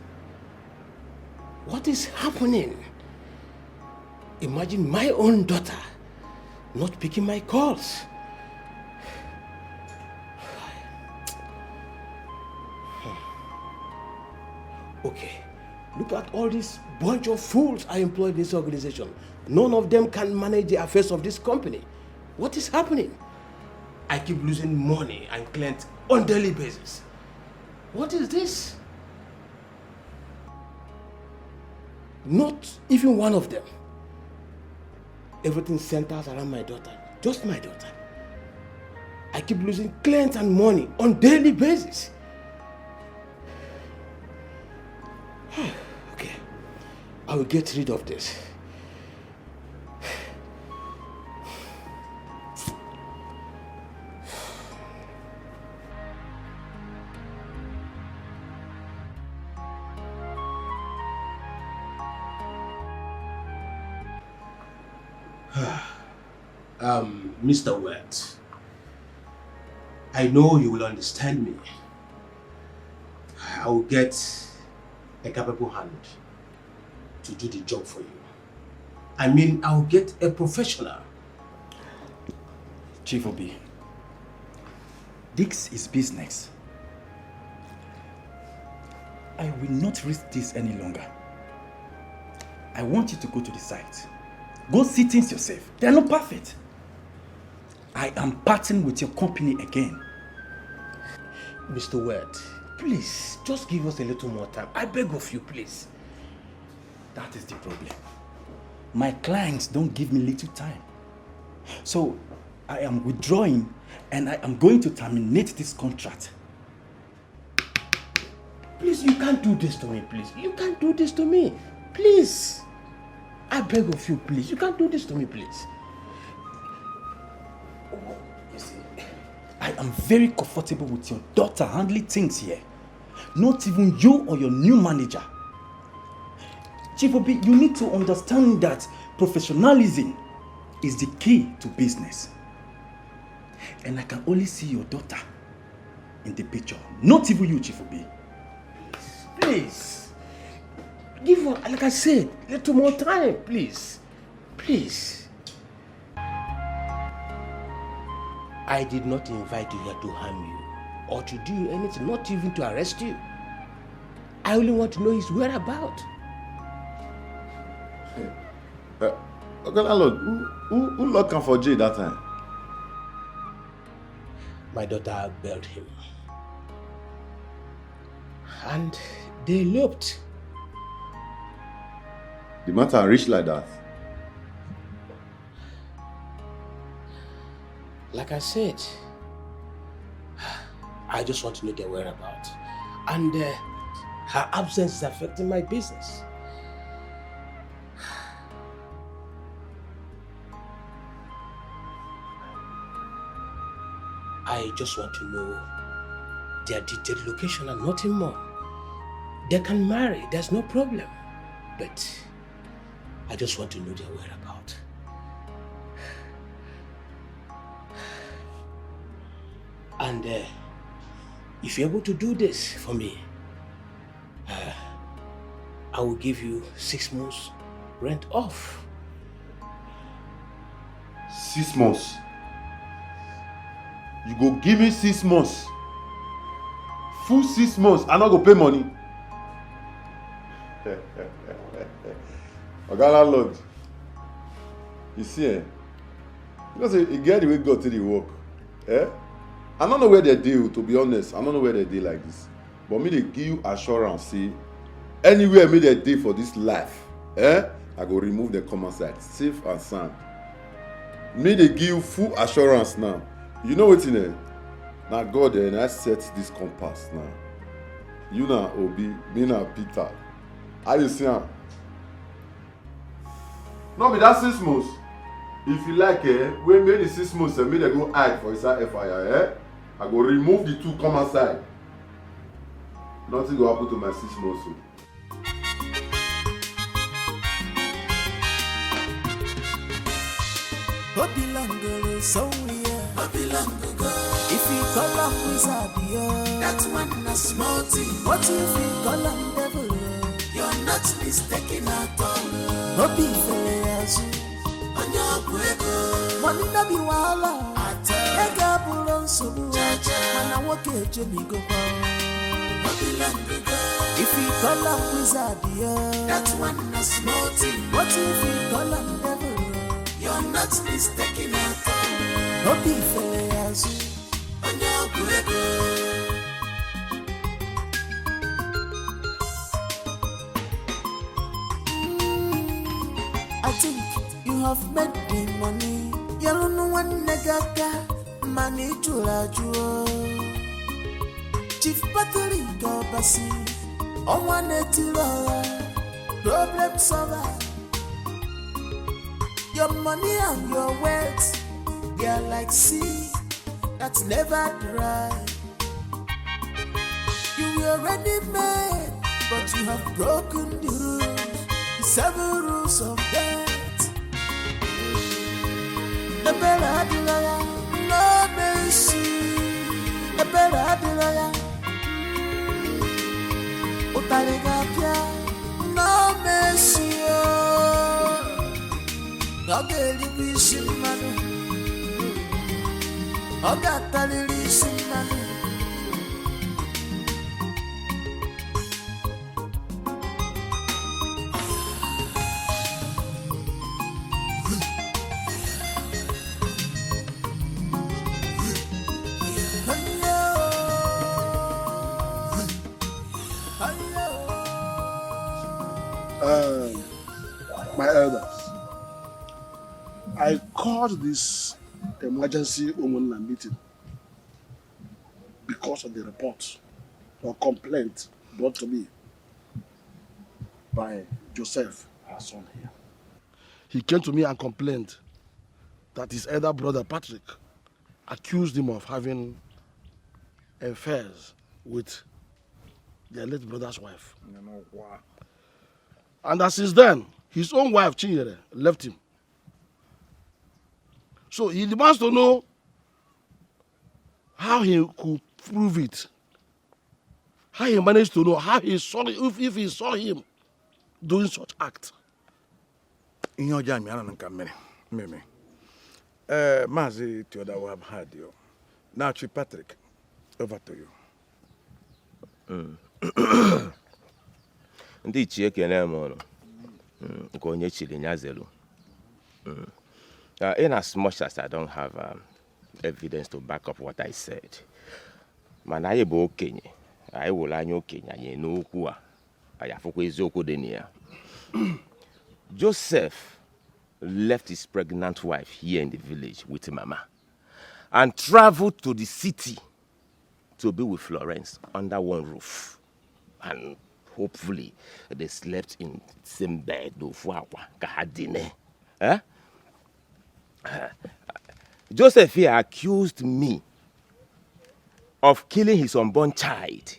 What is happening? Imagine my own daughter not picking my calls. Okay, look at all this bunch of fools I employ in this organization. None of them can manage the affairs of this company. What is happening? I keep losing money and clients on a daily basis. What is this? Not even one of them. Everything centers around my daughter. Just my daughter. I keep losing clients and money on a daily basis. Okay. I will get rid of this. Mr. Wert, I know you will understand me. I will get a capable hand to do the job for you. I mean, I will get a professional. Chief Obi, this is business. I will not risk this any longer. I want you to go to the site. Go see things yourself. They are not perfect. I am parting with your company again. Mr. Wert, please, just give us a little more time. I beg of you, please. That is the problem. My clients don't give me little time. So, I am withdrawing and I am going to terminate this contract. Please, you can't do this to me, please. You can't do this to me. Please. I beg of you, please. You can't do this to me, please. You see, I am very comfortable with your daughter handling things here. Not even you or your new manager. Chief Obi, you need to understand that professionalism is the key to business. And I can only see your daughter in the picture. Not even you, Chief Obi. Please. Give her, like I said, a little more time, please. Please. I did not invite you here to harm you or to do you anything, not even to arrest you. I only want to know his whereabouts. Okay, landlord, who locked him for jail that time? My daughter bailed him. And they eloped. The matter reached like that? Like I said, I just want to know their whereabouts. And her absence is affecting my business. I just want to know their detailed location and nothing more. They can marry, there's no problem. But I just want to know their whereabouts. And if you're able to do this for me, I will give you 6 months rent off. 6 months? You go give me 6 months? Full 6 months, I not go pay money? Oga landlord, you see, because you get the way God till the work. I don't know where they deal, to be honest. I don't know where they deal like this. But me, they give you assurance, see, anywhere me they deal for this life, I go remove the common side, safe and sound. Me, they give you full assurance now. You know what in there? Now God, I set this compass now. You now Obi, me now Peter. How you see him? No, but that's 6 months. If you like, when maybe 6 months, me they go hide for inside FIR, I go remove the 2 common side. Nothing go happen to my 6 months. If you call up wizard, that's one a small thing. What if you call up devil? You're not mistaken at all. Hopi Feleazu, on your breaker. Money na be wala. Ega bulon subu. Mana woke Jimmy go. If you call up wizard, that's one a small thing. What if you call up devil? You're not mistaken at all. Hopi Feleazu, on your breaker. I think you have made me money. You don't know one nigga money to la. Chief Patrick Gobasi, on one problem solver. Your money and your wealth, they are like sea that's never dry. You already made, but you have broken the rules. 7 rules of death. The better the liar, no mercy. The better the liar. Otalegapia, no mercy. Ogeli bishimanu. Ogatali bishimanu. My elders, I called this emergency woman meeting because of the report or complaint brought to me by Joseph, our son here. He came to me and complained that his elder brother Patrick accused him of having affairs with their late brother's wife. And that since then, his own wife, Chinyere, left him. So he demands to know how he could prove it. How he managed to know, how he saw it, if he saw him doing such act. In your jam, I don't know. Mazi Theodore will have had you. Now, Chief Patrick, over to you. Ndị ichie ekele m ọnụ nke onye chiri nyazelu. In as much as I don't have evidence to back up what I said, mana anyị bụ okenye, anyị wụrụ anya okenye anyị n'okwu a, anyị afụkwa eziokwu dị na ya. Joseph left his pregnant wife here in the village with mama and traveled to the city to be with Florence under one roof. And hopefully they slept in the same bed. Joseph here accused me of killing his unborn child.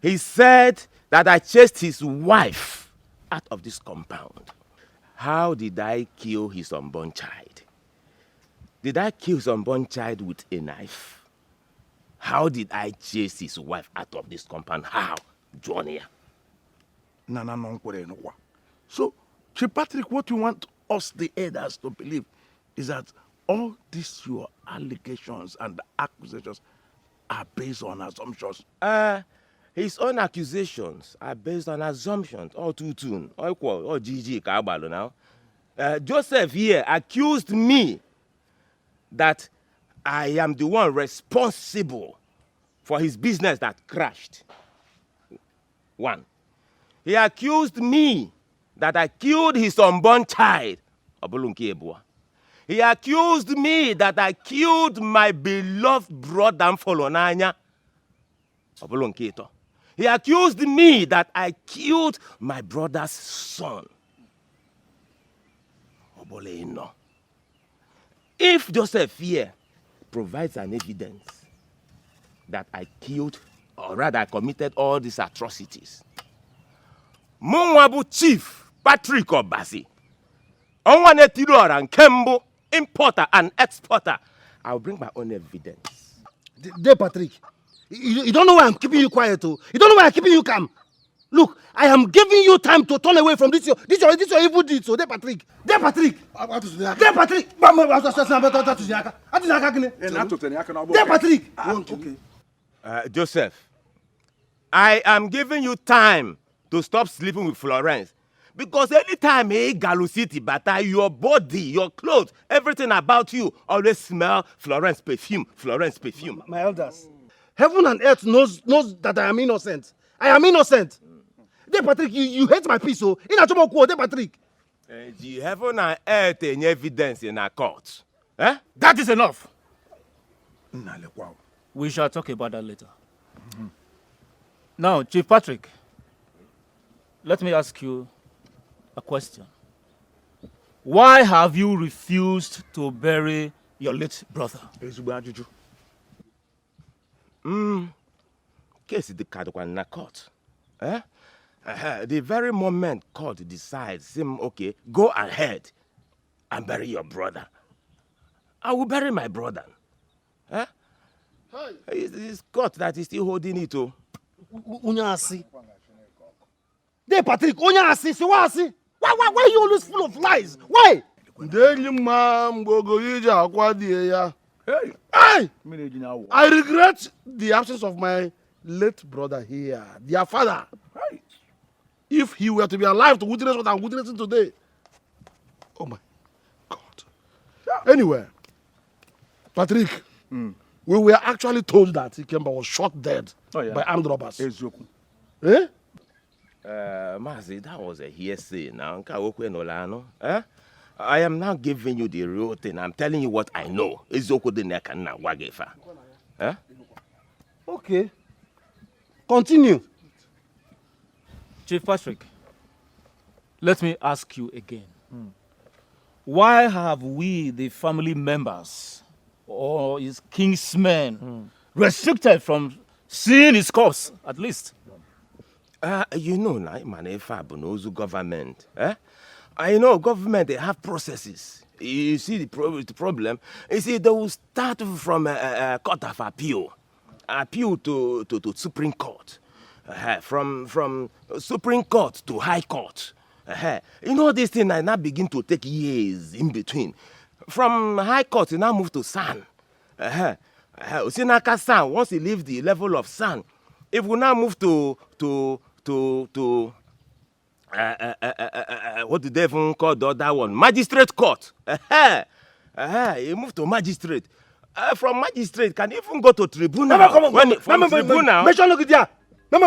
He said that I chased his wife out of this compound. How did I kill his unborn child? Did I kill some unborn child with a knife? How did I chase his wife out of this compound? How? Johnny. So, Chief Patrick, what you want us, the elders, to believe is that all these your allegations and accusations are based on assumptions. His own accusations are based on assumptions. All too soon. All equal. All GG Kabalo now. Joseph here accused me that I am the one responsible for his business that crashed. One. He accused me that I killed his unborn child. He accused me that I killed my beloved brother Mfolonanya. He accused me that I killed my brother's son. If Joseph here provides an evidence that I killed, or rather I committed all these atrocities, Munwabu Chief Patrick Obasi, Onwane Tidora and Kembo, importer and exporter, I'll bring my own evidence. Dear Patrick, you don't know why I'm keeping you quiet, oh. You don't know why I'm keeping you calm. Look, I am giving you time to turn away from this your evil deed, so Dear Patrick. Dear Patrick. Dear Patrick. Dear Patrick. Okay. Joseph, I am giving you time to stop sleeping with Florence. Because anytime Galu City, but your body, your clothes, everything about you always smell Florence perfume. Florence perfume. My elders, heaven and earth knows that I am innocent. I am innocent. Dear Patrick, you hate my peace, so in a Dear Patrick. The heaven and earth any evidence in a court. That is enough. We shall talk about that later. Now, Chief Patrick, let me ask you a question. Why have you refused to bury your late brother? Case the Kadokwana court. The very moment court decides, okay, go ahead and bury your brother, I will bury my brother. It's court that is still holding it. Unyasi. Dear Patrick, Unyasi, so why are you always full of lies? Why? Hey! I regret the absence of my late brother here, their father. Hey. If he were to be alive to witness what I'm witnessing today. Oh my God. Anyway, Patrick, we were actually told that Ikemba was shot dead by armed robbers. Eh? Mazi, that was a hearsay now. I am now giving you the real thing. I'm telling you what I know. Okay. Continue. Chief Patrick, let me ask you again. Why have we, the family members, or his kinsmen, restricted from seeing his corpse, at least? You know, government. I know government, they have processes. You see the problem? You see, they will start from a court of appeal to Supreme Court. From Supreme Court to High Court. You know, this thing I now begin to take years in between. From High Court, you now move to SAN. Usinaka SAN, once you leave the level of SAN, if we now move to what did they even call the other one? Magistrate Court. You move to magistrate. From magistrate, can even go to tribunal. From tribunal. You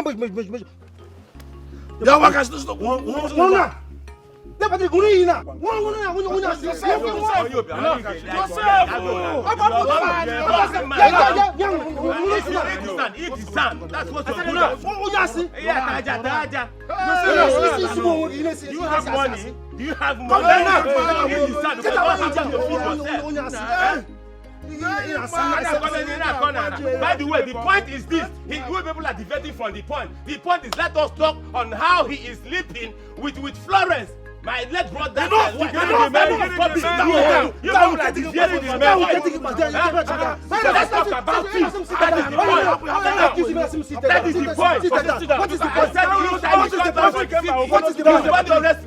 have money. Do you have money? By the way, the point is this. You people are diverting from the point. The point is, let us talk on how he is sleeping with Florence. My late brother. Enough! Stop it! Let's talk about this. That is the point. What is the point?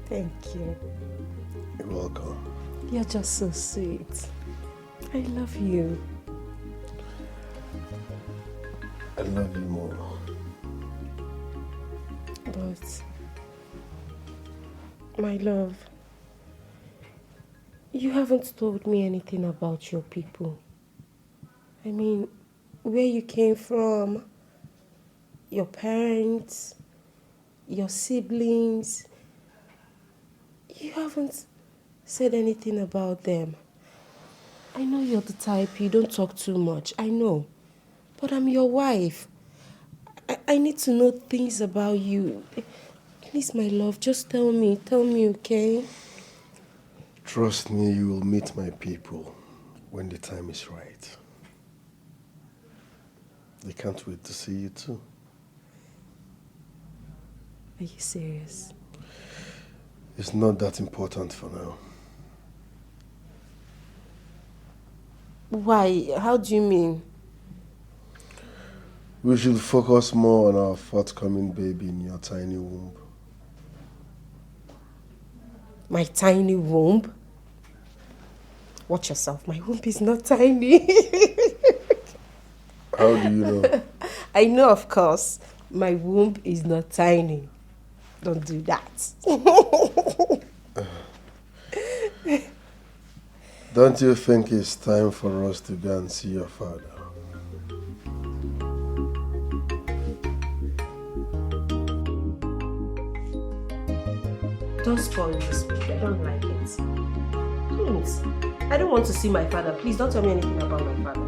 Thank you. You're welcome. You're just so sweet. I love you. I love you more. But, my love, you haven't told me anything about your people. I mean, where you came from, your parents, your siblings. You haven't said anything about them. I know you're the type, you don't talk too much, I know. But I'm your wife. I need to know things about you. Please, my love, just tell me, okay? Trust me, you will meet my people when the time is right. They can't wait to see you too. Are you serious? It's not that important for now. Why? How do you mean? We should focus more on our forthcoming baby in your tiny womb. My tiny womb? Watch yourself, my womb is not tiny. How do you know? I know, of course. My womb is not tiny. Don't do that. Don't you think it's time for us to go and see your father? Don't spoil this speech. I don't like it. Please. I don't want to see my father. Please don't tell me anything about my father.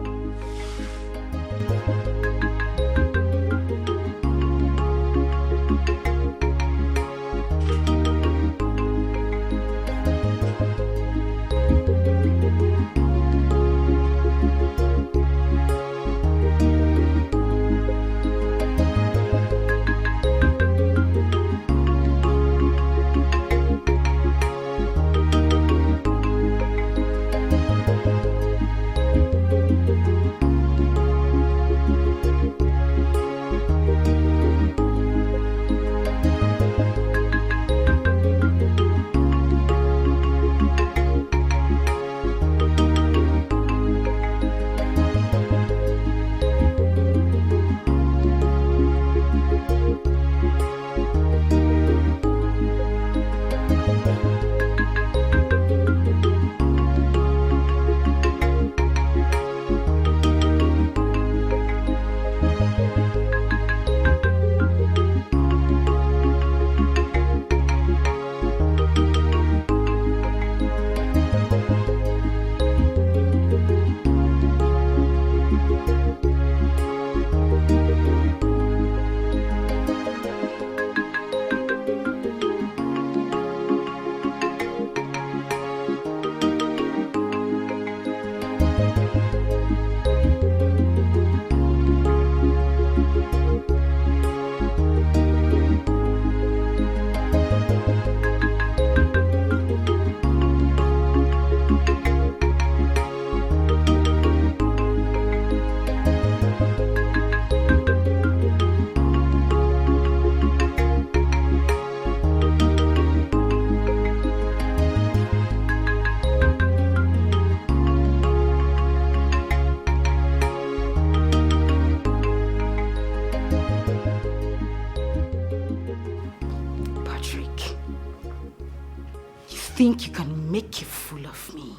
Think you can make a fool of me?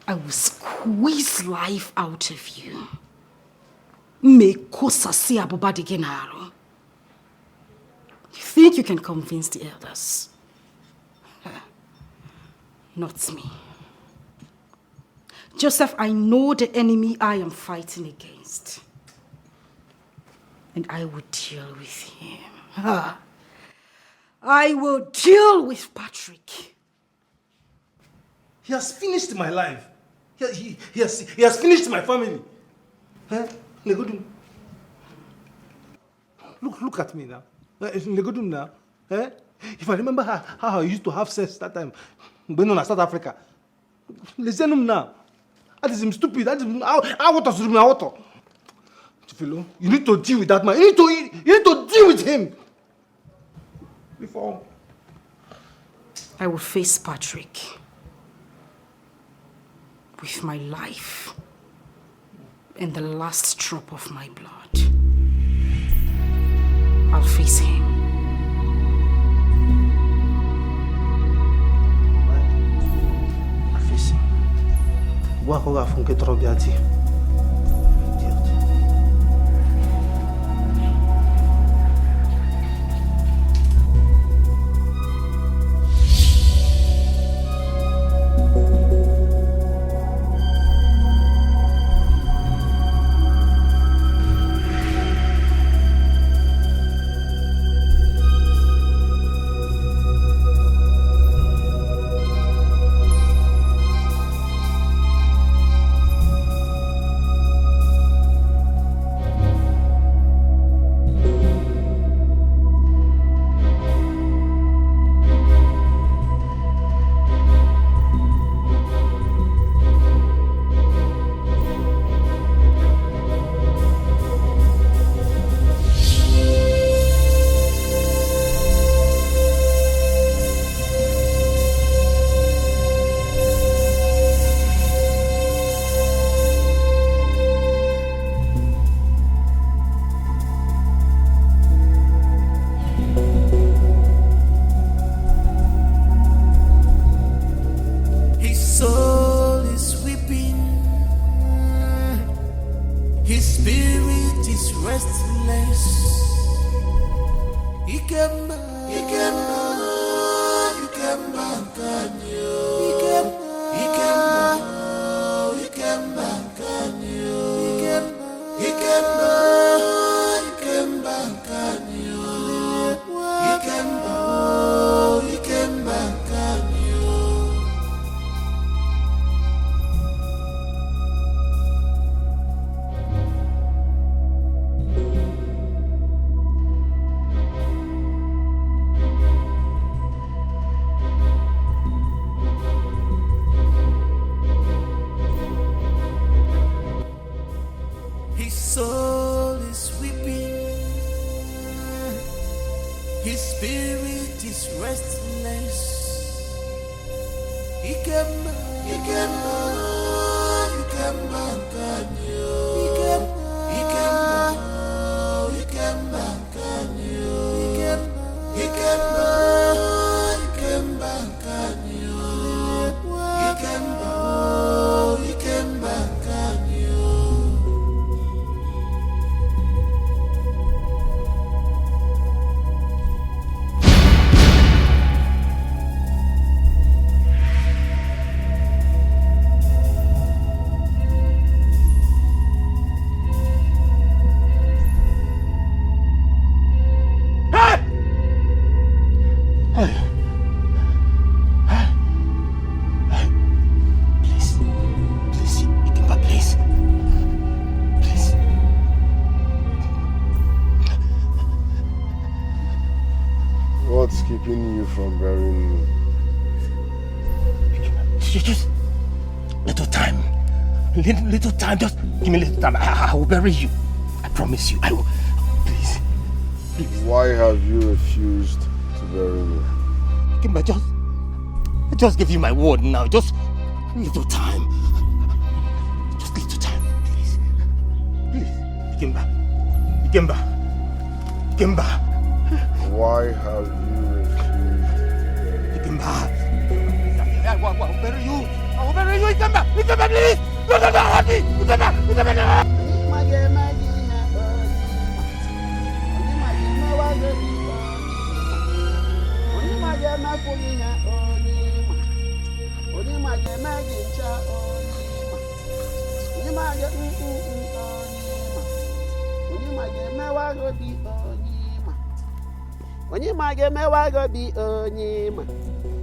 I will squeeze life out of you. You think you can convince the elders? Not me. Joseph, I know the enemy I am fighting against. And I will deal with him. I will deal with Patrick. He has finished my life. He has finished my family. Legodum. Look at me now. Legodum now. If I remember how I used to have sex that time, when in South Africa, listen now. That is him stupid. That is how you need to deal with that man. You need to deal with him. Before I will face Patrick with my life and the last drop of my blood. I'll face him. I'll face him. Wakoga funke trobiati. What's keeping you from burying me? Just little time. Little time. Just give me a little time. I will bury you. I promise you. I will. Please. Why have you refused to bury me? Kimba, just give you my word now. Just little time. Just little time, please. Please. Kimba. Why have you refused? Kimba. I will bury you. I will bury you. Kimba, please. No, hold me.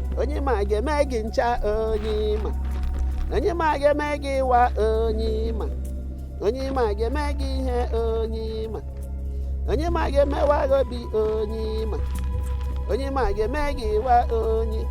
Kimba. onye ma ga-eme gị ncha onye ma onye ma ga-eme gị wa onye ma onye ma ga-eme gị ihe onye ma onye ma ga-emewa gị obi onye ma ga-eme gị wa onye.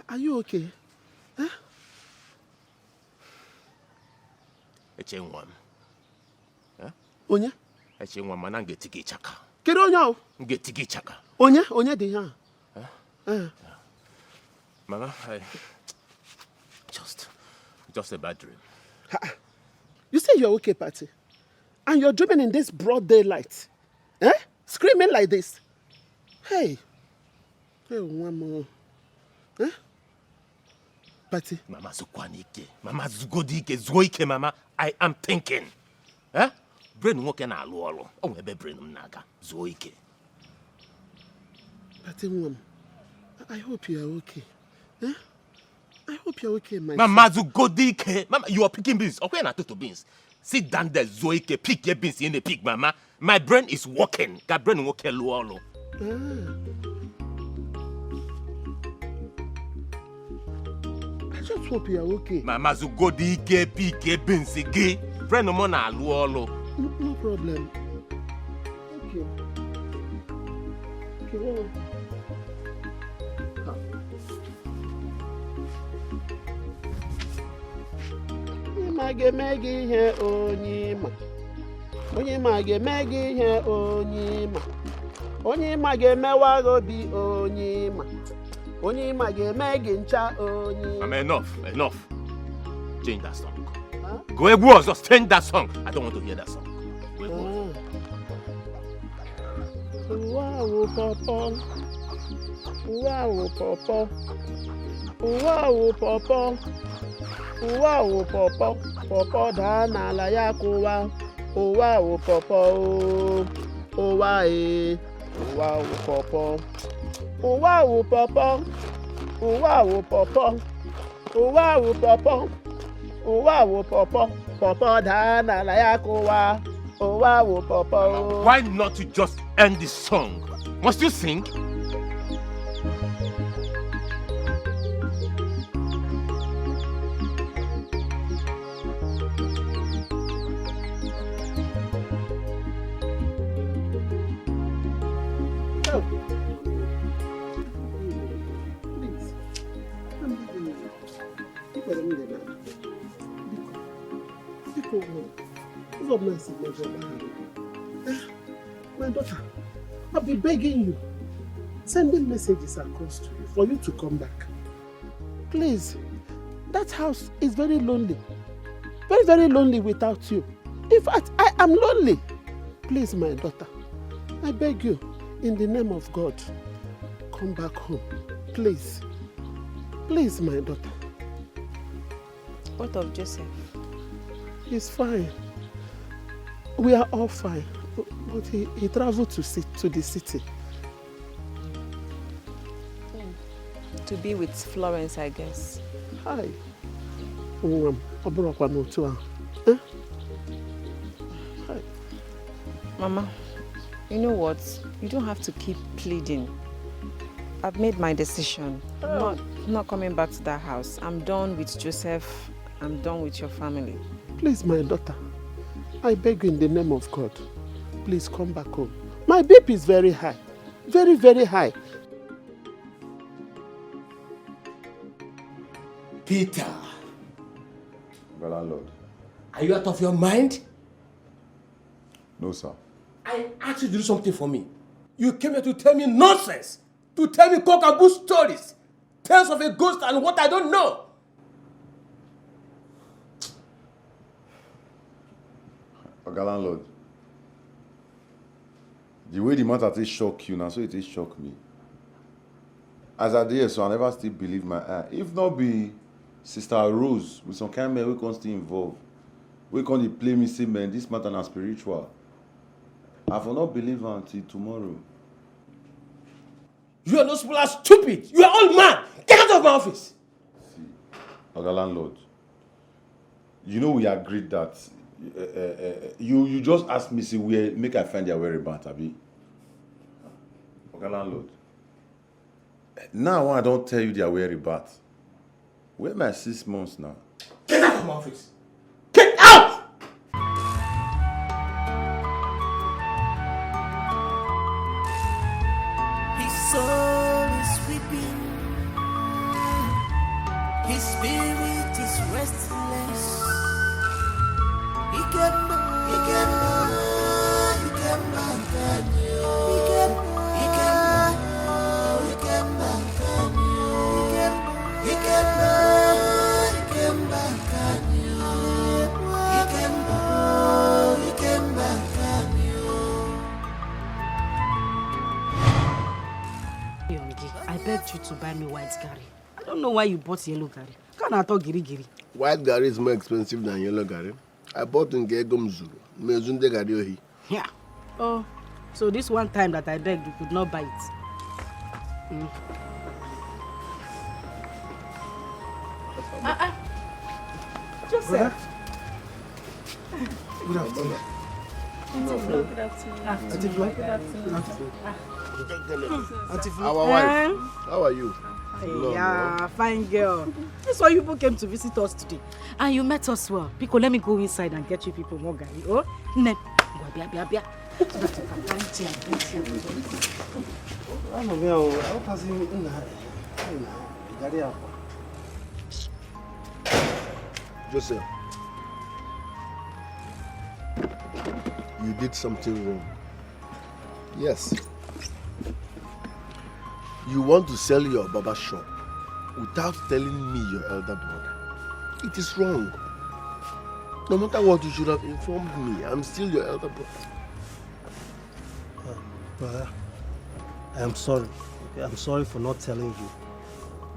Are you okay? Huh? Echenwam. Onye? Echenwam mana ngetigi chaka. Kedu onye ahụ? Ngetigi chaka. Onye dị ha? Mama, just a bad dream. You say you're okay, Patty, and you're dreaming in this broad daylight, screaming like this. Hey, one more. Patty. Mama zukwanike. Mama zugodike. Zuoike, Mama. I am thinking. Brain nwoke na alụ ọrụ. O nwebe brain m n'aka. Zuoike. Patty, Mom, I hope you are okay. I hope you're okay, my Mama zugodike. Mama, you are picking beans. Okay, na to beans. Sit down there, Zuoike. Pick your beans in the pig, Mama. My brain is working. Ka brain nwoke alụ ọrụ. I just hope you are okay. Mama zugodike pike binsi gị. Friend mo na alụ ọlụ. No problem. Okay. Well. Onye ma ga-eme gị ihe onye ma. Onye ma ga-eme gị ihe onye ma. Onye ma ga-emewa gị obi onye ma. Onye ma ga-eme gị ncha onye. Mama, enough. Change that song. Go egwu ọzọ, change that song. I don't want to hear that song. Go egwu ọzọ. Wow, Papa. Wow, Papa. Wow, Papa. Wow, Papa. Papa daa n'ala ya kụwa. Wow, Papa. Wow, wow, Papa. Wow, Papa. Wow, Papa. Wow, Papa. Wow, Papa. Papa daa n'ala ya kụwa. Wow, Papa. Why not you just end this song? Must you sing? My daughter, I've been begging you, sending messages across to you for you to come back. Please, that house is very lonely. Very, very lonely without you. In fact, I am lonely. Please, my daughter, I beg you, in the name of God, come back home. Please. Please, my daughter. What of Joseph? He's fine. We are all fine. But he traveled to the city. To be with Florence, I guess. Hi. Mama, you know what? You don't have to keep pleading. I've made my decision. I'm not coming back to that house. I'm done with Joseph. I'm done with your family. Please, my daughter, I beg you in the name of God, please come back home. My BP is very high. Very, very high. Peter. My landlord. Are you out of your mind? No, sir. I asked you to do something for me. You came here to tell me nonsense. To tell me cockaboo stories. Tales of a ghost and what I don't know. Oga landlord, The way the matter is shock you now, so it is shock me. As I did, so I never still believe my eye. If not be Sister Rose with some kind of man we can't still involve. We can't play me say man, this matter is spiritual. I will not believe her until tomorrow. You are not people are stupid. You are all mad. Get out of my office. See, Oga landlord, you know we agreed that you just asked me say where make I find their whereabouts, abi? Oga landlord. Now I don't tell you their whereabouts. Where my 6 months now? Get out of my office. Get out! His soul is weeping. His spirit is restless. He came back. He came back. He came back at you. He came back. He came back. He came back at you. He came back. He came back at you. He came back. He came back at you. Yongi, I begged you to buy me white curry. I don't know why you bought yellow curry. Can't I talk giri giri? White curry is more expensive than yellow curry. I bought in Gegomzuru. Mezunde Gariohi. Yeah. Oh, so this one time that I begged, you could not buy it. Joseph. Good afternoon. Good afternoon. Auntie Flo. Good afternoon. Auntie Flo. Our wife. How are you? Yeah, fine girl. This why you people came to visit us today. And you met us well. Because let me go inside and get you people more gari. Oh, ne. Bia bia bia. So that you can carry tea and drink tea. I don't know. I don't pass him in the Joseph, you did something wrong. Yes. You want to sell your barber shop without telling me your elder brother. It is wrong. No matter what, you should have informed me. I'm still your elder brother. Brother, I am sorry. Okay, I'm sorry for not telling you.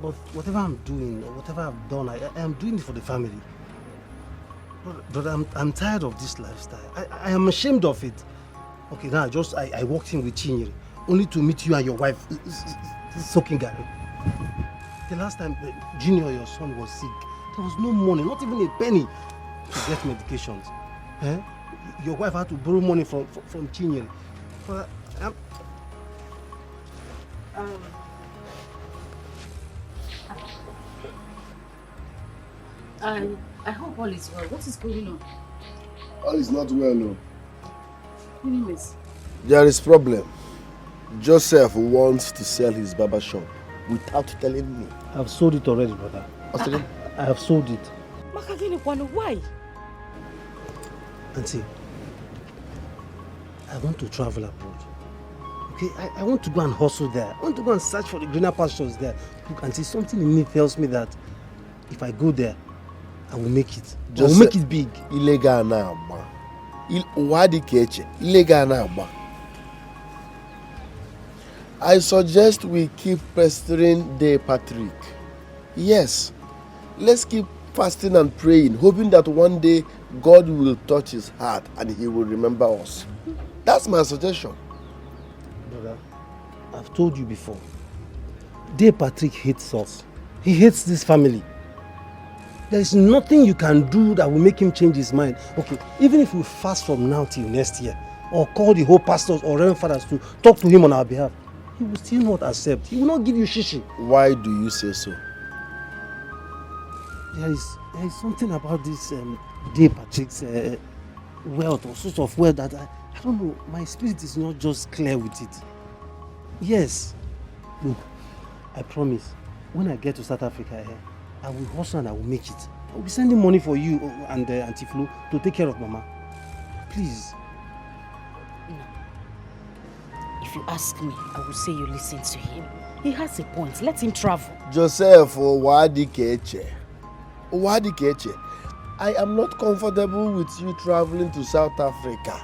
But whatever I'm doing, or whatever I've done, I am doing it for the family. But I'm tired of this lifestyle. I am ashamed of it. Okay, now I walked in with Chinyere, only to meet you and your wife soaking Gary. The last time Junior, your son, was sick, there was no money, not even a penny to get medications. Eh? Your wife had to borrow money from Chinyere. But I hope all is well. What is going on? All is not well, no. Anyways. There is problem. Joseph wants to sell his barber shop without telling me. I've sold it already, brother. I have sold it. Why? Auntie, I want to travel abroad. Okay, I want to go and hustle there. I want to go and search for the greener pastures there. Look, Auntie, something in me tells me that if I go there, I will make it. I will make it big. Illegal now, man. Illegal now, man. I suggest we keep pestering the Patrick. Yes, let's keep fasting and praying, hoping that one day God will touch his heart and he will remember us. That's my suggestion. Brother, I've told you before. De Patrick hates us. He hates this family. There is nothing you can do that will make him change his mind. Okay, even if we fast from now till next year, or call the whole pastors or reverend fathers to talk to him on our behalf, he will still not accept. He will not give you shishi. Why do you say so? There is something about this De Patrick's wealth or source of wealth that I don't know. My spirit is not just clear with it. Yes. Look, I promise, when I get to South Africa, I will hustle and I will make it. I will be sending money for you and Auntie Flo to take care of Mama. Please. No. If you ask me, I will say you listen to him. He has a point. Let him travel. Joseph, Dikeh. I am not comfortable with you traveling to South Africa.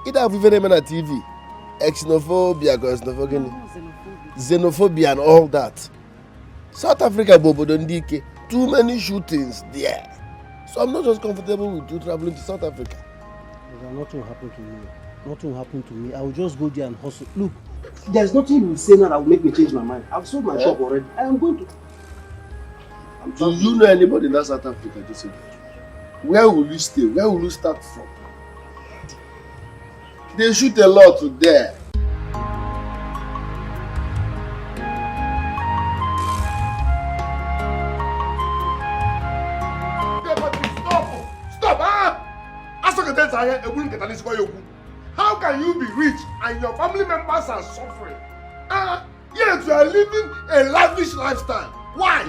Either have even on TV. xenophobia, xenophobia and all that. South Africa, Bobo Dikeh, too many shootings there. So I'm not just comfortable with you traveling to South Africa. Nothing will happen to me. Nothing will happen to me. I will just go there and hustle. Look, there's nothing you will say now that will make me change my mind. I've sold my shop already. I am going to. Do you know anybody in that South Africa, Joseph? Where will you stay? Where will you start from? They shoot a lot there. How can you be rich and your family members are suffering? Yet you are living a lavish lifestyle. Why?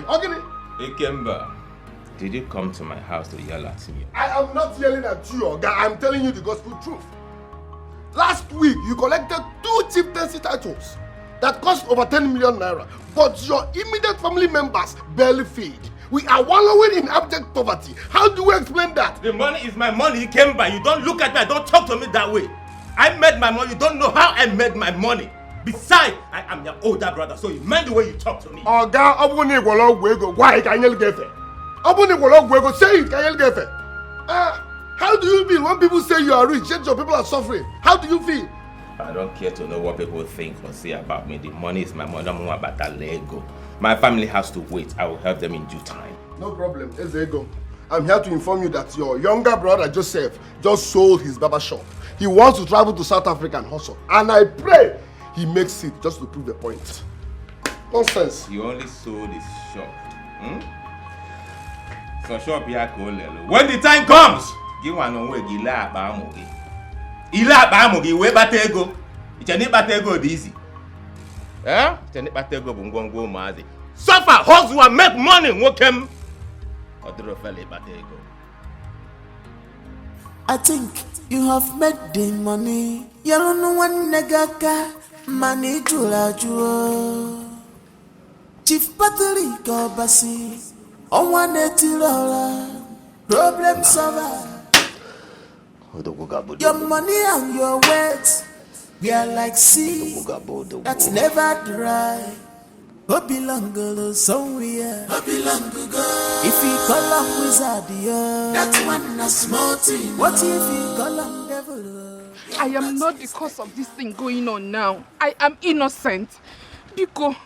Ikemba, did you come to my house to yell at me? I am not yelling at you, Oga. I'm telling you the gospel truth. Last week, you collected 2 chieftaincy titles that cost over 10 million naira, but your immediate family members barely feed. We are wallowing in abject poverty. How do we explain that? The money is my money, Ikemba. You don't look at me, don't talk to me that way. I made my money, you don't know how I made my money. Besides, I am your older brother, so you mind the way you talk to me. Oga, why can you get it? Say it, can you get it? How do you feel when people say you are rich, yet your people are suffering? How do you feel? I don't care to know what people think or say about me. The money is my money. I don't know about that Lego. My family has to wait. I will help them in due time. No problem. Ezego. I'm here to inform you that your younger brother Joseph just sold his barber shop. He wants to travel to South Africa and hustle. And I pray he makes it just to prove the point. Nonsense. He only sold his shop. So shop here, when the time comes, give one away. Ila bamugi we batego. Ichani batego easy. Ichani batego bungongo mazi. Suffer, hustle and make money. Wokem. Odro fele batego. I think you have made the money. You don't know one negaka money jula. Chief Patrick Obasi. On one problem solver. Your money and your words, we are like sea that's never dry. What belong somewhere? What belong to God? If he call up wizard, that's one a small thing. What if he call up devil? I am not the cause of this thing going on now. I am innocent. Biko.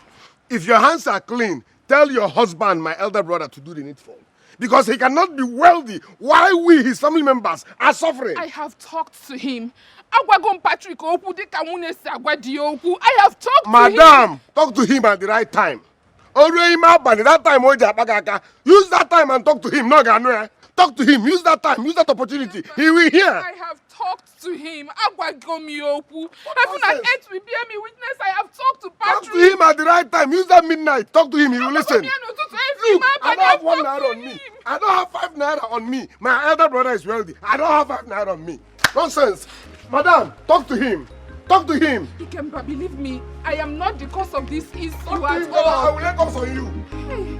If your hands are clean, tell your husband, my elder brother, to do the needful. Because he cannot be wealthy while we, his family members, are suffering. I have talked to him. I have talked to him. Madam, talk to him at the right time. That time, use that time and talk to him. No, talk to him. Use that time. Use that opportunity. He will hear. I have talked to him. Even an 8 will bear me witness. I have talked to Patrick. Talk to him at the right time. Use that midnight. Talk to him. He will listen. Look, I don't have 1 naira on me. I don't have 5 naira on me. My elder brother is wealthy. I don't have 5 naira on me. Nonsense. Madam, talk to him. Talk to him. Ikemba, believe me, I am not the cause of this issue at all. I will let go for you. Hey.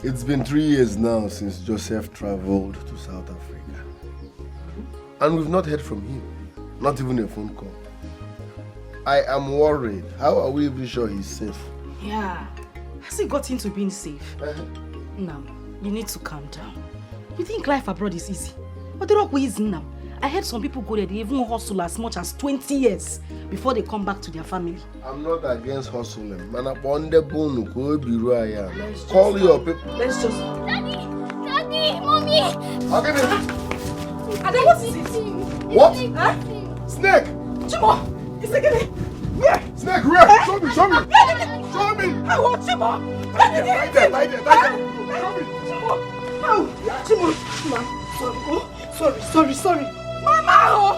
It's been 3 years now since Joseph traveled to South Africa. And we've not heard from him. Not even a phone call. I am worried. How are we even sure he's safe? Yeah. Has he got into being safe? Now, you need to calm down. You think life abroad is easy? But the rock is now. I heard some people go there, they even hustle as much as 20 years before they come back to their family. I'm not against hustling. Call your people. Let's just... Daddy, Mommy! Ada, what is it? What? Huh? Snake! Chimo! It's again! Where? Snake, where? Huh? Show me, show me! Show me! I want Chimo! Right there. Show me! Chimo! Oh, Chimo! Sorry. Mama!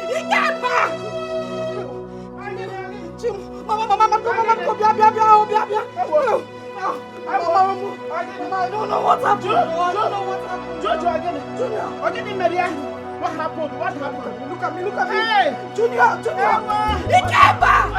He came back! Chimo! I don't know what happened. I don't know what happened. Junior, what happened? What happened? Look at me, look at me. Hey, Junior. He came back.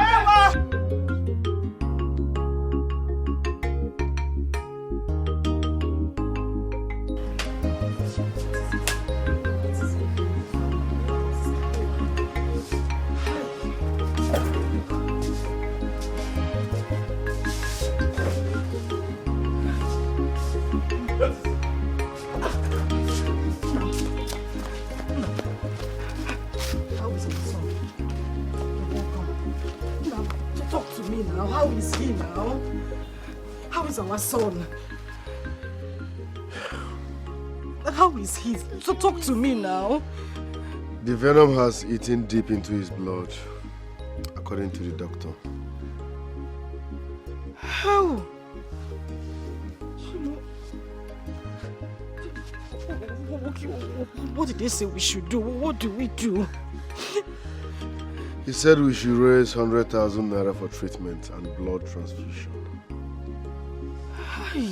How is he now? How is our son? How is he? So talk to me now. The venom has eaten deep into his blood, according to the doctor. How? What did they say we should do? What do we do? He said we should raise 100,000 naira for treatment and blood transfusion. Hi.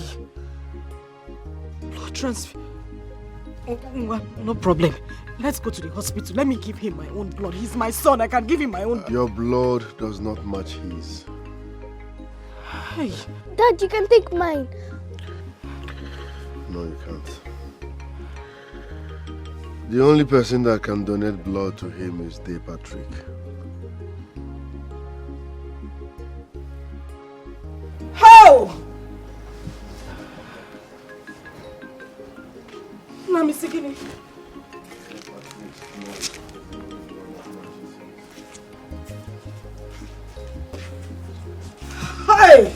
Blood transfusion? No problem. Let's go to the hospital. Let me give him my own blood. He's my son. I can give him my own blood. Your blood does not match his. Hi. Dad, you can take mine. No, you can't. The only person that can donate blood to him is Dikeh Patrick. How? Let me see. Hey!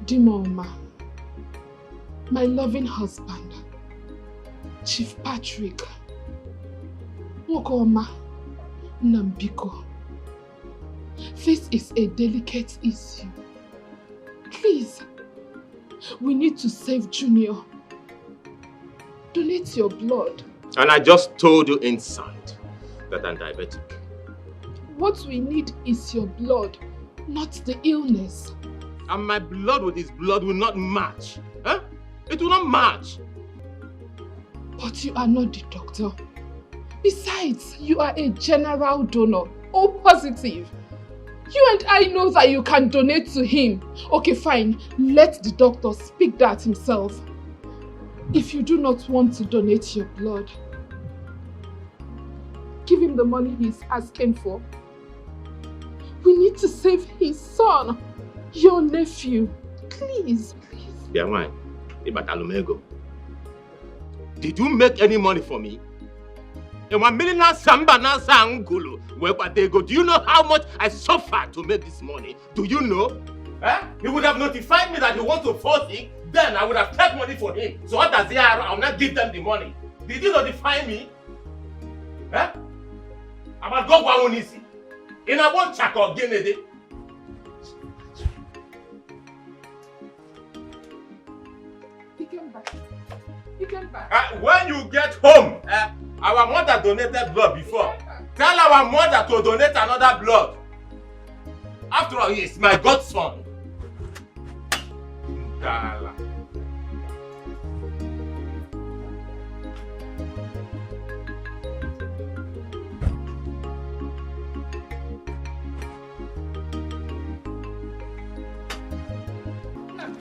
Dimoma, my loving husband, Chief Patrick, Okoma, Nambiko. This is a delicate issue. Please, we need to save Junior. Donate your blood. And I just told you inside that I'm diabetic. What we need is your blood, not the illness. And my blood with his blood will not match. Huh? It will not match. But you are not the doctor. Besides, you are a general donor, O positive. You and I know that you can donate to him. Okay, fine. Let the doctor speak that himself. If you do not want to donate your blood, give him the money he's asking for. We need to save his son. Your nephew, please. Bianwai, Ibatalumego. Did you make any money for me? Do you know how much I suffered to make this money? Do you know? Eh? He would have notified me that he wants to force it, then I would have kept money for him. So what does he have? I will not give them the money. Did you notify me? Eh? About go Gwanisi. In a one check or Guinea. He came back. When you get home, our mother donated blood before. Tell our mother to donate another blood. After all, he is my godson. Dala.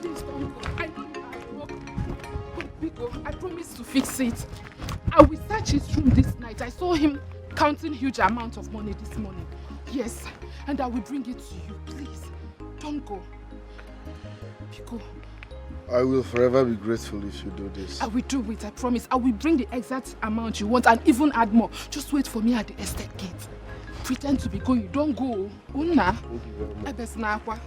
Please don't go. I know you are at work. Biko, I promise to fix it. I will search his room this night. I saw him counting huge amount of money this morning. Yes, and I will bring it to you. Please, don't go. Pico. I will forever be grateful if you do this. I will do it, I promise. I will bring the exact amount you want and even add more. Just wait for me at the estate gate. Pretend to be going. Don't go. Una. Thank you very much.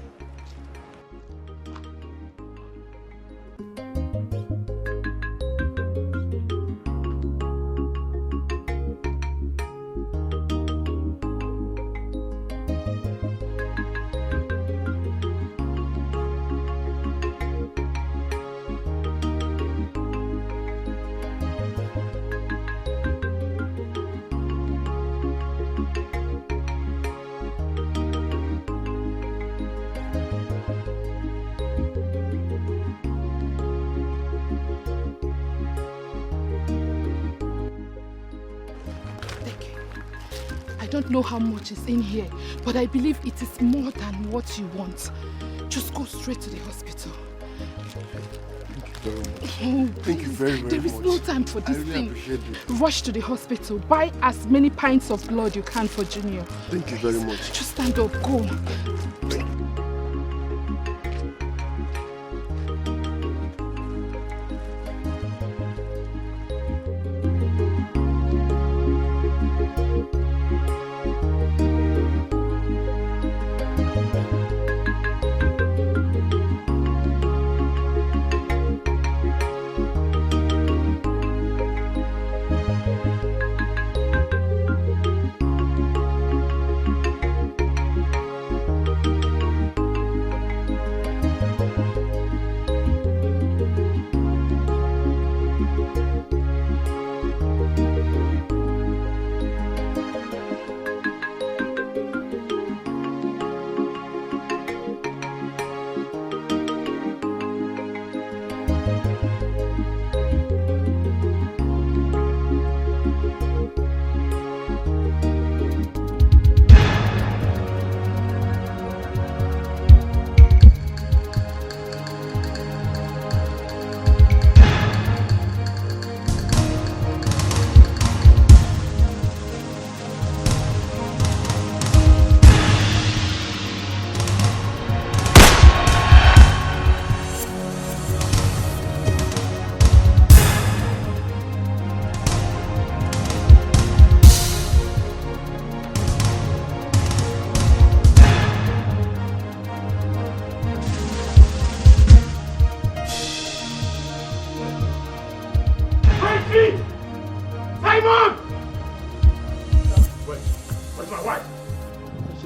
I don't know how much is in here, but I believe it is more than what you want. Just go straight to the hospital. Thank you very much. There is no time for this I really thing. appreciate it. Rush to the hospital. Buy as many pints of blood you can for Junior. Thank you very much. Just stand up. Go.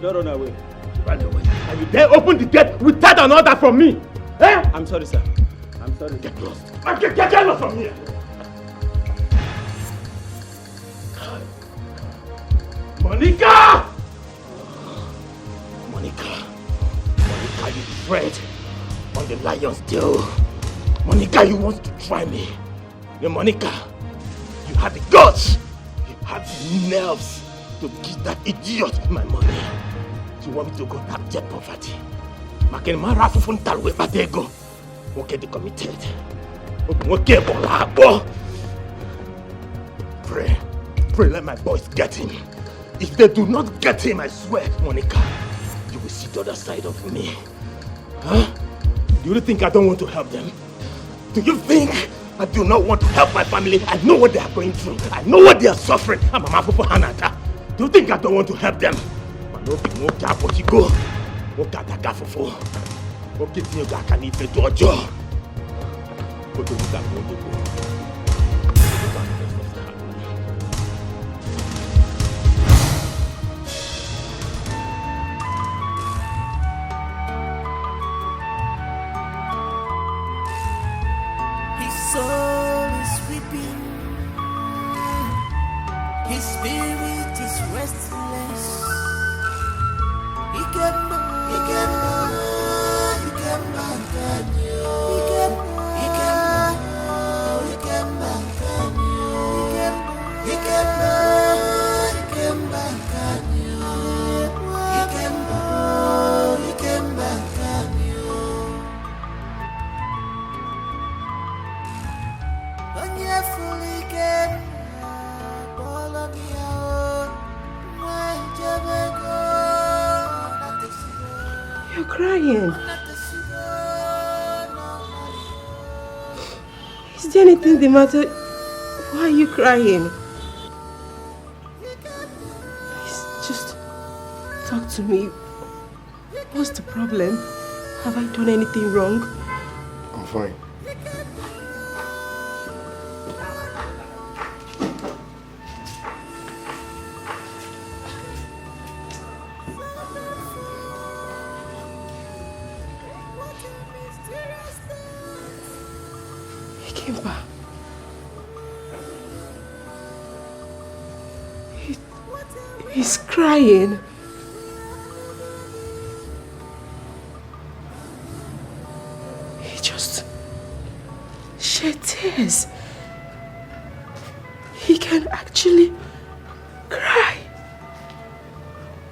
Run away. Run away. And you dare open the gate without an order from me? Eh? I'm sorry, sir. I'm sorry. Get lost. Get lost from here. Monica! Monica, you tread on the lion's tail. Monica, you want to try me. Yeah, Monica, you have the guts. You have the nerves to give that idiot my money. You want me to go to abject poverty? Makin marafu funtalwe batego. Okay, they committed. Okay, bolabo. Pray, let my boys get him. If they do not get him, I swear, Monica, you will see the other side of me. Huh? Do you think I don't want to help them? Do you think I do not want to help my family? I know what they are going through. I know what they are suffering. I'm a Mapupo Hanata. Do you think I don't want to help them? Okay, go. Okay, Tagafofo. Okay, Tinyoga can even do a job. But you can't go. His soul is weeping. His spirit is restless. He came You're crying. Is there anything the matter? Why are you crying? Please, just talk to me. What's the problem? Have I done anything wrong? I'm fine. He's crying. He just shed tears. He can actually cry.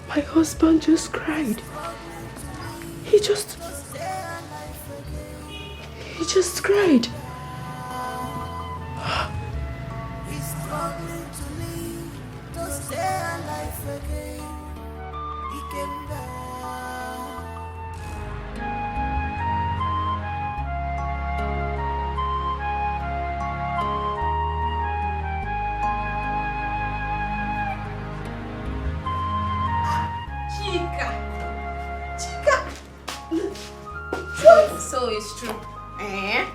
My husband just cried. He just cried. So it's true. Eh?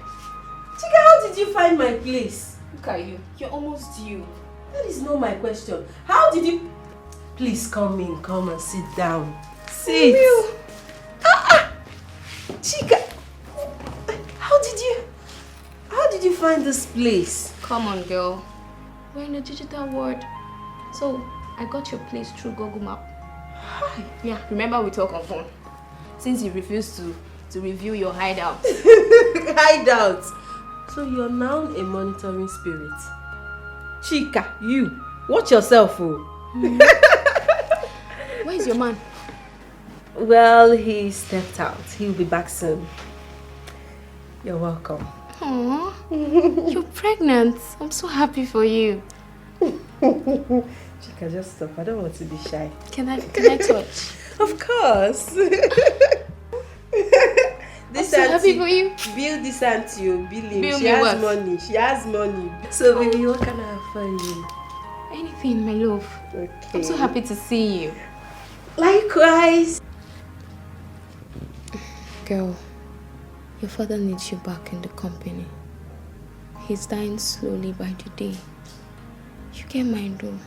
Chika, how did you find my place? Look at you. You're almost due. That is not my question. How did you... Please come in. Come and sit down. Sit. Chika, how did you find this place? Come on, girl. We're in a digital world. So, I got your place through Google Map. Hi. Yeah, remember we talked on phone. Since you refused to review your hideout. Hideout? So you're now a monitoring spirit. Chika, you. Watch yourself, oh. Where is your man? Well, he stepped out. He'll be back soon. You're welcome. Aww. You're pregnant. I'm so happy for you. Chika, just stop. I don't want to be shy. Can I touch? Of course. I'm so happy for you. Bill this auntie, billing. Bill She me has what? money. She has money. So baby, what can I offer you? Anything, my love. Okay. I'm so happy to see you. Likewise. Girl, your father needs you back in the company. He's dying slowly by the day. You get mine though.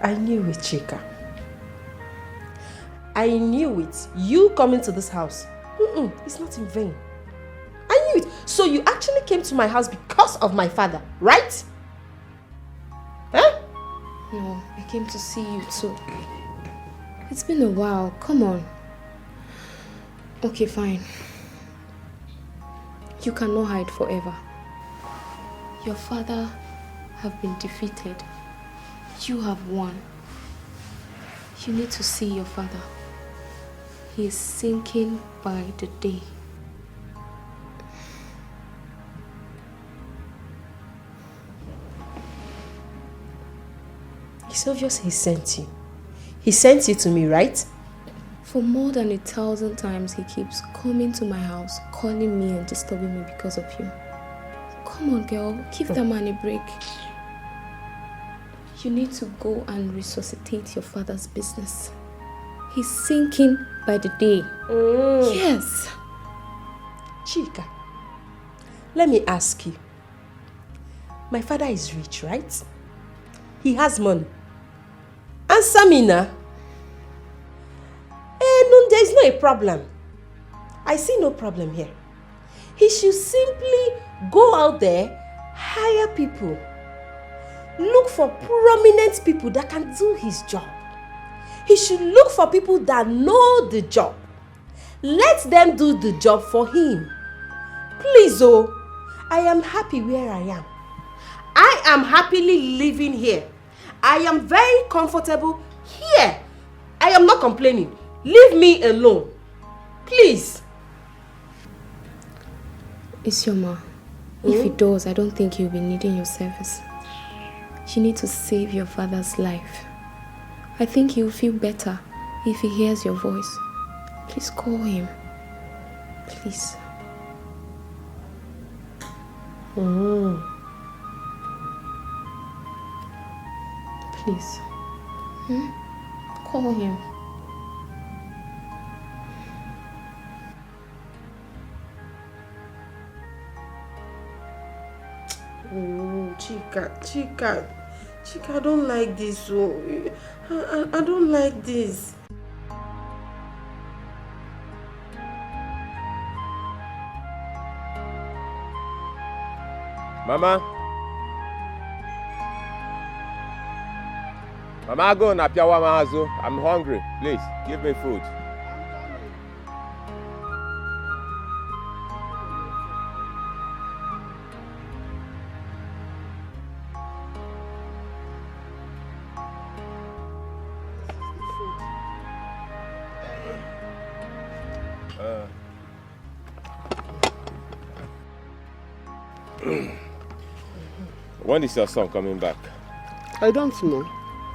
I knew it, Chika. I knew it. You coming to this house, it's not in vain. I knew it. So you actually came to my house because of my father, right? Huh? No, I came to see you too. It's been a while. Come on. Okay, fine. You cannot hide forever. Your father have been defeated. You have won. You need to see your father. He is sinking by the day. It's obvious he sent you. He sent you to me, right? For more than 1,000 times, he keeps coming to my house, calling me and disturbing me because of you. Come on, girl. Give that man a break. You need to go and resuscitate your father's business. He's sinking by the day. Yes. Chika, let me ask you. My father is rich, right? He has money. Answer me now. No, there is no a problem. I see no problem here. He should simply go out there, hire people. Look for prominent people that can do his job. He should look for people that know the job. Let them do the job for him. Please, oh, I am happy where I am. I am happily living here. I am very comfortable here. I am not complaining. Leave me alone. Please. Isioma, if he does, I don't think he'll be needing your service. You need to save your father's life. I think he'll feel better If he hears your voice, please call him. Please. Please. Call him. Oh, Chika, I don't like this. Oh, I don't like this. Mama, go na piawa mazo. I'm hungry. Please, give me food. When is your son coming back? I don't know.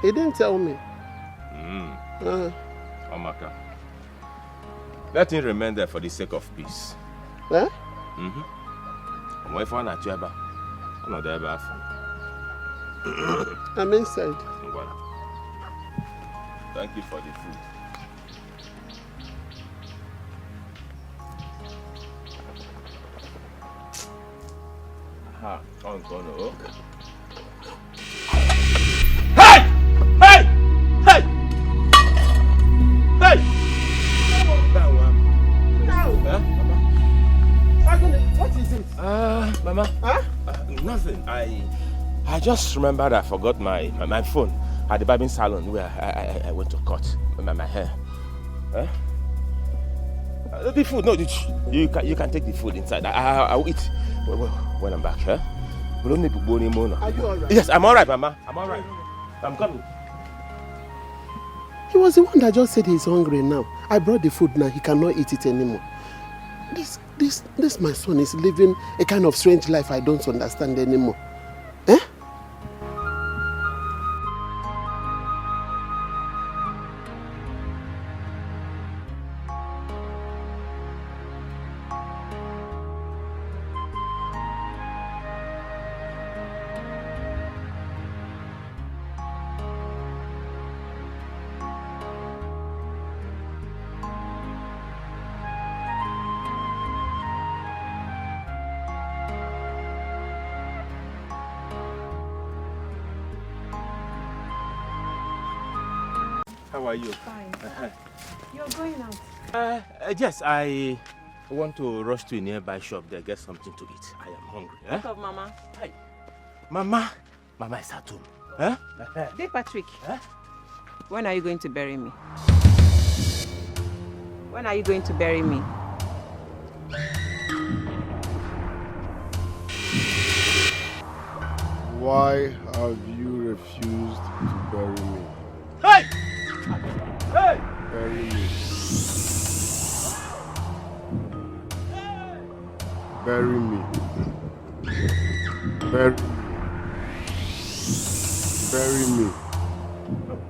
He didn't tell me. Amaka. Let him remain there for the sake of peace. Eh? I'm waiting for an acheba. I'm not there bath. I'm inside. Well, thank you for the food. Oh. Hey! Hey! Hey! Hey! That one. No! Huh? Mama? What is it? Mama? Huh? Nothing. I just remembered I forgot my phone at the barbing salon where I went to cut my hair. Huh? The food, no, you can take the food inside. I'll eat when I'm back, huh? Are you alright? Yes, I'm alright, Mama. I'm alright. I'm coming. He was the one that just said he's hungry now. I brought the food now. He cannot eat it anymore. This my son is living a kind of strange life I don't understand anymore. Eh? How are you? Fine. You're going out? Yes, I want to rush to a nearby shop there, get something to eat. I am hungry. Think of Mama. Hi. Mama is at home. Huh? Dear Patrick, when are you going to bury me? When are you going to bury me? Why have you refused to bury me? Hey! Hey! Bury me. Bury me. Bury me.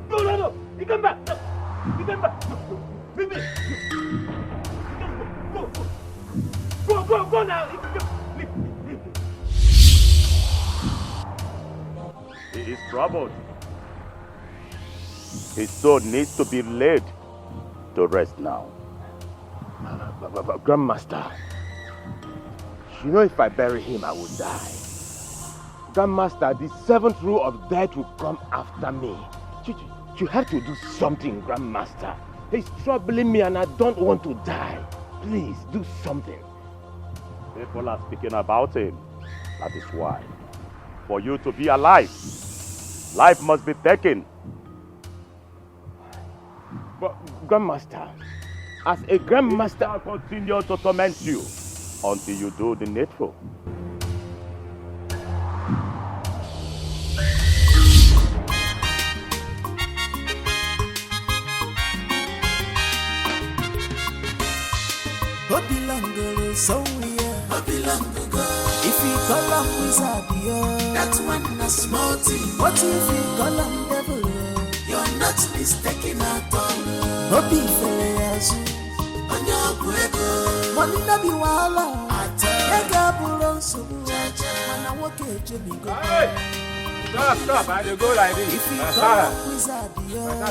No! You come back! You come back! Leave me! Go now! Leave. He is troubled. His soul needs to be laid to rest now. Grandmaster, you know if I bury him, I will die. Grandmaster, the seventh rule of death will come after me. You have to do something, Grandmaster. He's troubling me and I don't want to die. Please, do something. People are speaking about him. That is why. For you to be alive, life must be taken. But, Grandmaster, as a Grandmaster, I'll continue to torment you until you do the needful. If you call him wizard, that one a small thing. What if you call him devil? You're not mistaken at all. Obi Feyazu, money na be wala. Ega bulonso, mana woke Jimmy go. Stop, I go like this. If you call wizard,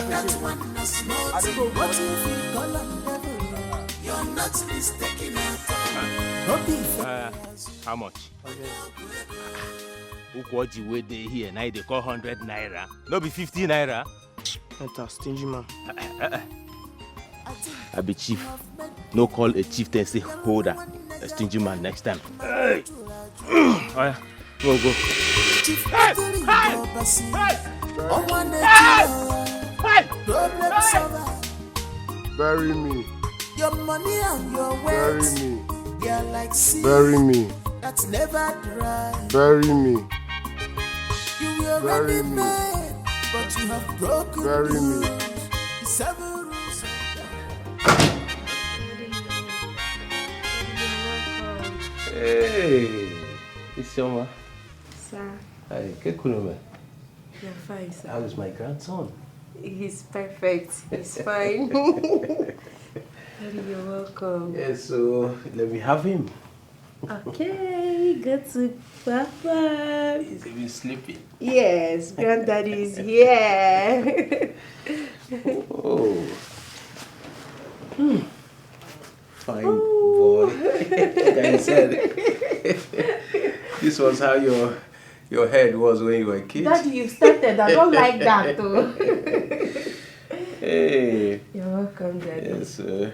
that's one small thing. What if you call him devil? You're not mistaken at all. Obi Feyazu. How much? Ukwoji wey dey here, now they call 100 naira. No be 50 naira. Enter, stingy man. I be chief. No call a chieftain say holder. A stingy man next time. Hey! Oh, yeah. Go. Hey! Bury me. Your money and your Bury wealth, me. they are like sea. Bury me. That's never dry. Bury me. You were Bury ready me. made, but you have broken Bury the me. rules. The 7 rules of Hey! It's Shoma. Sir, Hey, get cool, man. you're fine, sir. How is my grandson? He's perfect. He's fine. Daddy, you're welcome. Yes, so let me have him. Okay, go to Papa. He's even sleeping. Yes, Granddaddy is here. Oh. Fine boy. Like I said, this was how your head was when you were a kid. Daddy, you started. I don't like that though. Hey. You're welcome, Daddy. Yes, sir.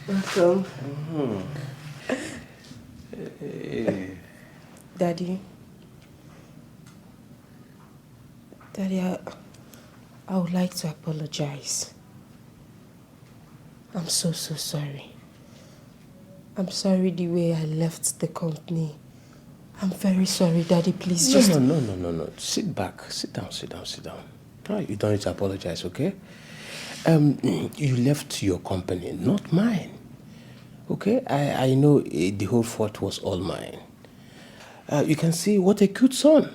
Welcome. Hey. Daddy, I would like to apologize. I'm so sorry. I'm sorry the way I left the company. I'm very sorry, Daddy. Please just... No. Sit back. Sit down. No, you don't need to apologize, okay? You left your company, not mine. Okay? I know the whole fault was all mine. You can see what a cute son.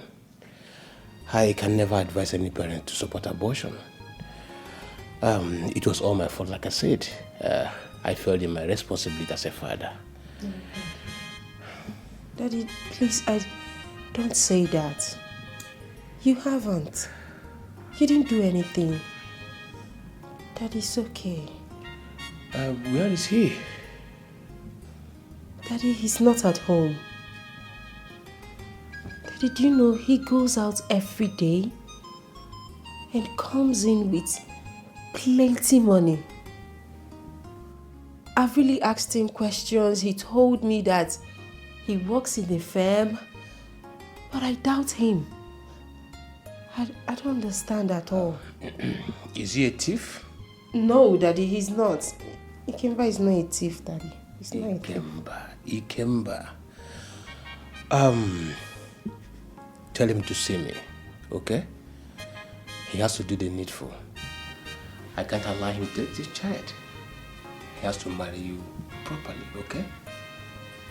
I can never advise any parent to support abortion. It was all my fault, like I said. I failed in my responsibility as a father. Daddy, please, don't say that. You haven't. You didn't do anything. Daddy, it's okay. Where is he? Daddy, he's not at home. Daddy, do you know he goes out every day and comes in with plenty money? I've really asked him questions. He told me that he works in a firm, but I doubt him. I don't understand at all. Is he a thief? No, Daddy, he's not. Ikemba is not a thief, Daddy. He's not a thief. Ikemba. Tell him to see me, okay? He has to do the needful. I can't allow him to take this child. He has to marry you properly, okay?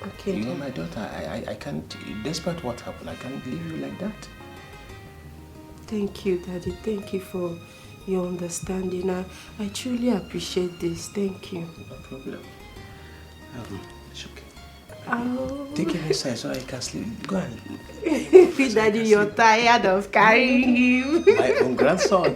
Okay. You are my daughter. I can't, despite what happened, I can't leave you like that. Thank you, Daddy. Thank you for your understanding. I truly appreciate this. Thank you. No problem. It's okay. Oh. Take him inside so I can sleep. Go on. Daddy, you're tired of carrying him. My own grandson.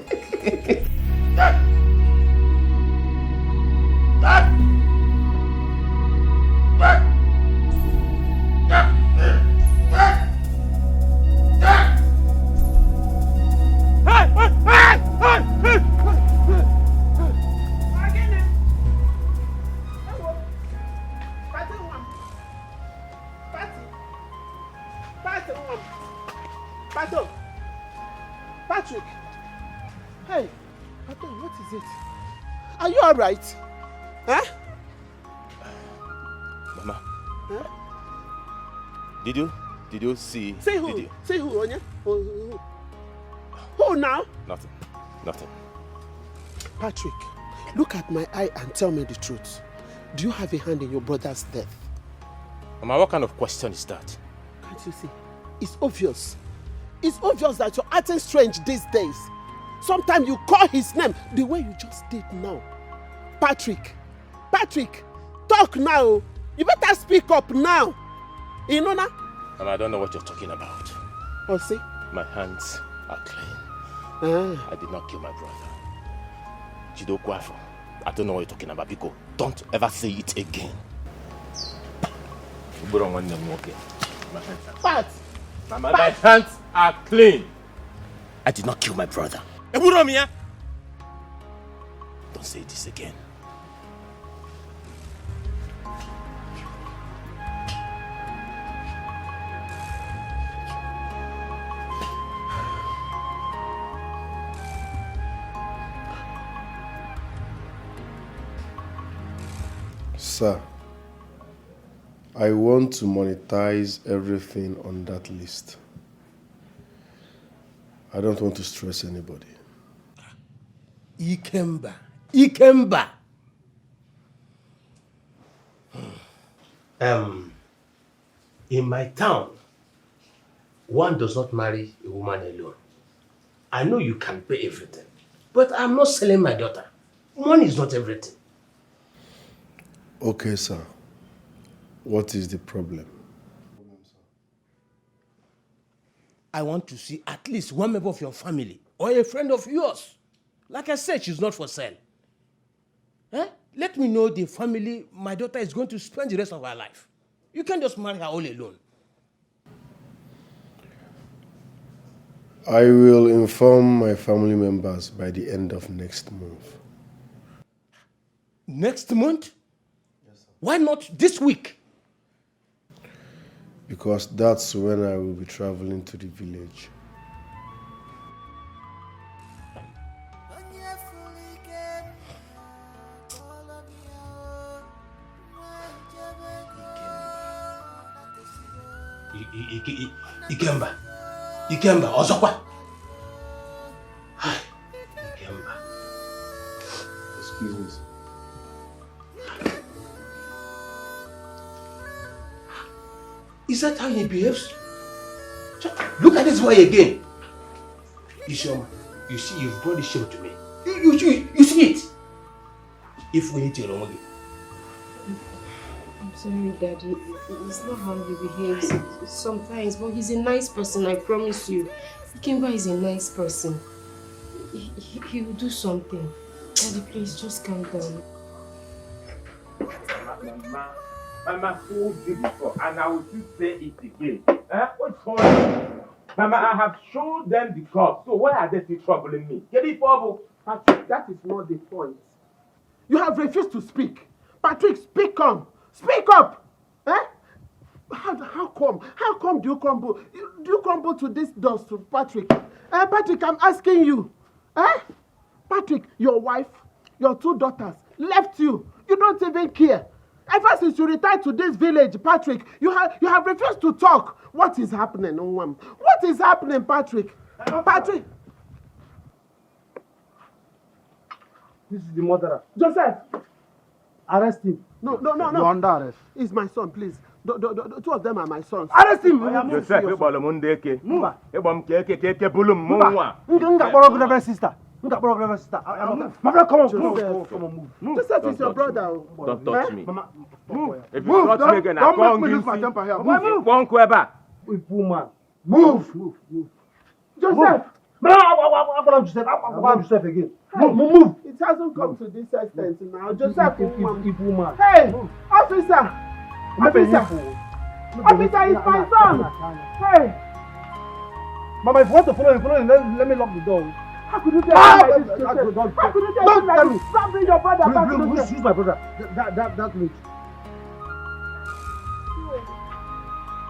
Patrick! Hey, Patrick, what is it? Are you alright? Huh? Mama. Huh? Did you see? Say who? Did you? Say who, Onya? Who now? Nothing. Patrick, look at my eye and tell me the truth. Do you have a hand in your brother's death? Mama, what kind of question is that? Can't you see? It's obvious. It's obvious that you're acting strange these days. Sometimes you call his name the way you just did now. Patrick. Patrick, talk now. You better speak up now. You know now? And I don't know what you're talking about. Oh, see? My hands are clean. I did not kill my brother. Jido Kwafo, I don't know what you're talking about, Biko. Don't ever say it again. My hands are clean. I did not kill my brother. Don't say this again. Sir, I want to monetize everything on that list. I don't want to stress anybody. Ikemba. In my town, one does not marry a woman alone. I know you can pay everything, but I'm not selling my daughter. Money is not everything. Okay, sir. What is the problem? I want to see at least one member of your family or a friend of yours. Like I said, she's not for sale. Let me know the family my daughter is going to spend the rest of her life. You can't just marry her all alone. I will inform my family members by the end of next month. Next month? Yes, sir. Why not this week? Because that's when I will be traveling to the village. Ikemba, Ozokwa. Ikemba. Excuse me, sir. Is that how he behaves? Look at this boy again. Ishoma, you see, you've brought this shame to me. You see it? If we hit your wrong again. I'm sorry, Daddy. It's not how he behaves sometimes, but he's a nice person, I promise you. Ikemba is a nice person. He will do something. Daddy, please, just calm down. Mama told you before, and I will still say it again. What's for you? Mama, I have shown them the cops, so why are they still troubling me? Get it, Bobo? Patrick, that is not the point. You have refused to speak. Patrick, speak up. Speak up! How come? How come do you crumble? Do you crumble to this dust, Patrick? Patrick, I'm asking you. Patrick, your wife, your 2 daughters left you. You don't even care. Ever since you retired to this village, Patrick, you have refused to talk. What is happening, Onwam? What is happening, Patrick? Patrick! This is the murderer. Joseph! Arrest him. No. You're under arrest. He's my son, please. The 2 of them are my sons. Arrest him! Joseph, you ball him Dikeh. Move. Keke bulum mwa. Nga sister. My brother, come on, move. Joseph is your brother. Don't touch me. Move. If you touch me again, I don't can't make me give lose my temper here. you. Move. Woman. Move. Joseph! I'm going to Joseph again. Move. It hasn't come to this extent now. Joseph, woman. Hey, officer! Officer, it's my son! Hey! Mama, if you want to follow him, let me lock the door. How could you do like this? How could you do like this? Stop being your brother. Use my brother. That late.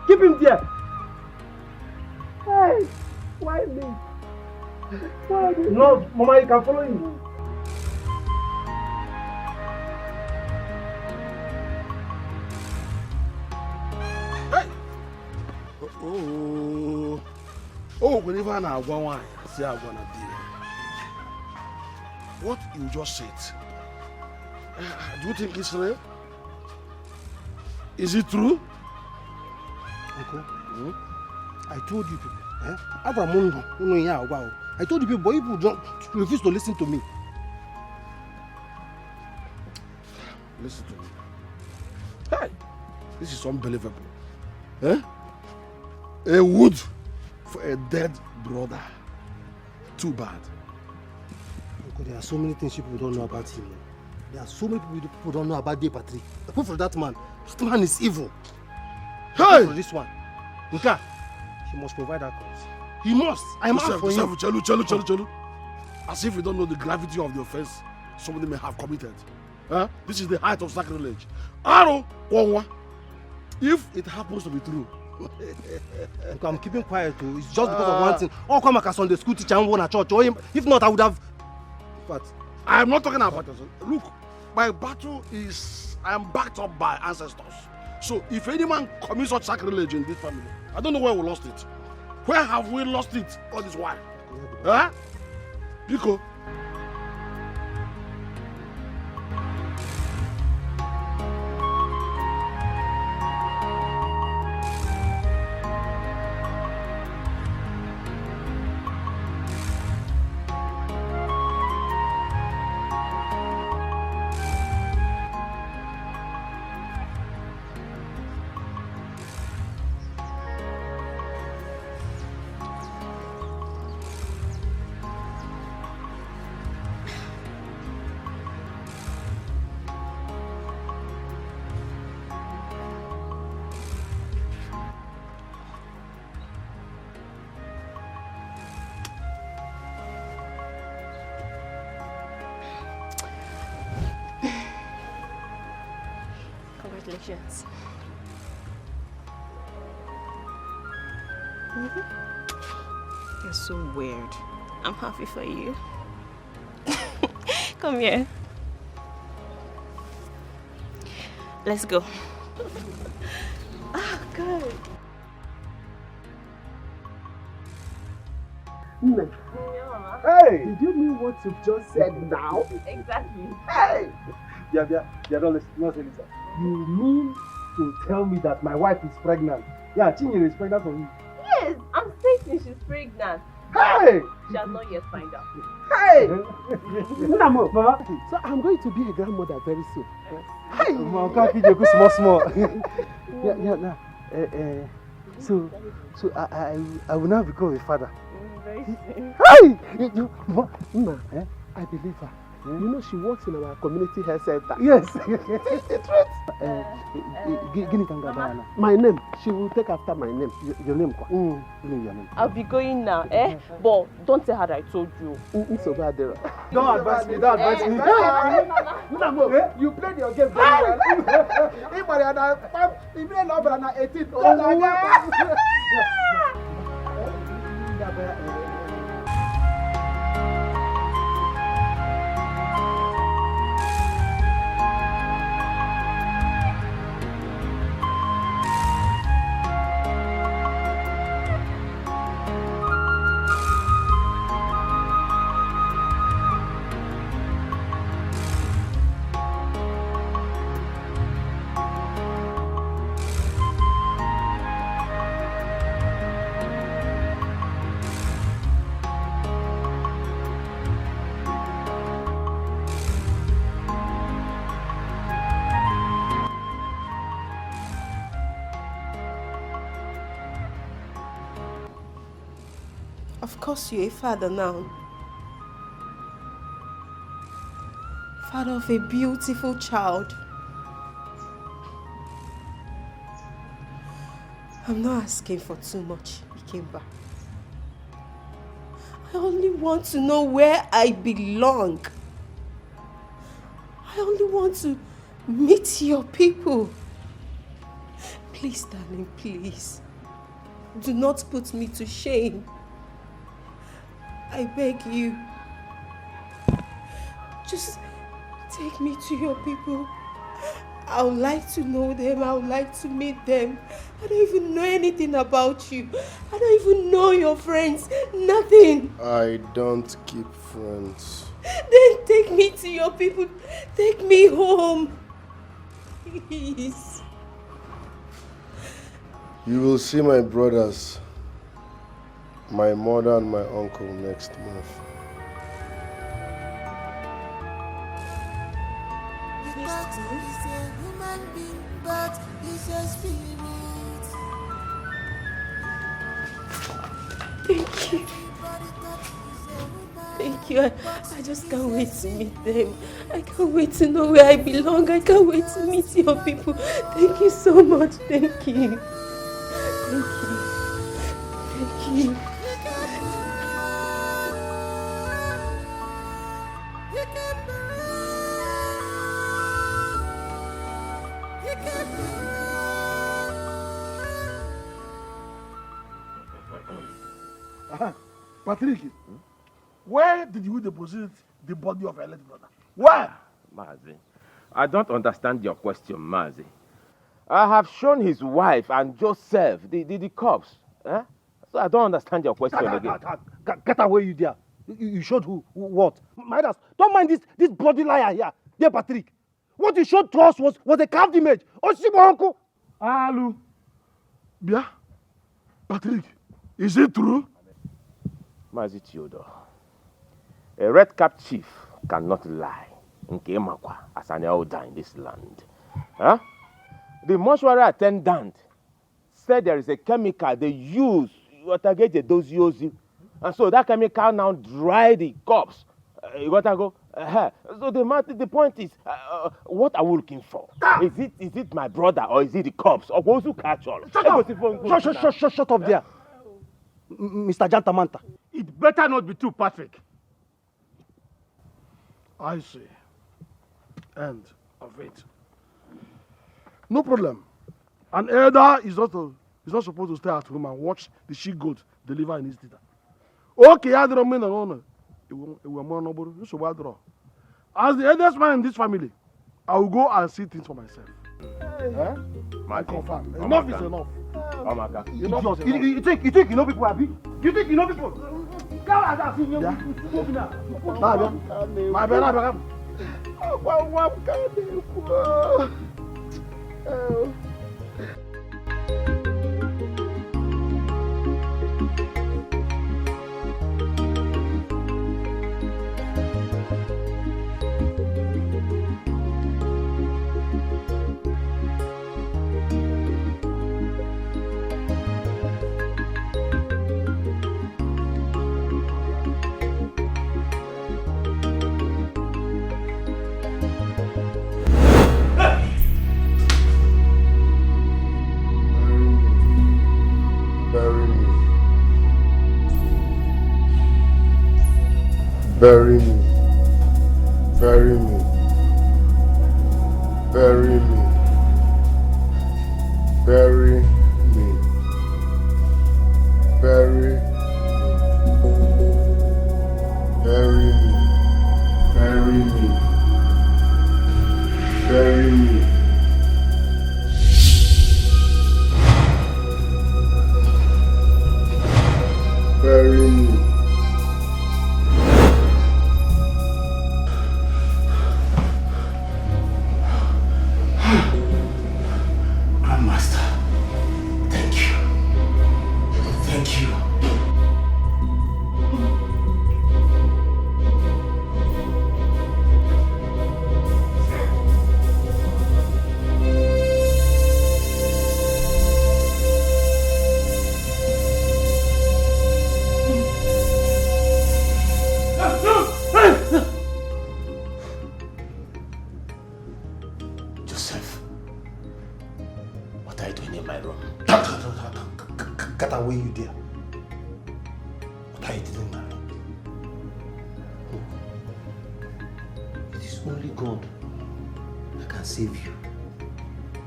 Keep him there. Hey, why me? No, Mama, you can follow him. Whenever I go on, say I'm gonna be. What you just said, do you think it's real? Is it true? Uncle, I told you people. I told you people, but you people don't refuse to listen to me. listen to me. Hey, this is unbelievable. Eh? A wood for a dead brother. Too bad. Uncle, there are so many things people don't know about him. There are so many people don't know about Dave Patrick. Apart from that man is evil. Hey! For this one, Nka, he must provide that cause. He must. I am out for him. Chelu. As if you don't know the gravity of the offense somebody may have committed. Huh? This is the height of sacrilege. Aro, Kwanwa. If it happens to be true. Look, I'm keeping quiet too. It's just because of one thing. Oh, come back as Sunday school teacher and one at church. Or if not, I would have. But I am not talking about this. Look, my battle is I am backed up by ancestors. So if any man commits such sacrilege in this family, I don't know where we lost it. Where have we lost it all this while? Huh? Biko. Congratulations. You're so weird. I'm happy for you. Come here. Let's go. Ah, good. Hey! Did you mean what you've just said now? Exactly. Hey! Yeah, don't listen. You mean to tell me that my wife is pregnant? Yeah, Chinyere is pregnant for me. Yes, I'm certain she's pregnant. Hey! She has not yet found out. Hey! Mama. So I'm going to be a grandmother very soon. Hey! Mama, can't feed you small. Yeah. So I will now become a father. Very soon. Hey! I believe her. You know she works in our community health center. Yes. My name. She will take after my name. Your name? Your name. I'll be going now, But don't tell her that I told you. Don't advise me. You played your game very well. If you love her, 18. Of course, you're a father now. Father of a beautiful child. I'm not asking for too much, Ikemba. I only want to know where I belong. I only want to meet your people. Please, darling, please. Do not put me to shame. I beg you. Just take me to your people. I would like to know them. I would like to meet them. I don't even know anything about you. I don't even know your friends. Nothing. I don't keep friends. Then take me to your people. Take me home. Please. You will see my brothers, my mother and my uncle next month. He's a human being, but he's a spirit. Thank you. Thank you. I just can't wait to meet them. I can't wait to know where I belong. I can't wait to meet your people. Thank you so much. Thank you. Thank you. Thank you. Patrick, where did you deposit the body of your late brother? Where? Mazi, I don't understand your question, Mazi. I have shown his wife and Joseph the corpse. Eh? So I don't understand your question again. Get away, you there. You showed who? What? Midas, don't mind this bloody liar here. Dear Patrick, what you showed to us was a carved image. Oshibo uncle. Alu. Bia. Patrick, is it true? Mazi Theodore, a red-cap chief cannot lie. As an elder in this land. Huh? The mortuary attendant said there is a chemical they use to get a dose. And so that chemical now dry the corpse. You got to go. So the point is, what are we looking for? Is it my brother or is it the corpse? Or those who catch all? Shut up there. Mr. Jantamanta. It better not be true, Patrick. I see. End of it. No problem. An elder is not supposed to stay at home and watch the she-goat deliver in his litter. Okay, I don't mean no. As the eldest man in this family, I will go and see things for myself. I confirm. Enough is enough. You think you know people, Abi? You think you know people? My brother. Bury me. Bury me. Bury me. Bury me. Bury. Bury me. Bury me. Bury me. Bury me.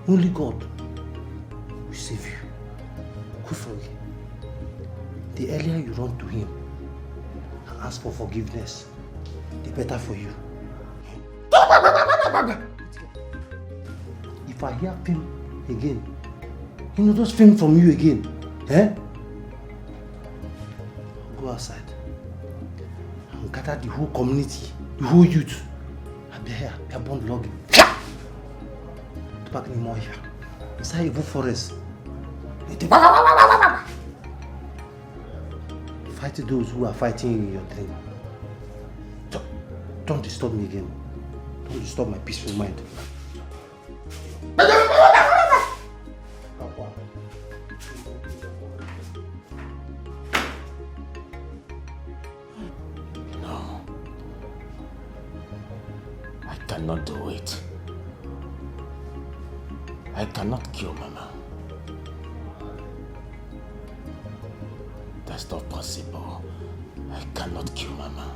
Only God will save you. Kufrogi, the earlier you run to Him and ask for forgiveness, the better for you. If I hear him again, he will just film from you again. Go outside and gather the whole community, the whole youth, and they're here, they're born logging. Back anymore here. Inside Evil Forest. Fight those who are fighting in your dream. Don't disturb me again. Don't disturb my peaceful mind. No. I cannot do it. I cannot kill Mama. That's not possible. I cannot kill Mama.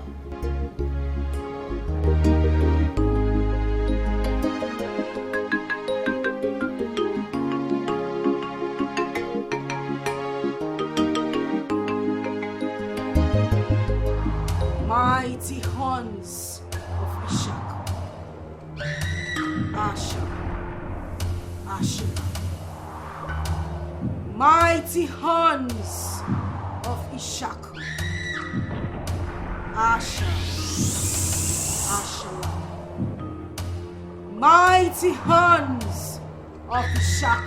Mighty horns of Ishak. Asha. Asha. Mighty horns of Ishak. Asha. Asha. Mighty horns of Ishak.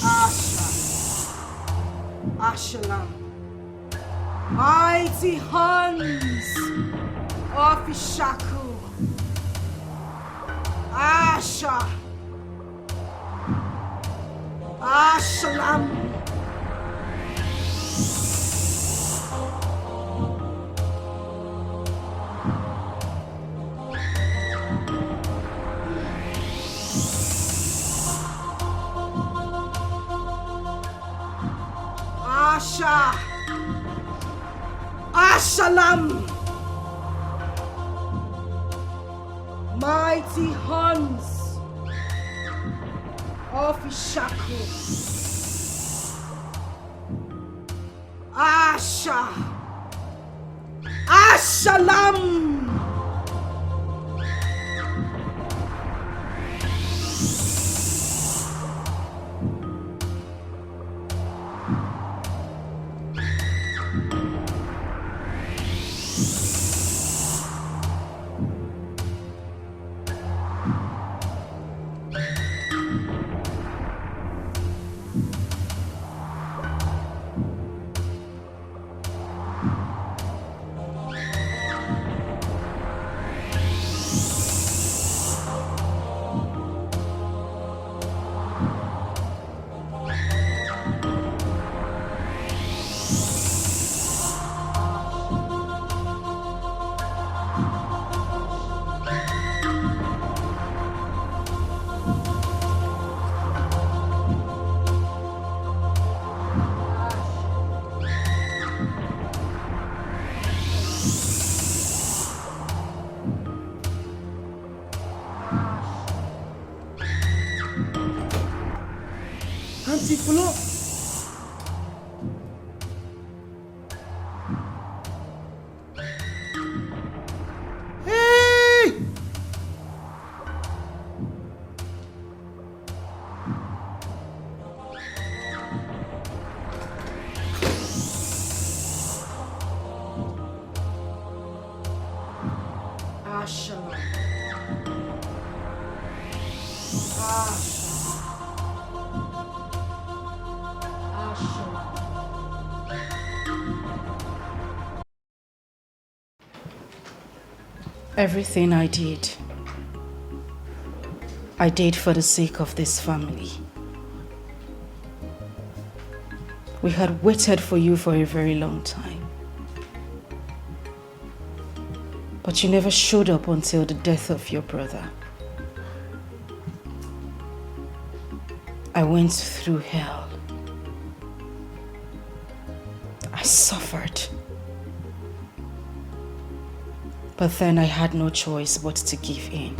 Asha. Ashalam. Mighty horns of Ishaku. Asha. Ashalam. Asha. Ashalam. Mighty horns of Ishaku. Asha. Ashalam. Anti-Flo. Hey! Asha. Asha. Everything I did for the sake of this family. We had waited for you for a very long time. But you never showed up until the death of your brother. I went through hell. I suffered. But then I had no choice but to give in.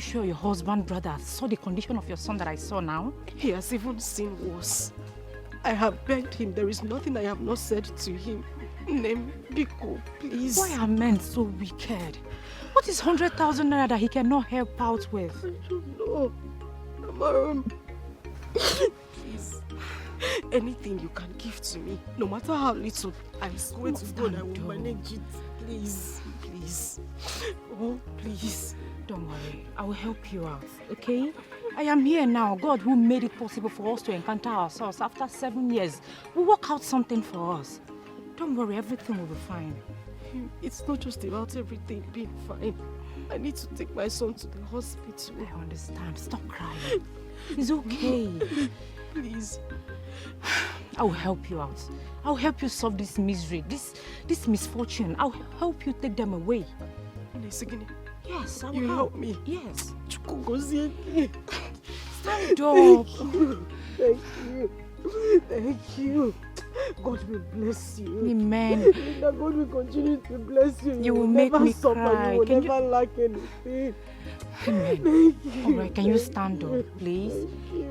Sure your husband, brother, saw the condition of your son that I saw now? He has even seen worse. I have begged him. There is nothing I have not said to him. Name Biko, please. Why are men so wicked? What is 100,000 naira that he cannot help out with? I don't know. Amaram, please, anything you can give to me, no matter how little, I swear to God I will manage it. Please, please. Oh, please. Don't worry, I will help you out, okay? I am here now. God who made it possible for us to encounter ourselves after 7 years will work out something for us. Don't worry, everything will be fine. It's not just about everything being fine. I need to take my son to the hospital. I understand. Stop crying. It's okay. Please. I will help you out. I will help you solve this misery, this misfortune. I will help you take them away. Yes, I will you help me. Yes. Stand up. Thank you. Thank you. God will bless you. Amen. Linda, God will continue to bless you. You will make never me suffer. cry. You will Can never lack anything. Amen. Thank you. All right, can you stand up, please?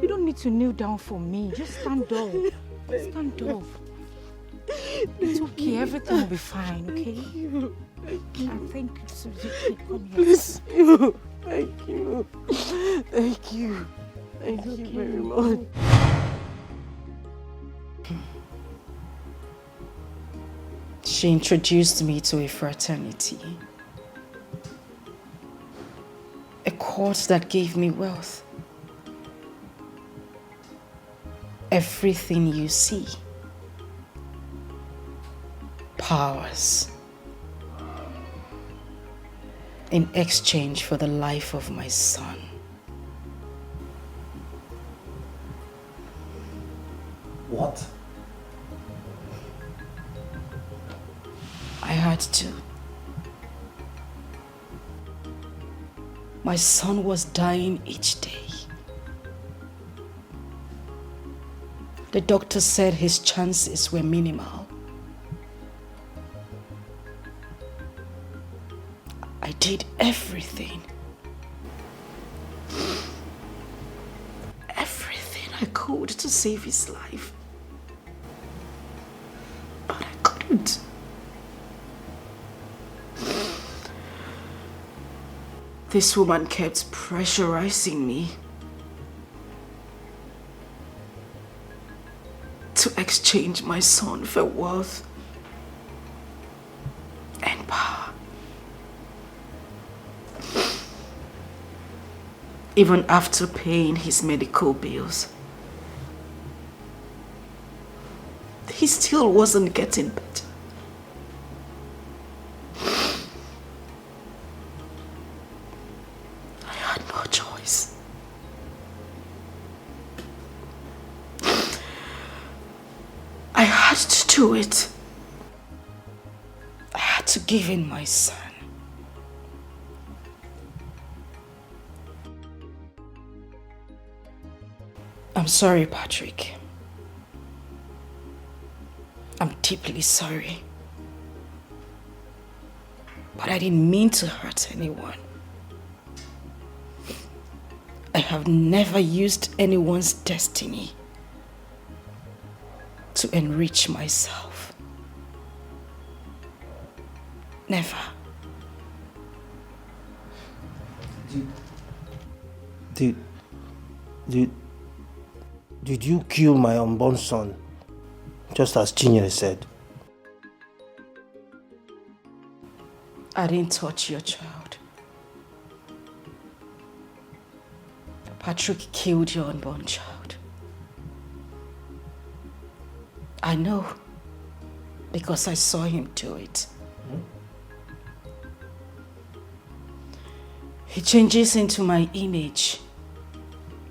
You don't need to kneel down for me. Just stand up. Stand up. It's okay. Everything will be fine, okay? Thank you. Thank you. I think Susie, come here. Bless you. Thank you. Thank you. Thank you very much. She introduced me to a fraternity. A course that gave me wealth. Everything you see. Powers. In exchange for the life of my son. What? I had to. My son was dying each day. The doctor said his chances were minimal. I did everything. Everything I could to save his life. But I couldn't. This woman kept pressurizing me to exchange my son for wealth and power. Even after paying his medical bills, he still wasn't getting better. I had no choice. I had to do it. I had to give in my son. I'm sorry, Patrick. I'm deeply sorry. But I didn't mean to hurt anyone. I have never used anyone's destiny to enrich myself. Never. Did you kill my unborn son, just as Chinyere said? I didn't touch your child. Patrick killed your unborn child. I know, because I saw him do it. He changes into my image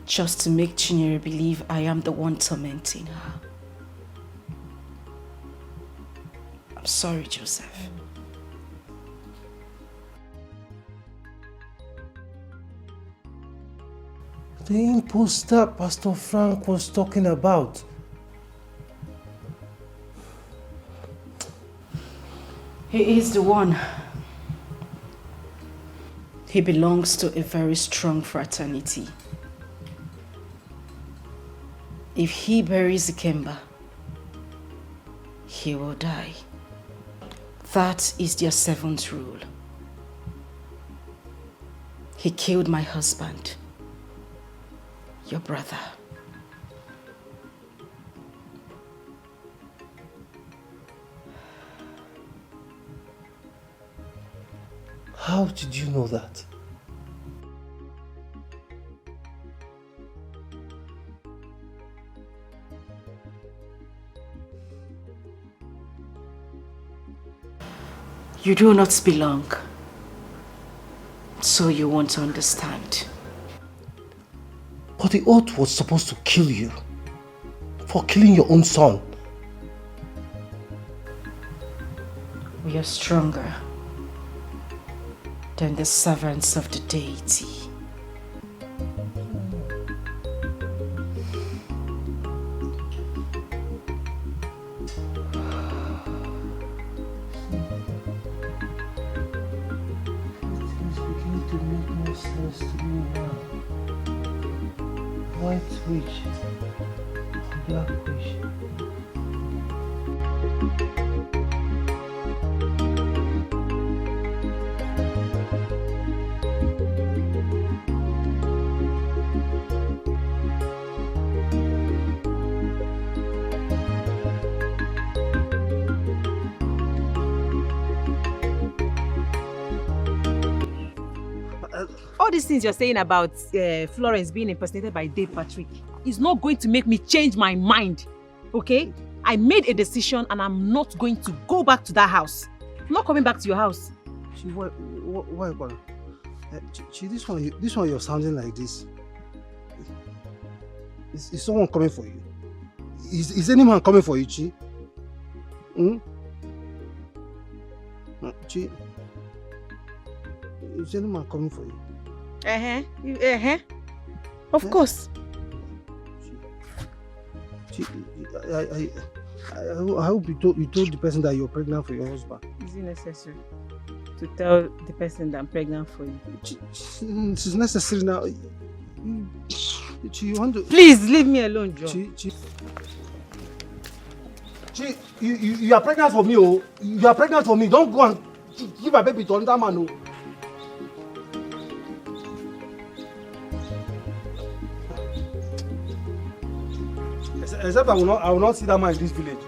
just to make Chinyere believe I am the one tormenting her. I'm sorry, Joseph. The imposter Pastor Frank was talking about. He is the one. He belongs to a very strong fraternity. If he buries Ikemba, he will die. That is their 7th rule. He killed my husband, your brother. How did you know that? You do not belong, so you won't understand. But the oath was supposed to kill you for killing your own son. We are stronger than the servants of the deity. Things begin to make more sense to me now. White witch, black witch. All these things you're saying about Florence being impersonated by Dave Patrick is not going to make me change my mind, okay? I made a decision and I'm not going to go back to that house. I'm not coming back to your house. Why, Bora? This one you're sounding like this. Is someone coming for you? Is anyone coming for you, Chi? Chi? Is anyone coming for you? Of course. I hope you told the person that you're pregnant for your husband. Is it necessary to tell the person that I'm pregnant for you? It's necessary now. You want to... Please leave me alone, John. You are pregnant for me, oh. You are pregnant for me. Don't go and give a baby to another man, oh. Except I will not see that man in this village.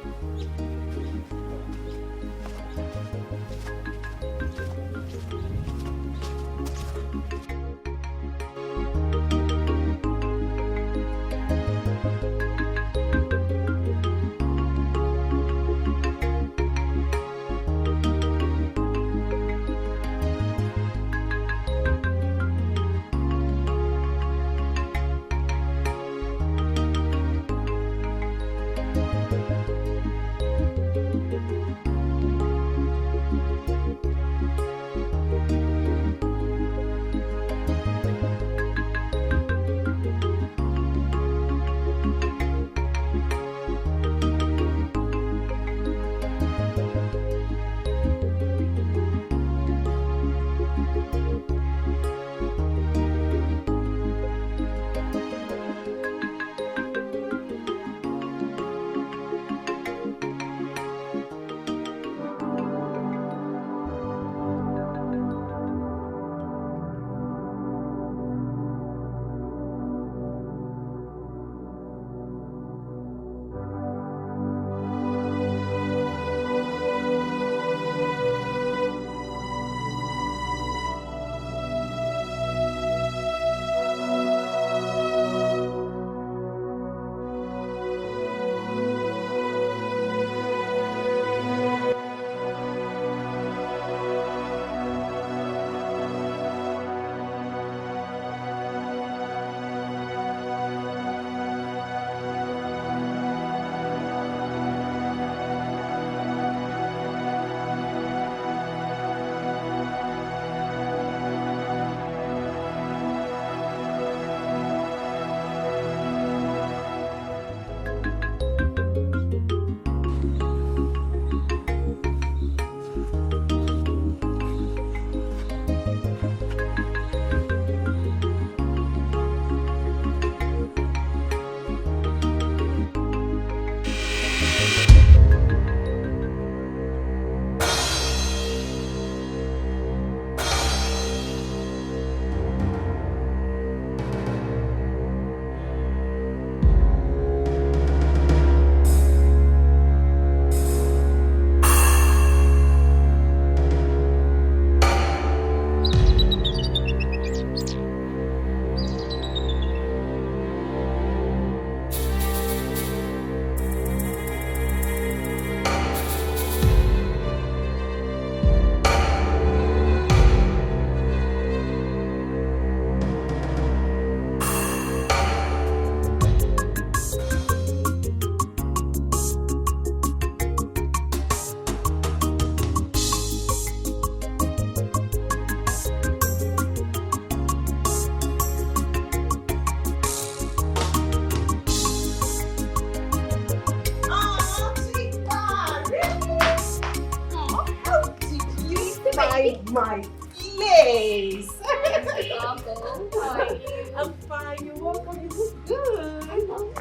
Uncle, how are you? I'm fine. You're welcome. You look good. I know.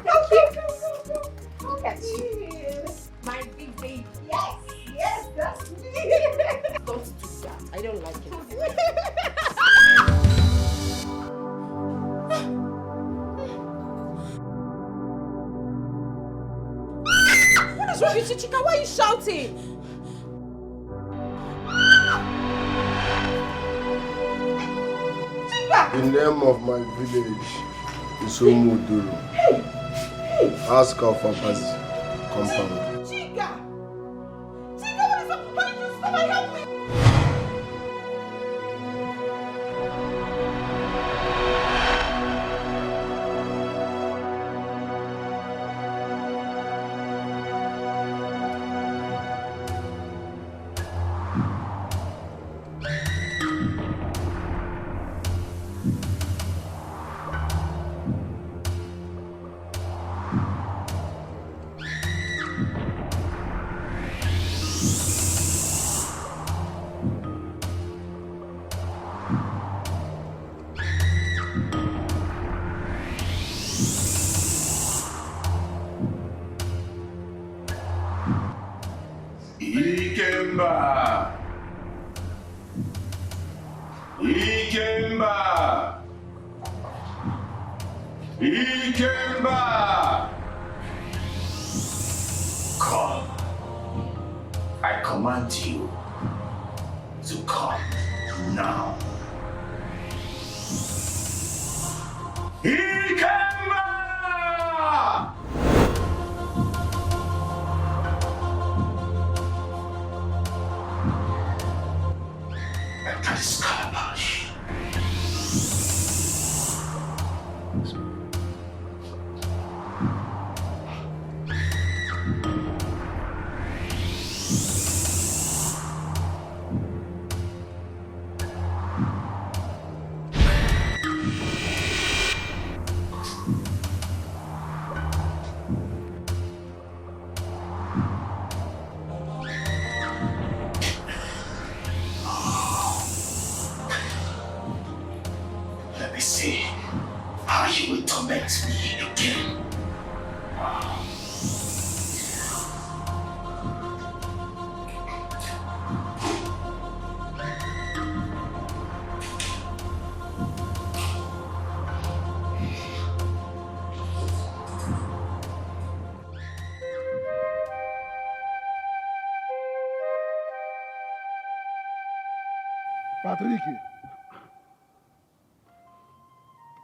Look at you. My big baby. Yes, that's me. Don't do that. I don't like it. What is wrong with you, Chika? Why are you shouting? The name of my village is Umuduru. Ask her for compound. Chika! Chika, what is up? Why did you stop and help me? Ikemba! Ikemba! Ikemba! Come. I command you to come now. Ikemba! That is calabash. Let me see how you will torment me again. Patrick,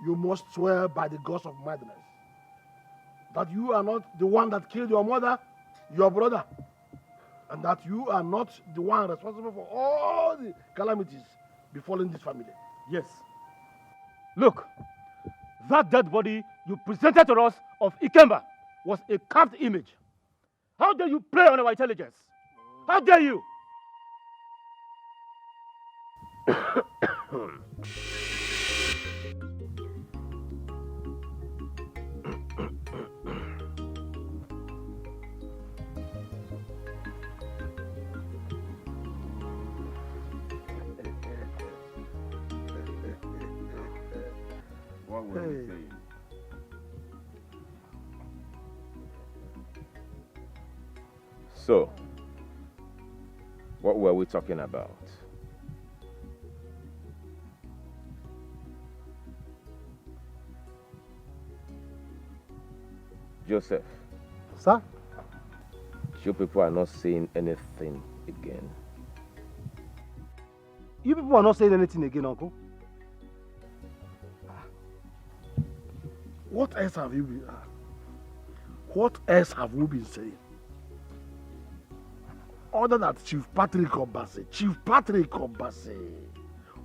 you must swear by the gods of madness that you are not the one that killed your mother, your brother, and that you are not the one responsible for all the calamities befalling this family. Yes. Look, that dead body you presented to us of Ikemba was a carved image. How dare you play on our intelligence? How dare you? What were you saying? So, what were we talking about? Joseph. Sir? You people are not saying anything again. You people are not saying anything again, Uncle. What else have you been? What else have we been saying? Other than Chief Patrick Obase,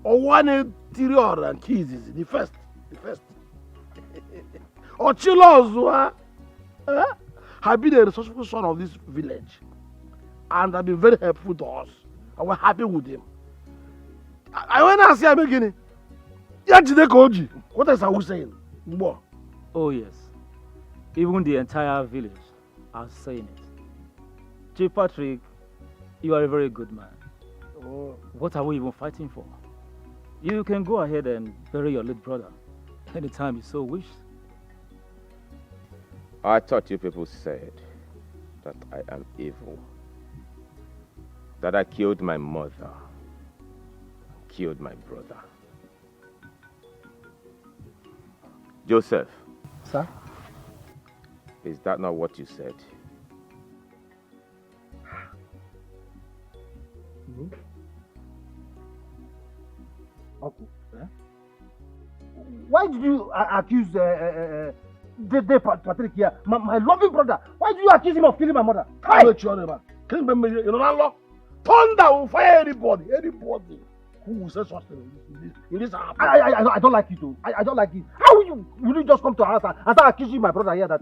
or one interior and keys is the first. Ochilozua have been a resourceful son of this village and have been very helpful to us, and we're happy with him. I want to see him again. What else are we saying? More. Oh yes. Even the entire village are saying it. Chief Patrick, you are a very good man. Oh. What are we even fighting for? You can go ahead and bury your late brother anytime you so wish. I thought you people said that I am evil. That I killed my mother, killed my brother. Joseph. Sir? Is that not what you said? Mm-hmm. Uncle, why did you accuse Patrick here, my loving brother? Why did you accuse him of killing my mother? Why? You know, thunder will fire anybody who will say such thing in this house. I don't like it too. I don't like it. How will you just come to our house and start accusing my brother here that...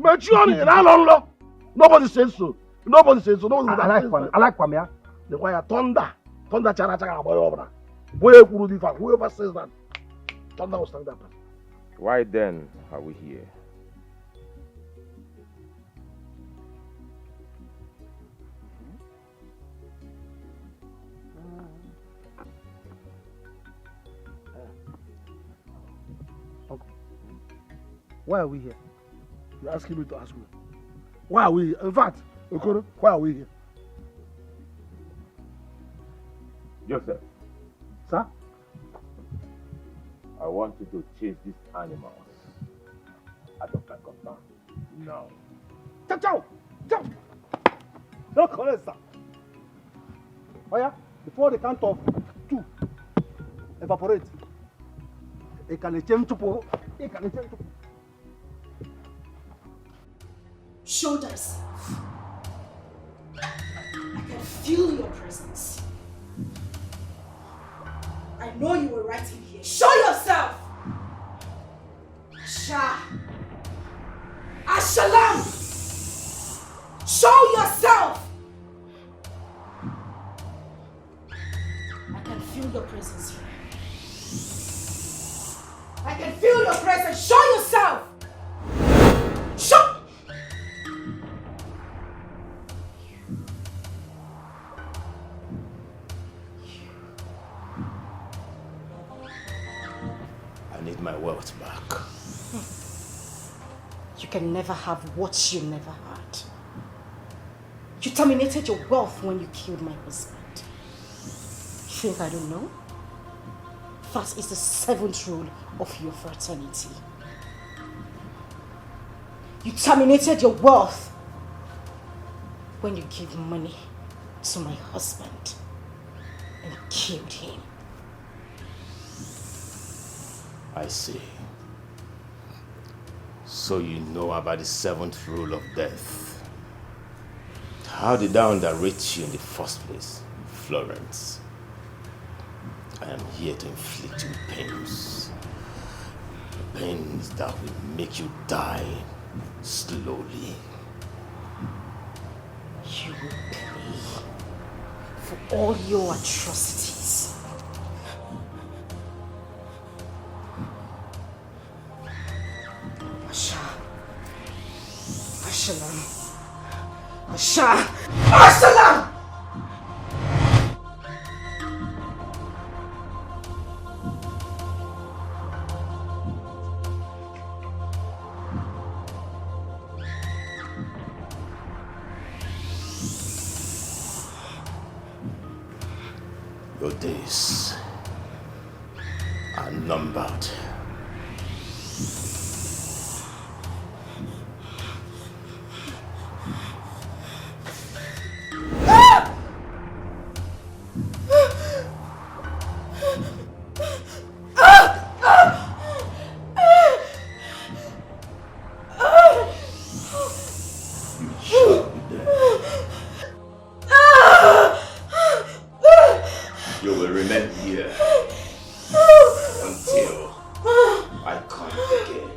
Nobody says so. Nobody says so. I like Kwame. The wire thunder chara boy. Whoever says that, thunder will stand that person. Why then are we here? Why are we here? You're asking me to ask me. Why are we here? In fact, Okoro, why are we here? Joseph. Sir? I want you to chase these animals out of my compound. Now. Ciao! No correct, sir. Oh yeah? Before the count of 2, evaporate. Show thyself. I can feel your presence. I know you were right in here. Show yourself! Ashalam! Show yourself! I can feel your presence here. I can feel your presence. Show yourself! Show! I need my wealth back. You can never have what you never had. You terminated your wealth when you killed my husband. You think I don't know? That is the 7th rule of your fraternity. You terminated your wealth when you gave money to my husband and killed him. I see. So you know about the 7th rule of death. How did I underrate you in the first place, Florence? I am here to inflict you pains. Pains that will make you die slowly. You will pay for all your atrocities. Ashalam! Your days are numbered. You will remain here until I come again.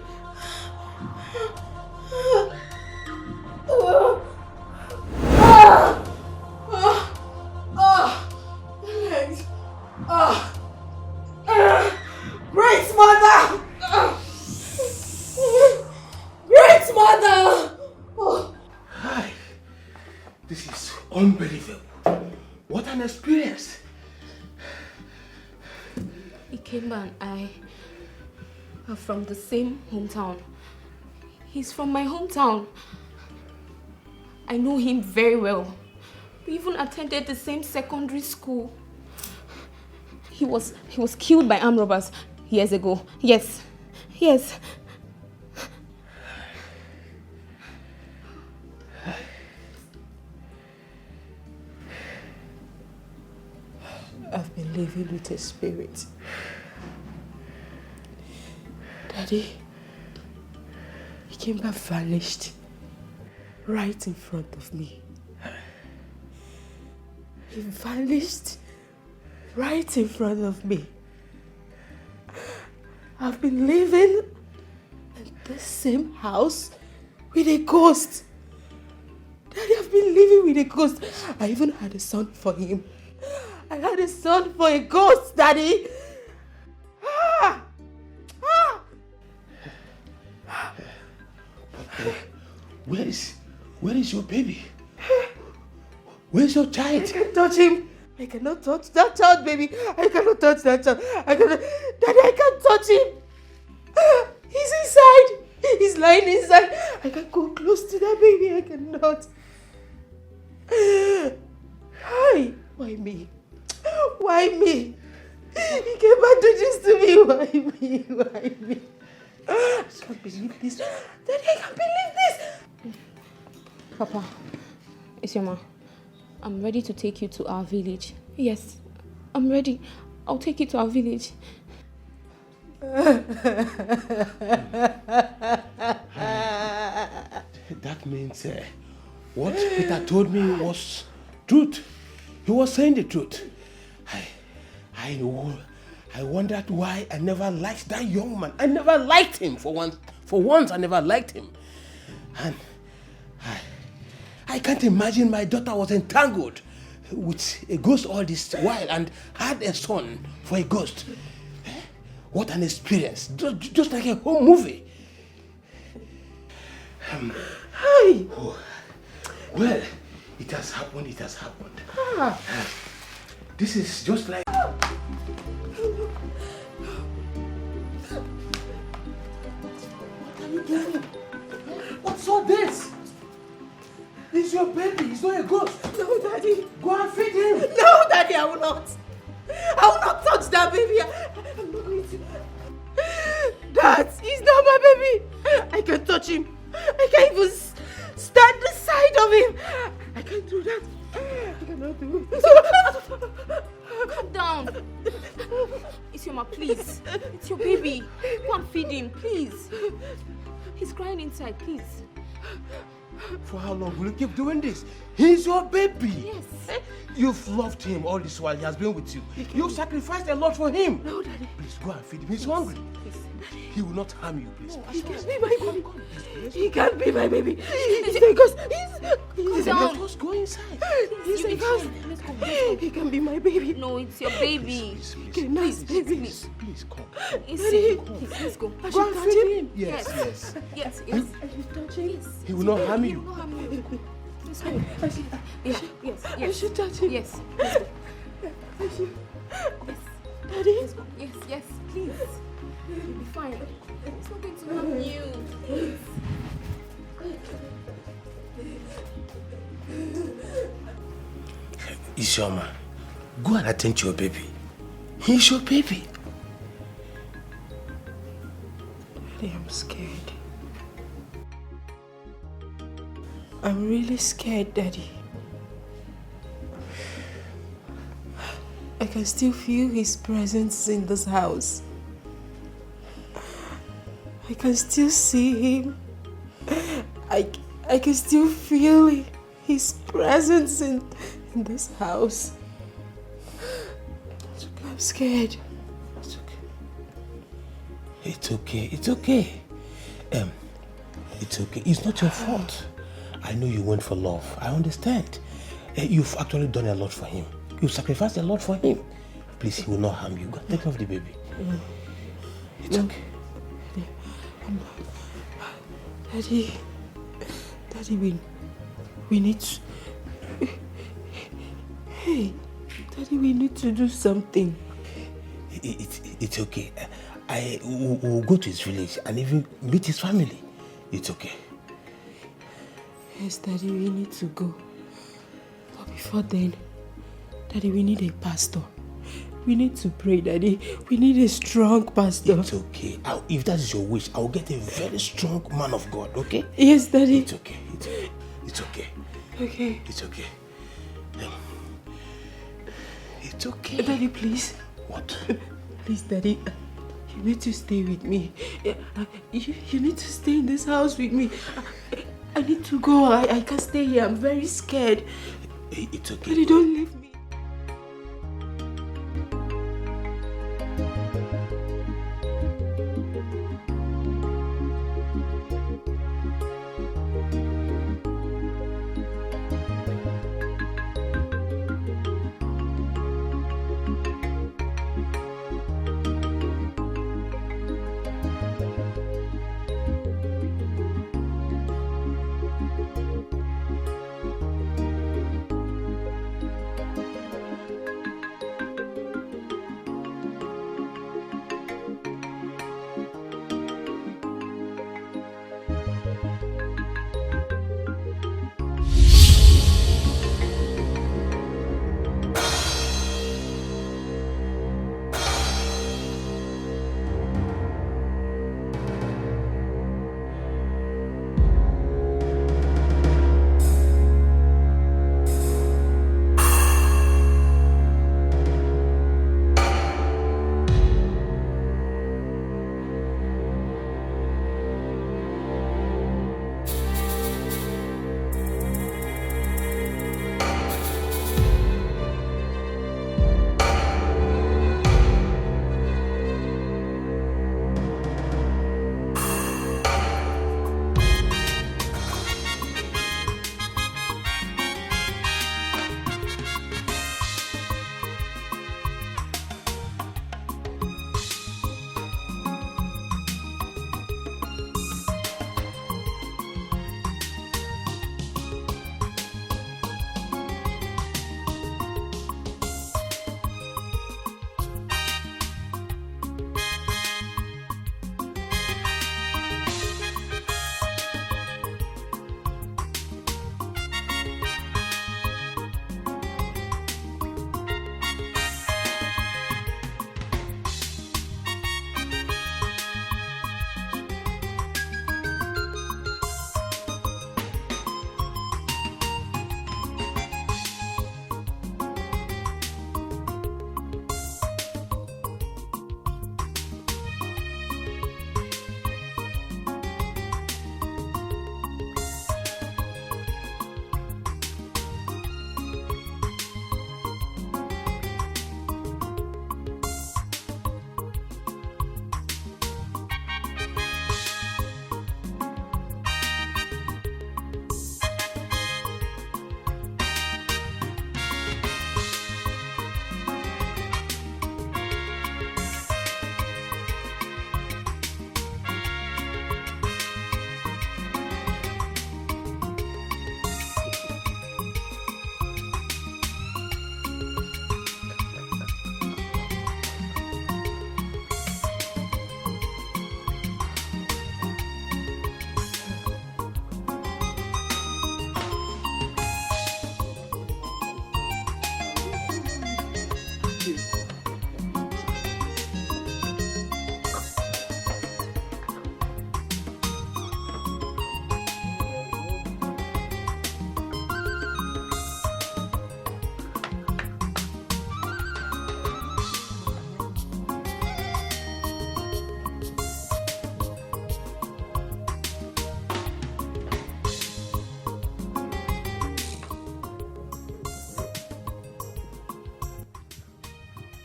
Great mother! Great mother! Hi. This is unbelievable. What an experience. Ike, Ikemba and I are from the same hometown. He's from my hometown. I know him very well. We even attended the same secondary school. He was killed by armed robbers years ago. Yes. Yes. I've been living with a spirit. Daddy, he came back vanished right in front of me. He vanished right in front of me. I've been living in the same house with a ghost. Daddy, I've been living with a ghost. I even had a son for him. I had a son for a ghost, Daddy. Ah! Ah! But, where is your baby? Where's your child? I can't touch him. I cannot touch that child, baby. I cannot touch that child. Daddy, I can't touch him. He's inside. He's lying inside. I can't go close to that baby. I cannot. Hi. Why me? Why me? He came back to this to me. Why me? Why me? I can't believe this. Daddy, I can't believe this. Papa, Isioma, I'm ready to take you to our village. Yes, I'm ready. I'll take you to our village. That means what Peter told me was truth. He was saying the truth. I wondered why I never liked that young man. I never liked him for once. For once, I never liked him. And I can't imagine my daughter was entangled with a ghost all this while and had a son for a ghost. What an experience. Just like a whole movie. Hi. Well, it has happened. It has happened. This is just like... What are you doing? What's all this? It's your baby. It's not a ghost. No, Daddy. Go and feed him. No, Daddy, I will not. I will not touch that baby. I'm not going to. That is not my baby. I can't touch him. I can't even stand the side of him. I can't do that. I cannot do it. Calm down. Isioma, please. It's your baby. Go and feed him, please. He's crying inside, please. For how long will you keep doing this? He's your baby. Yes. You've loved him all this while he has been with you. You've sacrificed a lot for him. No, Daddy. Please go and feed him. He's hungry. Please. He will not harm you, please. No, he can't be my baby. He can't be my baby. He's a ghost. He's a ghost. Just go inside. He's a ghost. He can be my baby. No, it's your baby. Okay, nice baby. Please, come. Let's go. I should touch him? Yes. Yes. I should touch him? Yes. He will not harm you. Let's go. Yes. I should touch him? Yes. Let's go. I should. Yes. Daddy? Let's go. Yes, please. You'll be fine. It's not going to harm you. Please. Isioma, go and attend to your baby. He's your baby. Daddy, I'm scared. I'm really scared, Daddy. I can still feel his presence in this house. I can still see him. I can still feel his presence in this house. I'm scared. It's okay. It's okay. It's not your fault. I know you went for love. I understand. You've actually done a lot for him. You've sacrificed a lot for him. Please, he will not harm you. Go take care of the baby. It's okay. Daddy, we need to... Hey, Daddy, we need to do something. It's okay. We'll go to his village and even meet his family. It's okay. Yes, Daddy, we need to go. But before then, Daddy, we need a pastor. We need to pray, Daddy. We need a strong pastor. It's okay. If that is your wish, I'll get a very strong man of God, okay? Yes, Daddy. It's okay. It's okay. Okay. It's okay. It's okay. Daddy, please. What? Please, Daddy. You need to stay with me. You need to stay in this house with me. I need to go. I can't stay here. I'm very scared. It's okay. Daddy, don't leave me.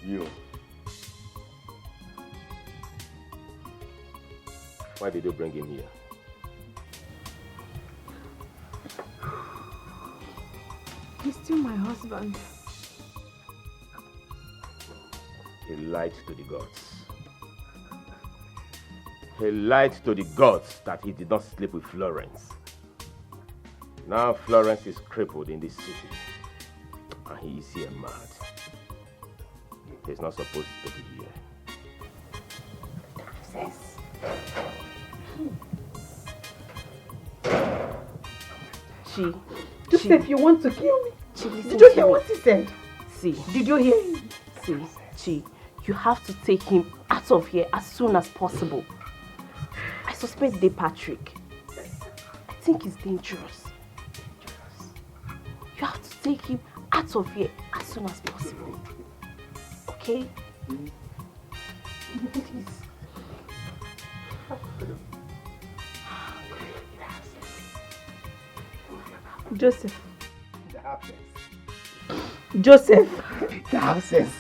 You. Why did you bring him here? He's still my husband. He lied to the gods. He lied to the gods that he did not sleep with Florence. Now Florence is crippled in this city. And he is here mad. He's not supposed to be here. Joseph, you want to kill me? Did you hear what he said? See, did you hear? See, you have to take him out of here as soon as possible. I suspect Day Patrick. I think he's dangerous. You have to take him out of here as soon as possible. Okay? Please. Joseph. The absence.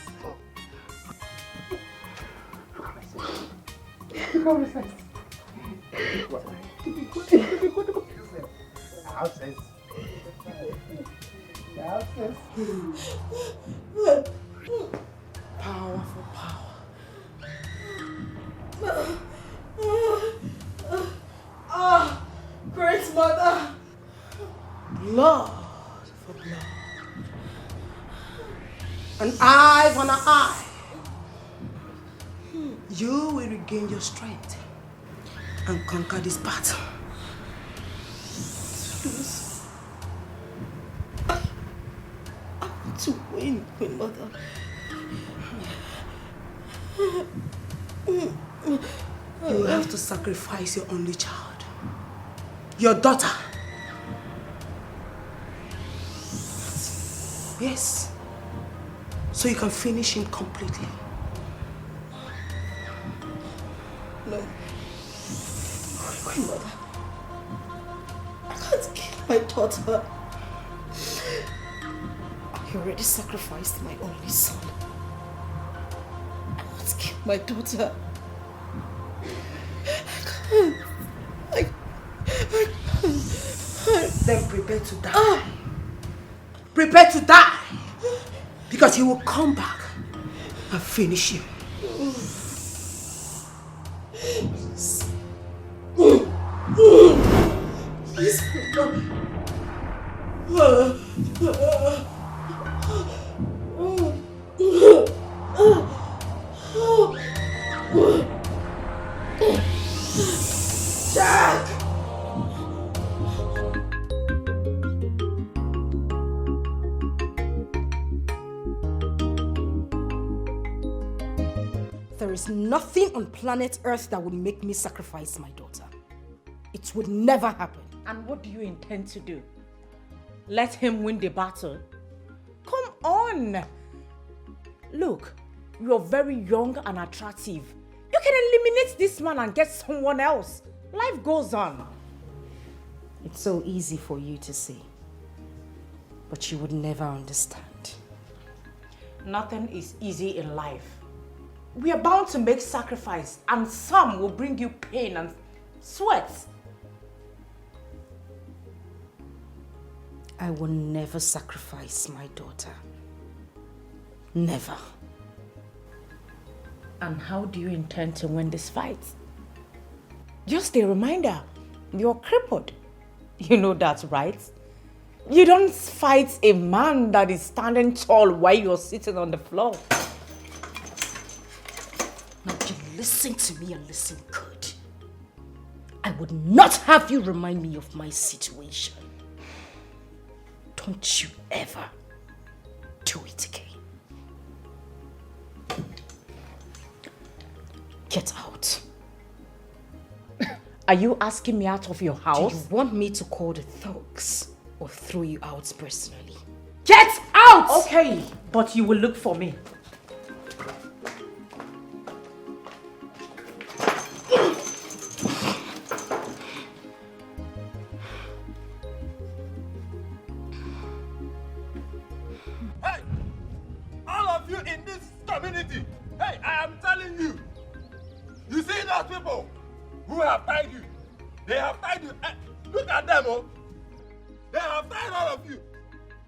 Powerful power. Great mother. Blood for blood. An eye for an eye. You will regain your strength and conquer this battle. Please. I want to win, Queen Mother. You will have to sacrifice your only child, your daughter. Yes, so you can finish him completely. No, Queen Mother, I can't kill my daughter. I already sacrificed my only son. I won't kill my daughter. I can't. Then prepare to die. Prepare to die. Because he will come back and finish you. Please, Jack! There is nothing on planet Earth that would make me sacrifice my daughter. It would never happen. And what do you intend to do? Let him win the battle? Come on! Look, you're very young and attractive. You can eliminate this man and get someone else. Life goes on. It's so easy for you to say, but you would never understand. Nothing is easy in life. We are bound to make sacrifice, and some will bring you pain and sweat. I will never sacrifice my daughter. Never. And how do you intend to win this fight? Just a reminder, you're crippled. You know that, right? You don't fight a man that is standing tall while you're sitting on the floor. Now you listen to me and listen good. I would not have you remind me of my situation. Don't you ever do it again. Get out. Are you asking me out of your house? Do you want me to call the thugs or throw you out personally? Get out! Okay, but you will look for me. Hey! All of you in this community, hey, I am telling you, you see those people who have tied you, they have tied you. Hey, look at them, oh. They have tied all of you.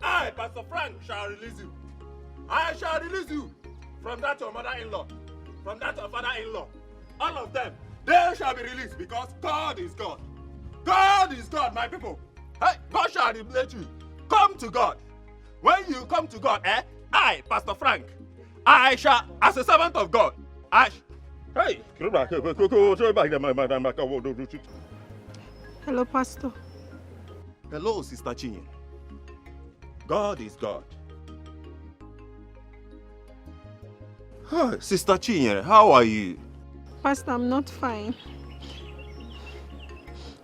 I, Pastor Frank, shall release you. I shall release you from that your mother-in-law, from that your father-in-law. All of them, they shall be released because God is God. God is God, my people. Hey, God shall liberate you. Come to God. When you come to God, I, Pastor Frank, I shall, as a servant of God, hey! Hello, Pastor. Hello, Sister Chinye. God is God. Hi, Sister Chinye, how are you? Pastor, I'm not fine.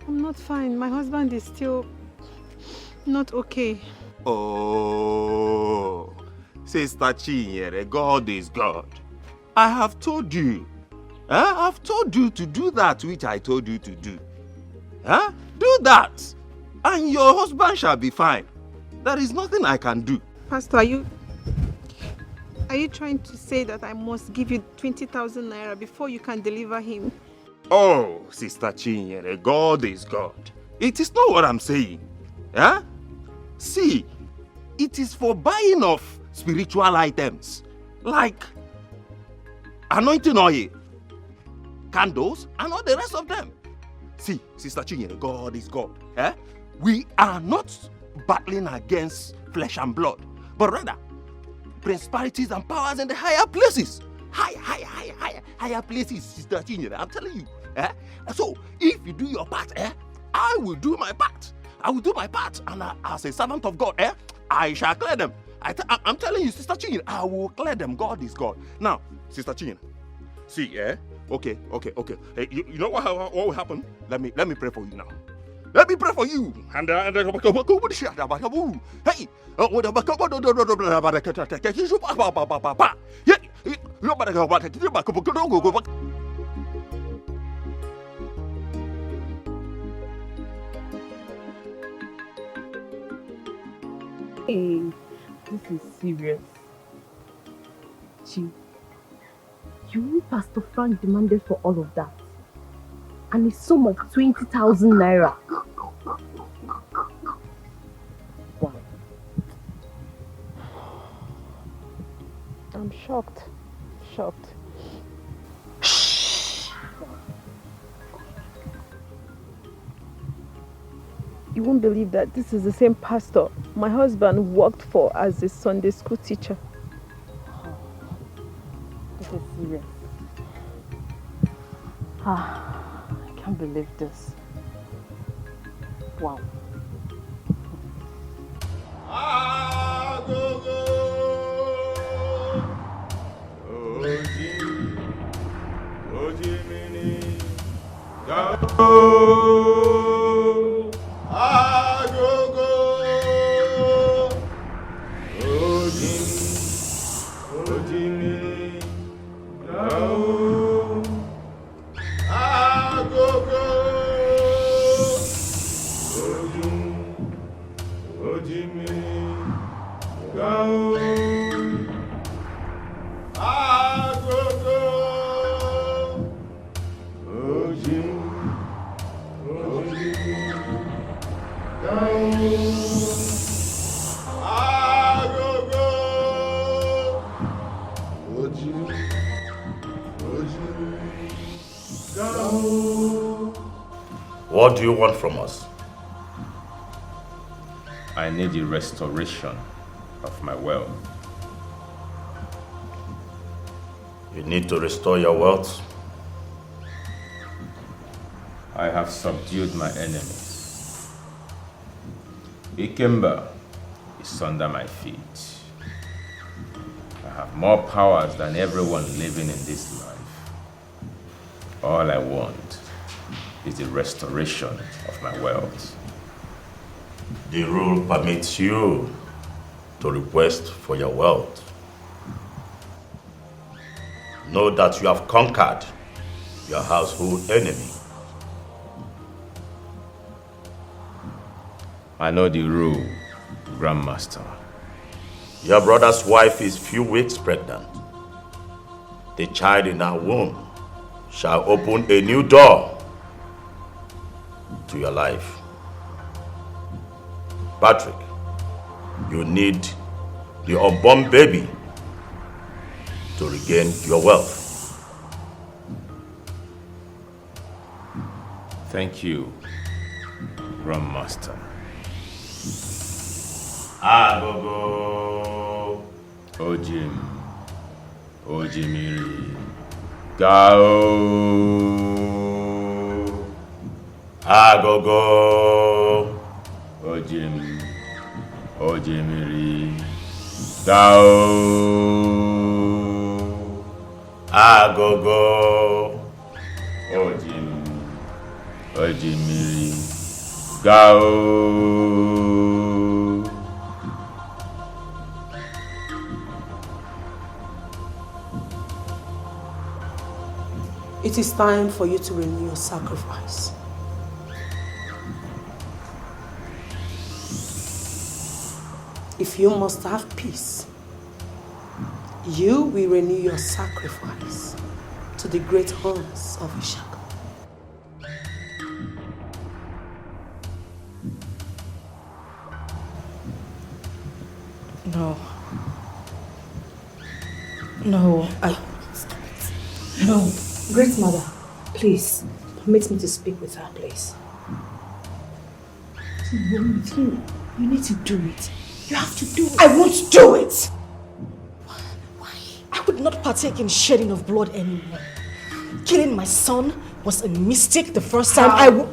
I'm not fine. My husband is still not okay. Oh, Sister Chinye, God is God. I have told you. I've told you to do that which I told you to do. Do that, and your husband shall be fine. There is nothing I can do. Pastor, are you trying to say that I must give you 20,000 naira before you can deliver him? Oh, Sister Chinyere, God is God. It is not what I'm saying. See, it is for buying of spiritual items like anointing oil, candles, and all the rest of them. See, Sister Chinyere, God is God. We are not battling against flesh and blood, but rather principalities and powers in the higher places. Higher places, Sister Chinyere, I'm telling you. So, if you do your part, I will do my part. I will do my part, and as a servant of God, I shall clear them. I'm telling you, Sister Chinyere, I will clear them. God is God. Now, Sister Chinyere, see, okay. Hey, you know what will happen? Let me pray for you now. Let me pray for you. And hey, Hey, this is serious. Chi, you Pastor Frank demanded for all of that. And a sum of 20,000 naira. Wow. I'm shocked. You won't believe that this is the same pastor my husband worked for as a Sunday school teacher. This is serious. I can't believe this. Wow. What do you want from us? I need the restoration of my wealth. You need to restore your wealth? I have subdued my enemies. Ikemba is under my feet. I have more powers than everyone living in this life. All I want is the restoration of my wealth. The rule permits you to request for your wealth. Know that you have conquered your household enemy. I know the rule, Grandmaster. Your brother's wife is few weeks pregnant. The child in her womb shall open a new door to your life. Patrick, you need the unborn baby to regain your wealth. Thank you, Grandmaster. Agogo. Ojimiri. Gao. Agogo. Jim, oh Jimmy, Gao, Agogo, oh Jimmy, Gao. It is time for you to renew your sacrifice. If you must have peace, you will renew your sacrifice to the great horns of Ishaka. No. No, No. Great Mother, please, permit me to speak with her, please. What's wrong with you? You need to do it. You have to do it. I won't do it! Why? I would not partake in shedding of blood anymore. Killing my son was a mistake the first time I would...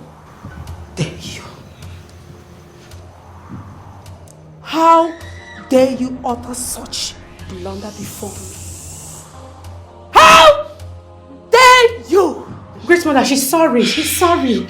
Dare you? How dare you utter such blunder before me? How dare you? Great Mother, she's sorry. She's sorry.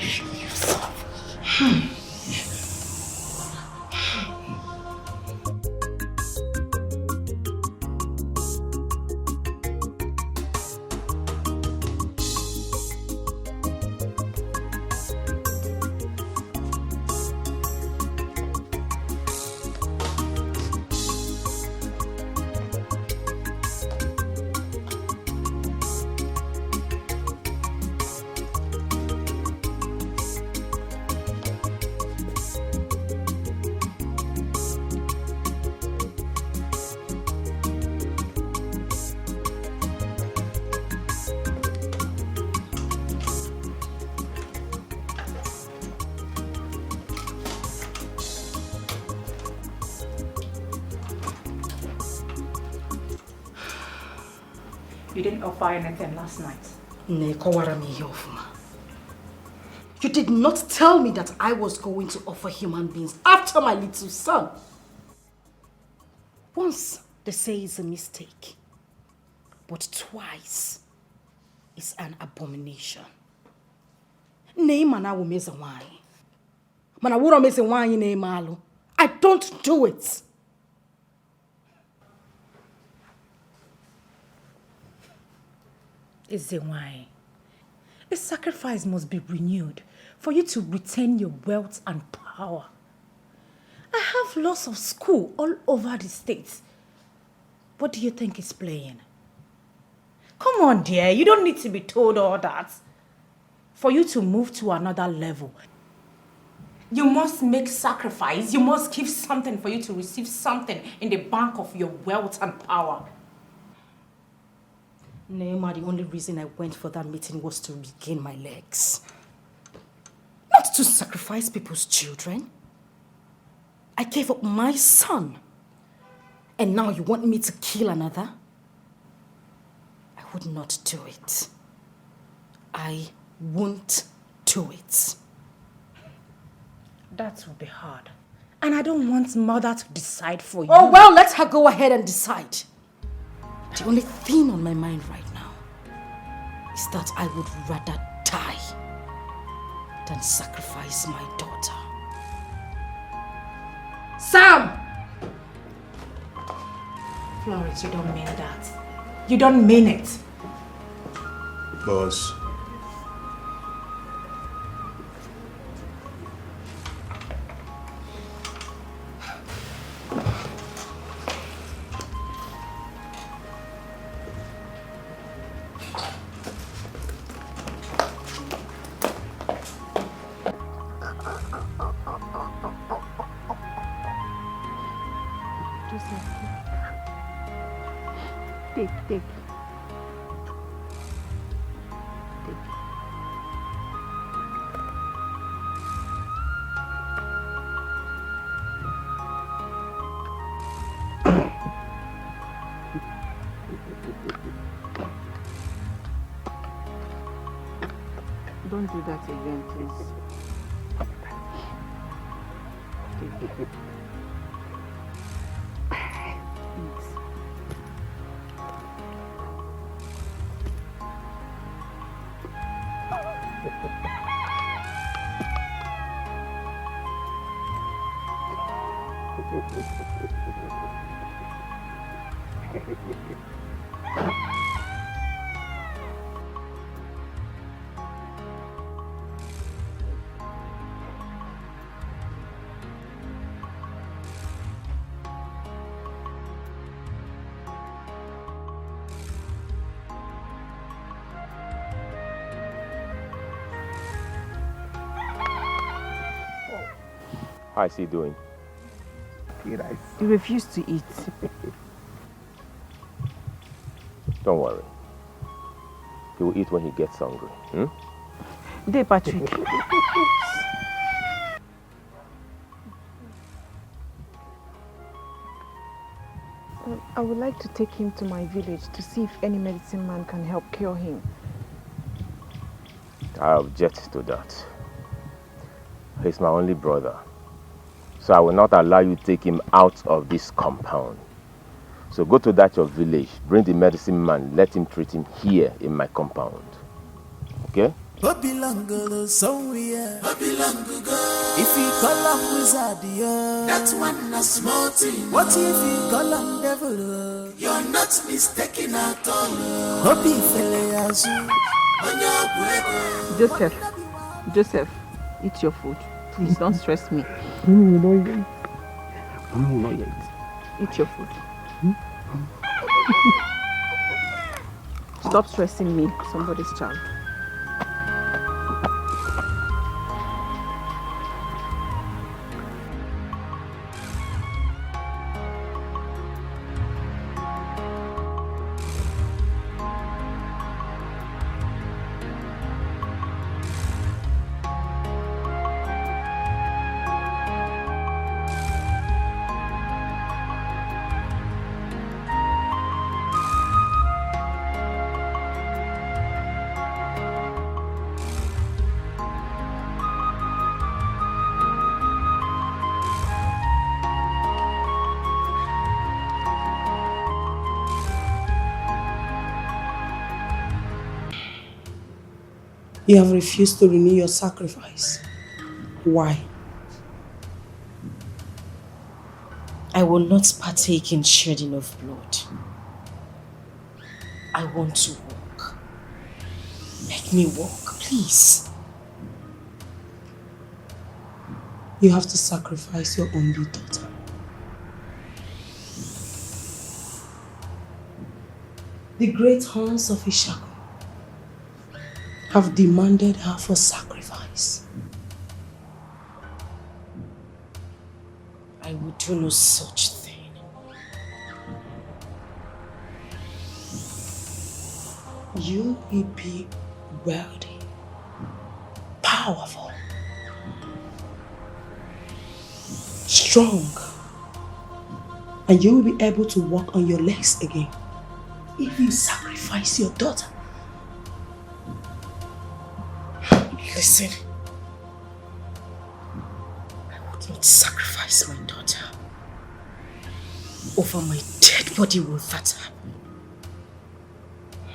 You didn't offer anything last night. You did not tell me that I was going to offer human beings after my little son. Once they say it's a mistake, but twice is an abomination. I don't do it. Is why a sacrifice must be renewed for you to retain your wealth and power. I have lots of school all over the state. What do you think is playing? Come on, dear, you don't need to be told all that. For you to move to another level, you must make sacrifice. You must give something for you to receive something in the bank of your wealth and power. Neema, the only reason I went for that meeting was to regain my legs. Not to sacrifice people's children. I gave up my son. And now you want me to kill another? I would not do it. I won't do it. That will be hard. And I don't want mother to decide for you. Oh, well, let her go ahead and decide. The only thing on my mind right now is that I would rather die than sacrifice my daughter. Sam! Florence, you don't mean that. You don't mean it. Boss. Take. Don't do that again, please. How is he doing? He refused to eat. Don't worry. He will eat when he gets hungry. Dey, Patrick. I would like to take him to my village to see if any medicine man can help cure him. I object to that. He's my only brother. So I will not allow you to take him out of this compound. So go to that your village, bring the medicine man, let him treat him here in my compound. Okay? Babylon somewhere. Babylon if you call him wizard, that one a small thing. What if you call him devil? You're not mistaken at all. Joseph, eat your food. Please don't stress me. Not yet. Eat your food. Stop stressing me, somebody's child. You have refused to renew your sacrifice. Why? I will not partake in shedding of blood. I want to walk. Let me walk, please. You have to sacrifice your only daughter. The great horns of Ishaku have demanded her for sacrifice. I would do no such thing. You will be wealthy, powerful, strong, and you will be able to walk on your legs again if you sacrifice your daughter. Listen, I would not sacrifice my daughter. Over my dead body will that happen.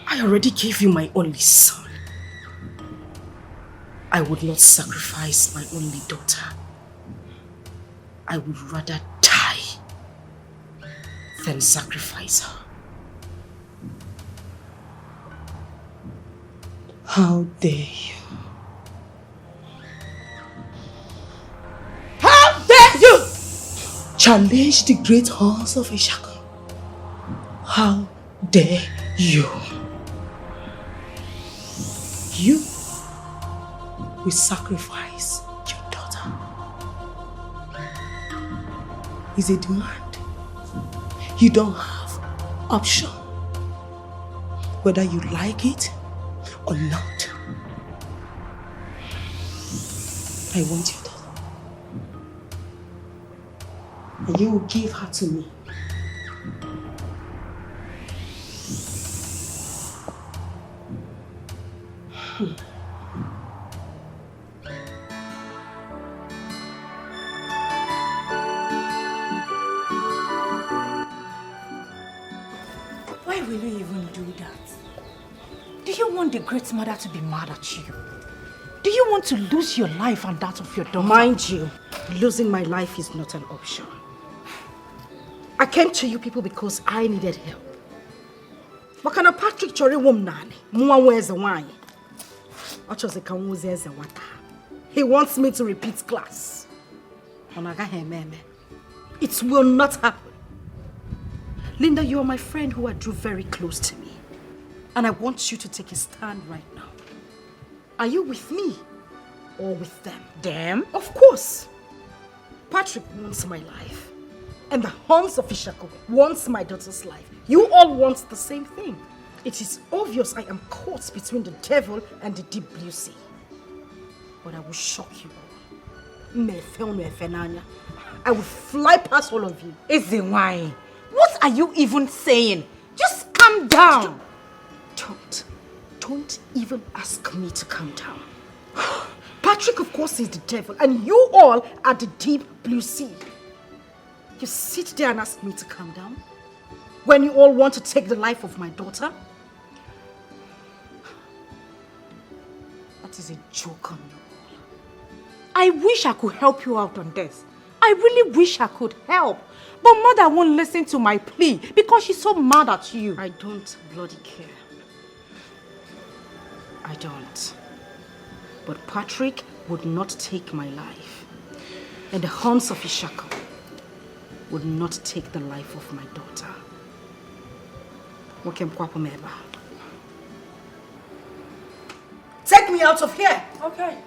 I already gave you my only son. I would not sacrifice my only daughter. I would rather die than sacrifice her. How dare you? Challenge the great horns of Ishaku. How dare you? You will sacrifice your daughter. It's a demand. You don't have option. Whether you like it or not. I want your daughter. And you will give her to me. want the great mother to be mad at you? Do you want to lose your life and that of your daughter? Mind you, losing my life is not an option. I came to you people because I needed help. What kind of Patrick Chori woman? He wants me to repeat class. It will not happen. Linda, you are my friend who I drew very close to me. And I want you to take a stand right now. Are you with me or with them? Them? Of course. Patrick wants my life. And the Hans of Ishako wants my daughter's life. You all want the same thing. It is obvious I am caught between the devil and the deep blue sea. But I will shock you all. I will fly past all of you. Ezenwai, what are you even saying? Just calm down. Don't even ask me to calm down. Patrick, of course, is the devil, and you all are the deep blue sea. You sit there and ask me to calm down when you all want to take the life of my daughter? That is a joke on you all. I wish I could help you out on this. I really wish I could help. But mother won't listen to my plea because she's so mad at you. I don't bloody care. I don't. But Patrick would not take my life. And the Hans of Ishaka would not take the life of my daughter. Take me out of here! Okay.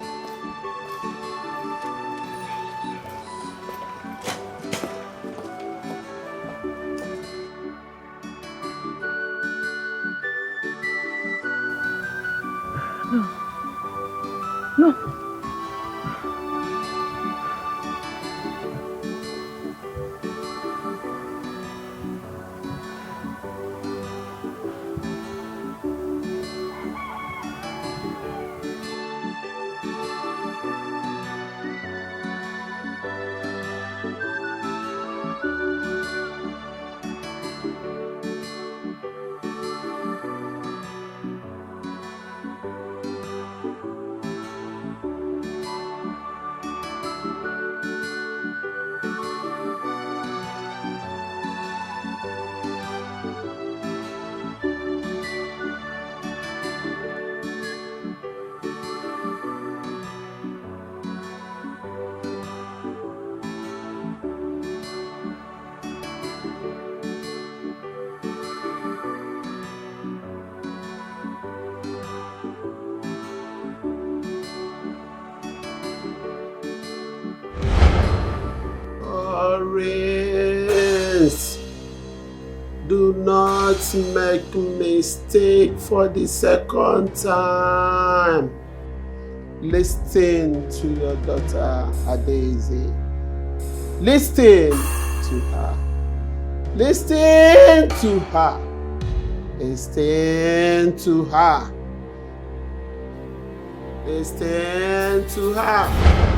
No. Do not make mistake for the second time. Listen to your daughter Adaeze. Listen to her. Listen to her. Listen to her. Listen to her.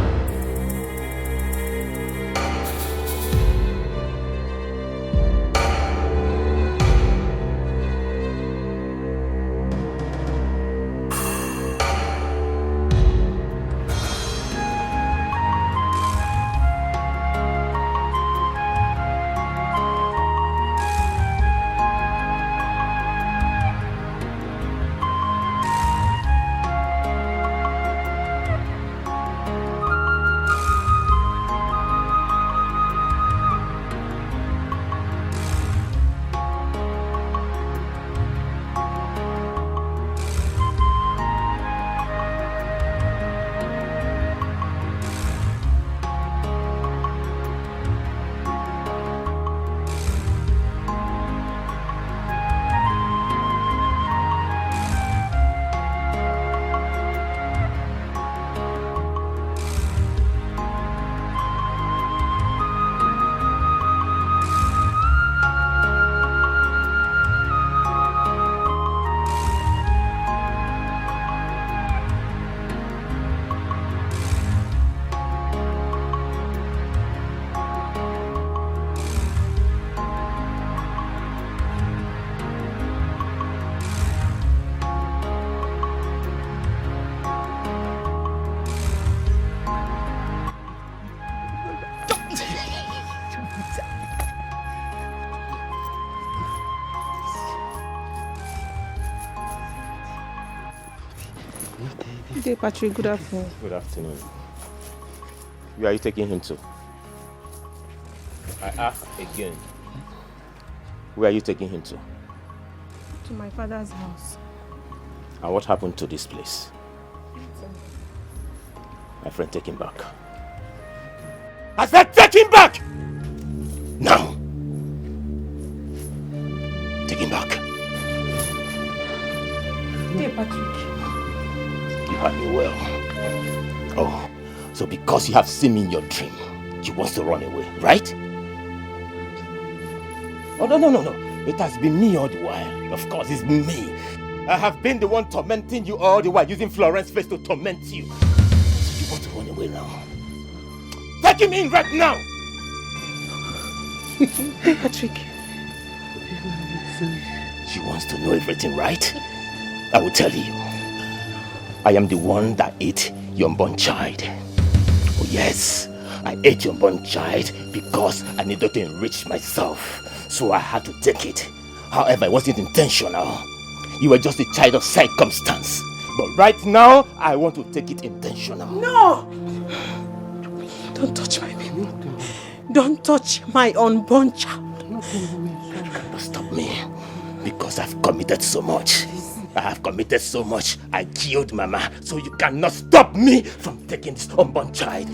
Good day, Patrick. Good afternoon. Good afternoon. Where are you taking him to? I ask again. Where are you taking him to? To my father's house. And what happened to this place? My friend, take him back. I said take him back! Now! Take him back. Dear Patrick. You heard me well. Oh, so because you have seen me in your dream, you want to run away, right? Oh, no. It has been me all the while. Of course, it's me. I have been the one tormenting you all the while, using Florence's face to torment you. So you want to run away now? Take him in right now! Patrick. She wants to know everything, right? I will tell you. I am the one that ate your unborn child. Oh yes, I ate your unborn child because I needed to enrich myself. So I had to take it. However, it wasn't intentional. You were just a child of circumstance. But right now, I want to take it intentional. No! Don't touch my baby. Don't touch my unborn child. You cannot stop me because I've committed so much. I have committed so much. I killed Mama, so you cannot stop me from taking this unborn child.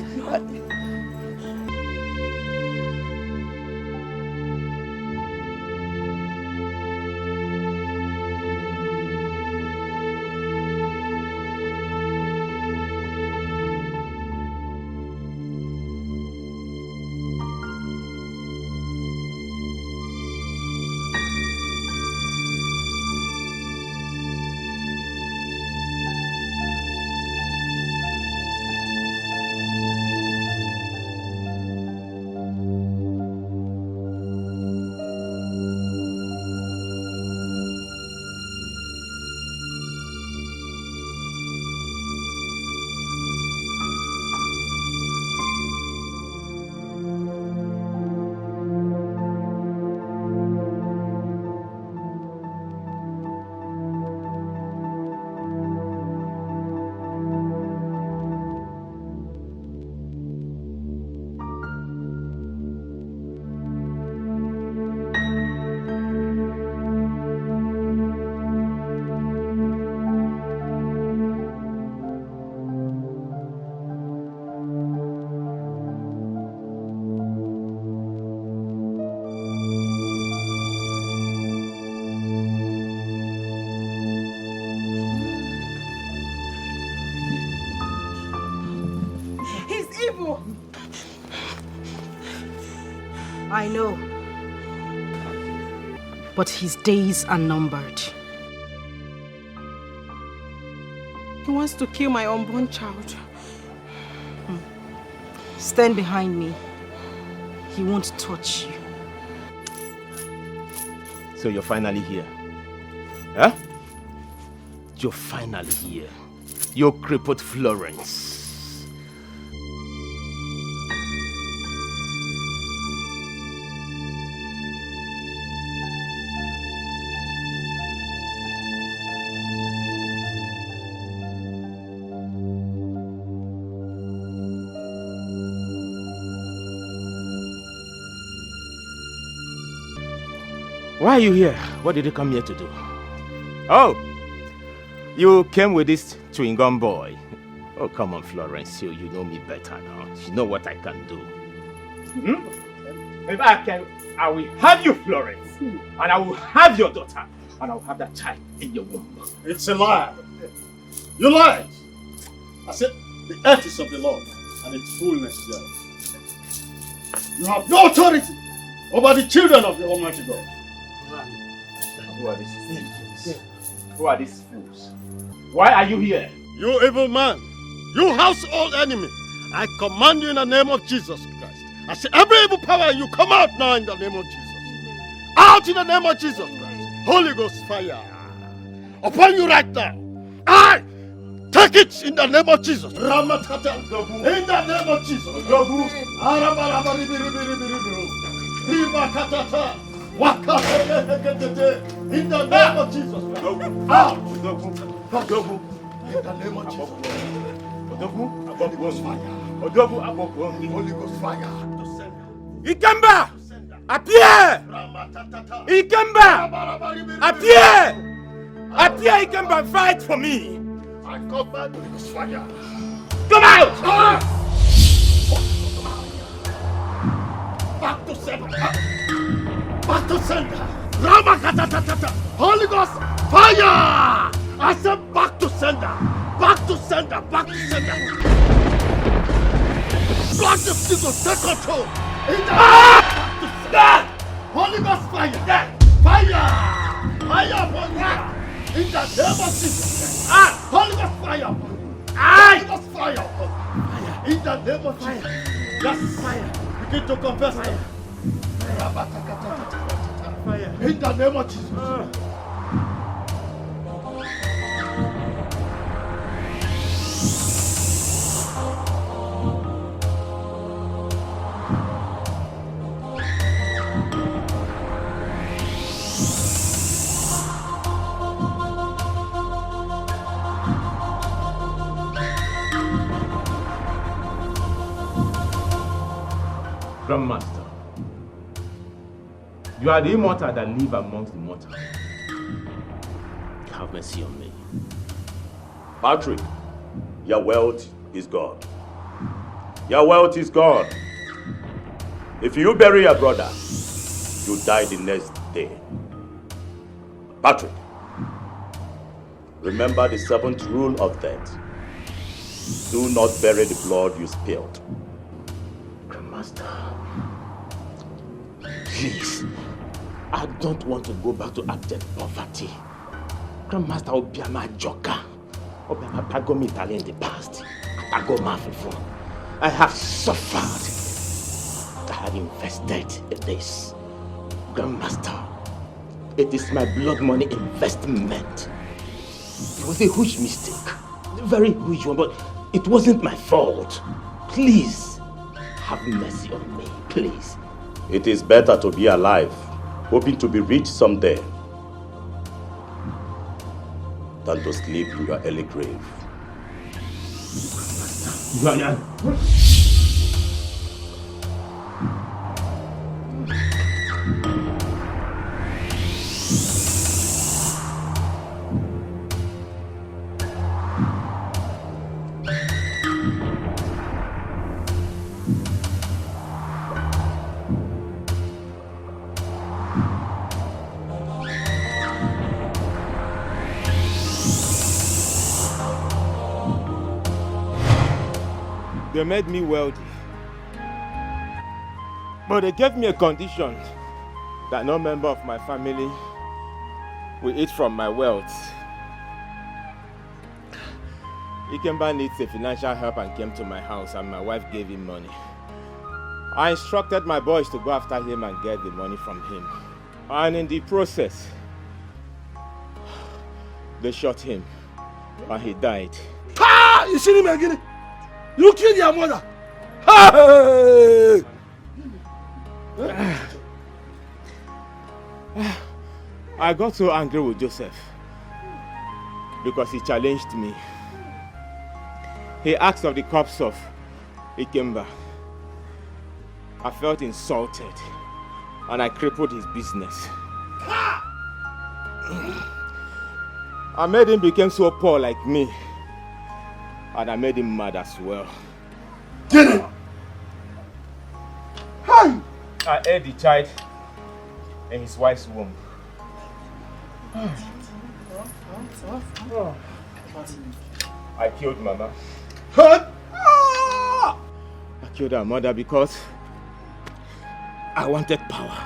I know. But his days are numbered. He wants to kill my unborn child. Stand behind me. He won't touch you. So you're finally here. Huh? You're finally here. You crippled Florence. Why are you here? What did you come here to do? Oh, you came with this chewing gum boy. Oh, come on, Florence. You know me better now. You know what I can do. If I will have you, Florence. And I will have your daughter. And I will have that child in your womb. It's a lie. You lied. I said the earth is of the Lord and its fullness thereof. You have no authority over the children of the Almighty God. Who are these fools? Who are these fools? Why are you here? You evil man, you household enemy, I command you in the name of Jesus Christ. I say every evil power in you come out now in the name of Jesus. Out in the name of Jesus Christ. Holy Ghost fire upon you right now. I take it in the name of Jesus. Ramatata. In the name of Jesus. In the name of Jesus. Out. In the name of Jesus. Holy Ghost fire. Holy Ghost fire. Ikemba! Appear! Ikemba! Appear! Appear, Ikemba, and fight for me! I command Holy Ghost fire. Come out! Back to sender. Back to sender. Ramakatatata. Holy Ghost fire! I said back to sender. Back to sender. Back to sender. Blood the Jesus, take control. Back to sender. Holy Ghost fire. Fire. Fire upon you. In the name of Jesus. Holy Ghost fire upon you. Holy Ghost fire upon you. In the name of Jesus. Yes. Fire. Begin to confess. Fire. Fire. In the name of Jesus. Grandmaster, you are the immortal that live amongst the mortals. Have mercy on me. Patrick, your wealth is God. Your wealth is God. If you bury your brother, you die the next day. Patrick, remember the 7th rule of death. Do not bury the blood you spilled. Grandmaster, please, I don't want to go back to abject poverty. Grandmaster Obiama Joka, Obiama Pagomi Italy in the past, Pagoma Fufu. I have suffered. I have invested in this. Grandmaster, it is my blood money investment. It was a huge mistake, a very huge one, but it wasn't my fault. Please, have mercy on me, please. It is better to be alive, hoping to be rich someday, than to sleep in your early grave. They made me wealthy. But they gave me a condition that no member of my family will eat from my wealth. Ikemba needs a financial help and came to my house, and my wife gave him money. I instructed my boys to go after him and get the money from him. And in the process, they shot him and he died. Ah! You see him again? You killed your mother. Hey! I got so angry with Joseph because he challenged me. He asked of the corpse of Ikemba. I felt insulted and I crippled his business. I made him become so poor like me, and I made him mad as well. Did it? Hey! I ate the child in his wife's womb. I killed Mama. I killed her mother because I wanted power.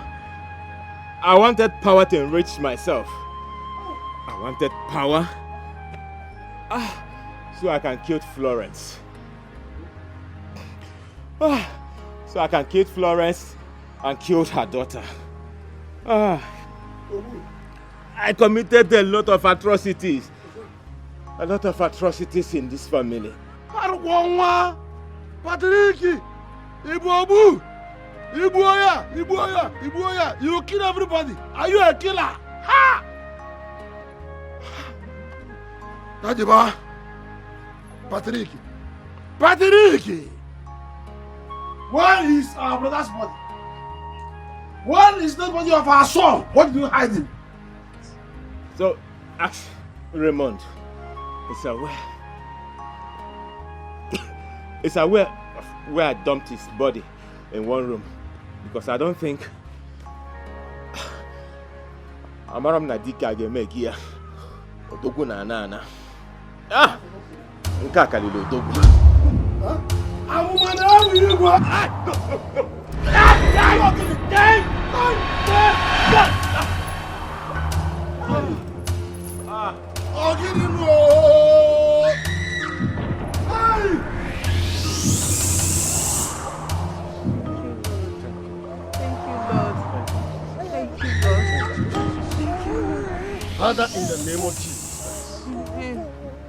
I wanted power to enrich myself. I wanted power so I can kill Florence. So I can kill Florence and kill her daughter. I committed a lot of atrocities. A lot of atrocities in this family. Patrick! Ibu Oya! You kill everybody. Are you a killer? Ha! Daddy Ba, Patrick! Patrick! Where is our brother's body? Where is the body of our son? What do you hide him? So, ask Raymond. It's aware of where I dumped his body in one room. Because I don't think Amaram na Dikeh aga-eme here. Odogwu na ana. Ah! Nke a kalili Odogwu. Father, in the name of Jesus Christ,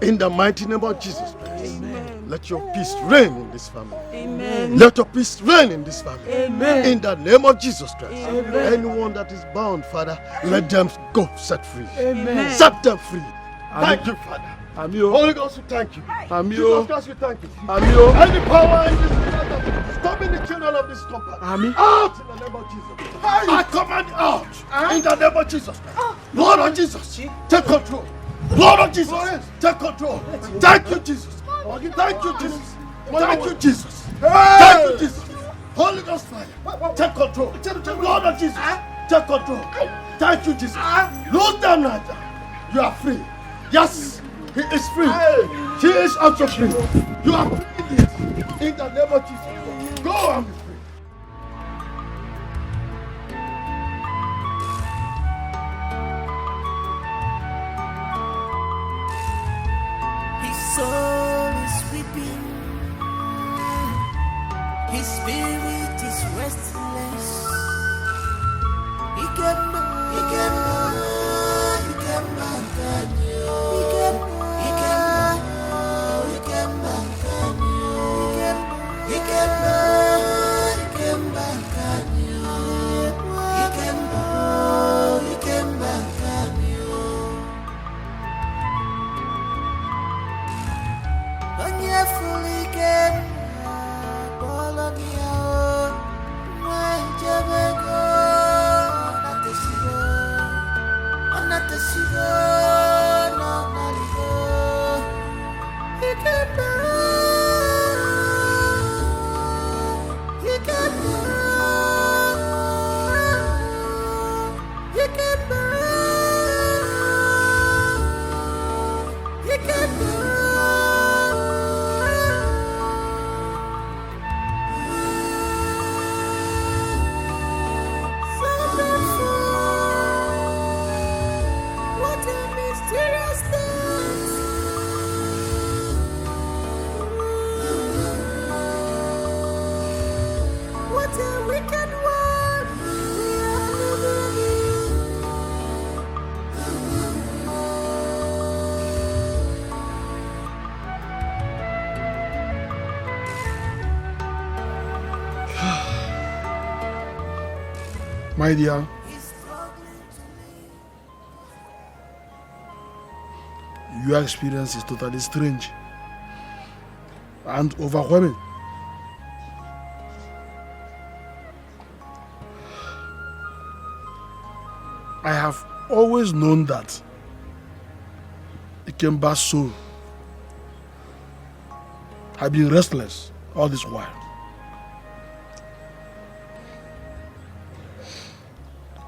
in the mighty name of Jesus Christ, let your peace reign in this family. Amen. Let your peace reign in this family. Amen. In the name of Jesus Christ. Amen. Anyone that is bound, Father, let them go set free. Amen. Set them free. Thank you, Father. Holy Ghost, we thank you. Jesus Christ, we thank you. Any power in this world that is disturbing the children of this company, out in the name of Jesus. I command out in the name of Jesus Christ. Lord of Jesus, take control. Lord of Jesus, take control. Thank you, Jesus. Thank you, Jesus. Thank you, Jesus. Thank you, Jesus. Holy Ghost fire, take control. Lord of Jesus, take control. Thank you, Jesus. Lose them now. You are free. Yes, he is free. He is also free. You are free in the name of Jesus. Go and be free. His soul is weeping, his spirit is restless. He came back, he came back, he came back again. He came back, he came back again. He came back, he came back again. He came back, he came back again. Onye fully came back, all on your own. My Jabego, not the cigar, not the cigar. He came back, he came back, he came back, he came back. What a mysterious dance! What a wicked world we are living My dear, your experience is totally strange and overwhelming. I have always known that Ikemba's soul had been restless all this while.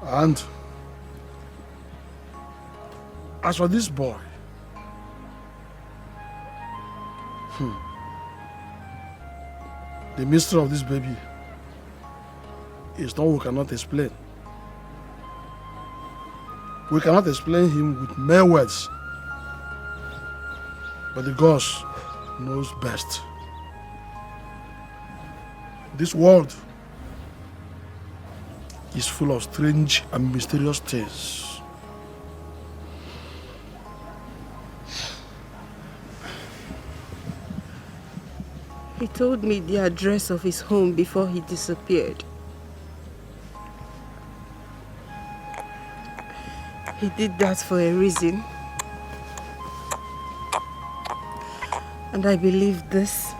And as for this boy, the mystery of this baby is one we cannot explain. We cannot explain him with mere words, but the gods knows best. This world is full of strange and mysterious things. He told me the address of his home before he disappeared. He did that for a reason. And I believe this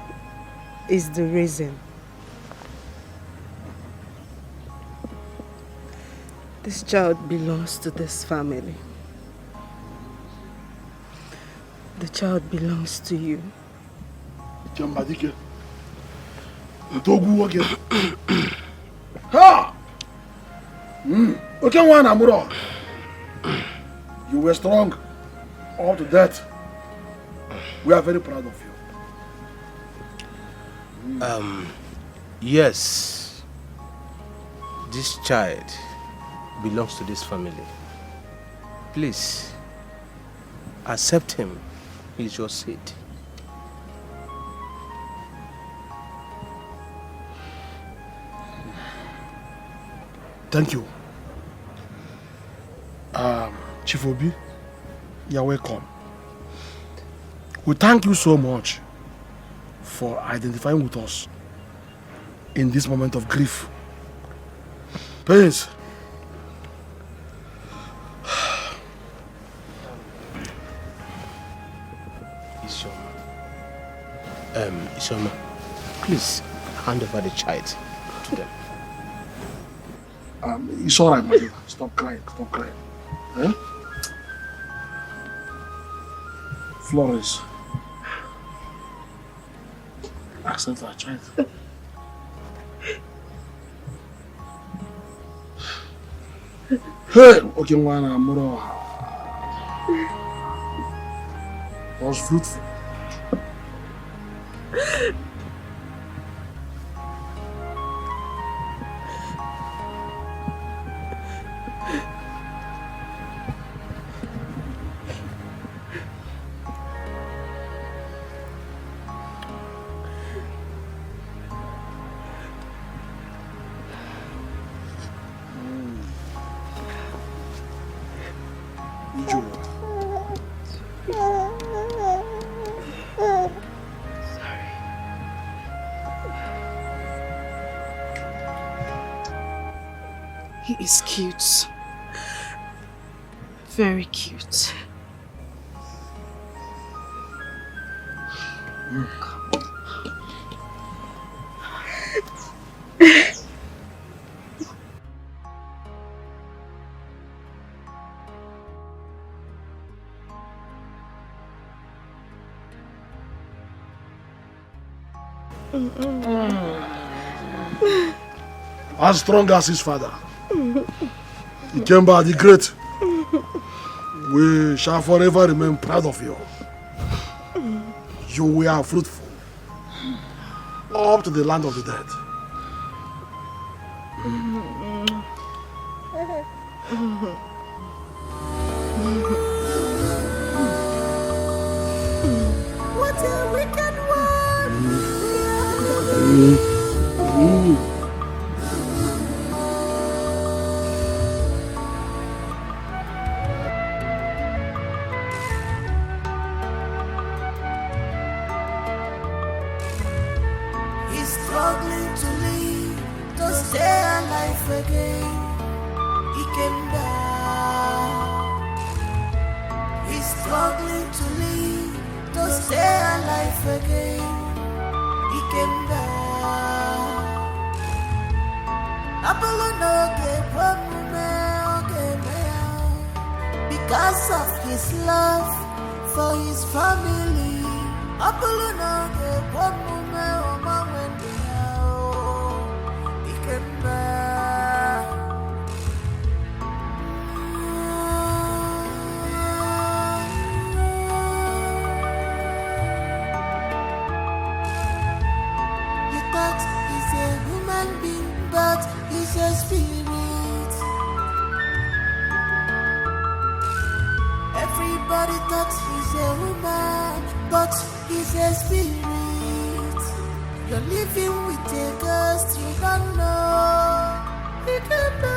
is the reason. This child belongs to this family. The child belongs to you. Dikeh. Ha! Okay, one Amuro. You were strong all to death. We are very proud of you. Yes. This child belongs to this family. Please, accept him. He's your seed. Thank you. Chief Obi, you're welcome. We thank you so much for identifying with us in this moment of grief. Please. Ishoma, please hand over the child to them. It's all right, my dear. Stop crying. Stop crying. Eh? Flores. Accept our child. Hey, okay, one Amuro was fruitful. He is cute. Very cute. As strong as his father. He came by the great. We shall forever remain proud of you. You were fruitful up to the land of the dead. What a wicked one! He's struggling to live, to stay alive again. He came down. He's struggling to live, to stay alive again. He came down. Because of his love for his family. He came back. You thought he's a human being, but he's a spirit. Everybody thought he's a woman, but he's a spirit. You're living with a ghost you don't know. He came back.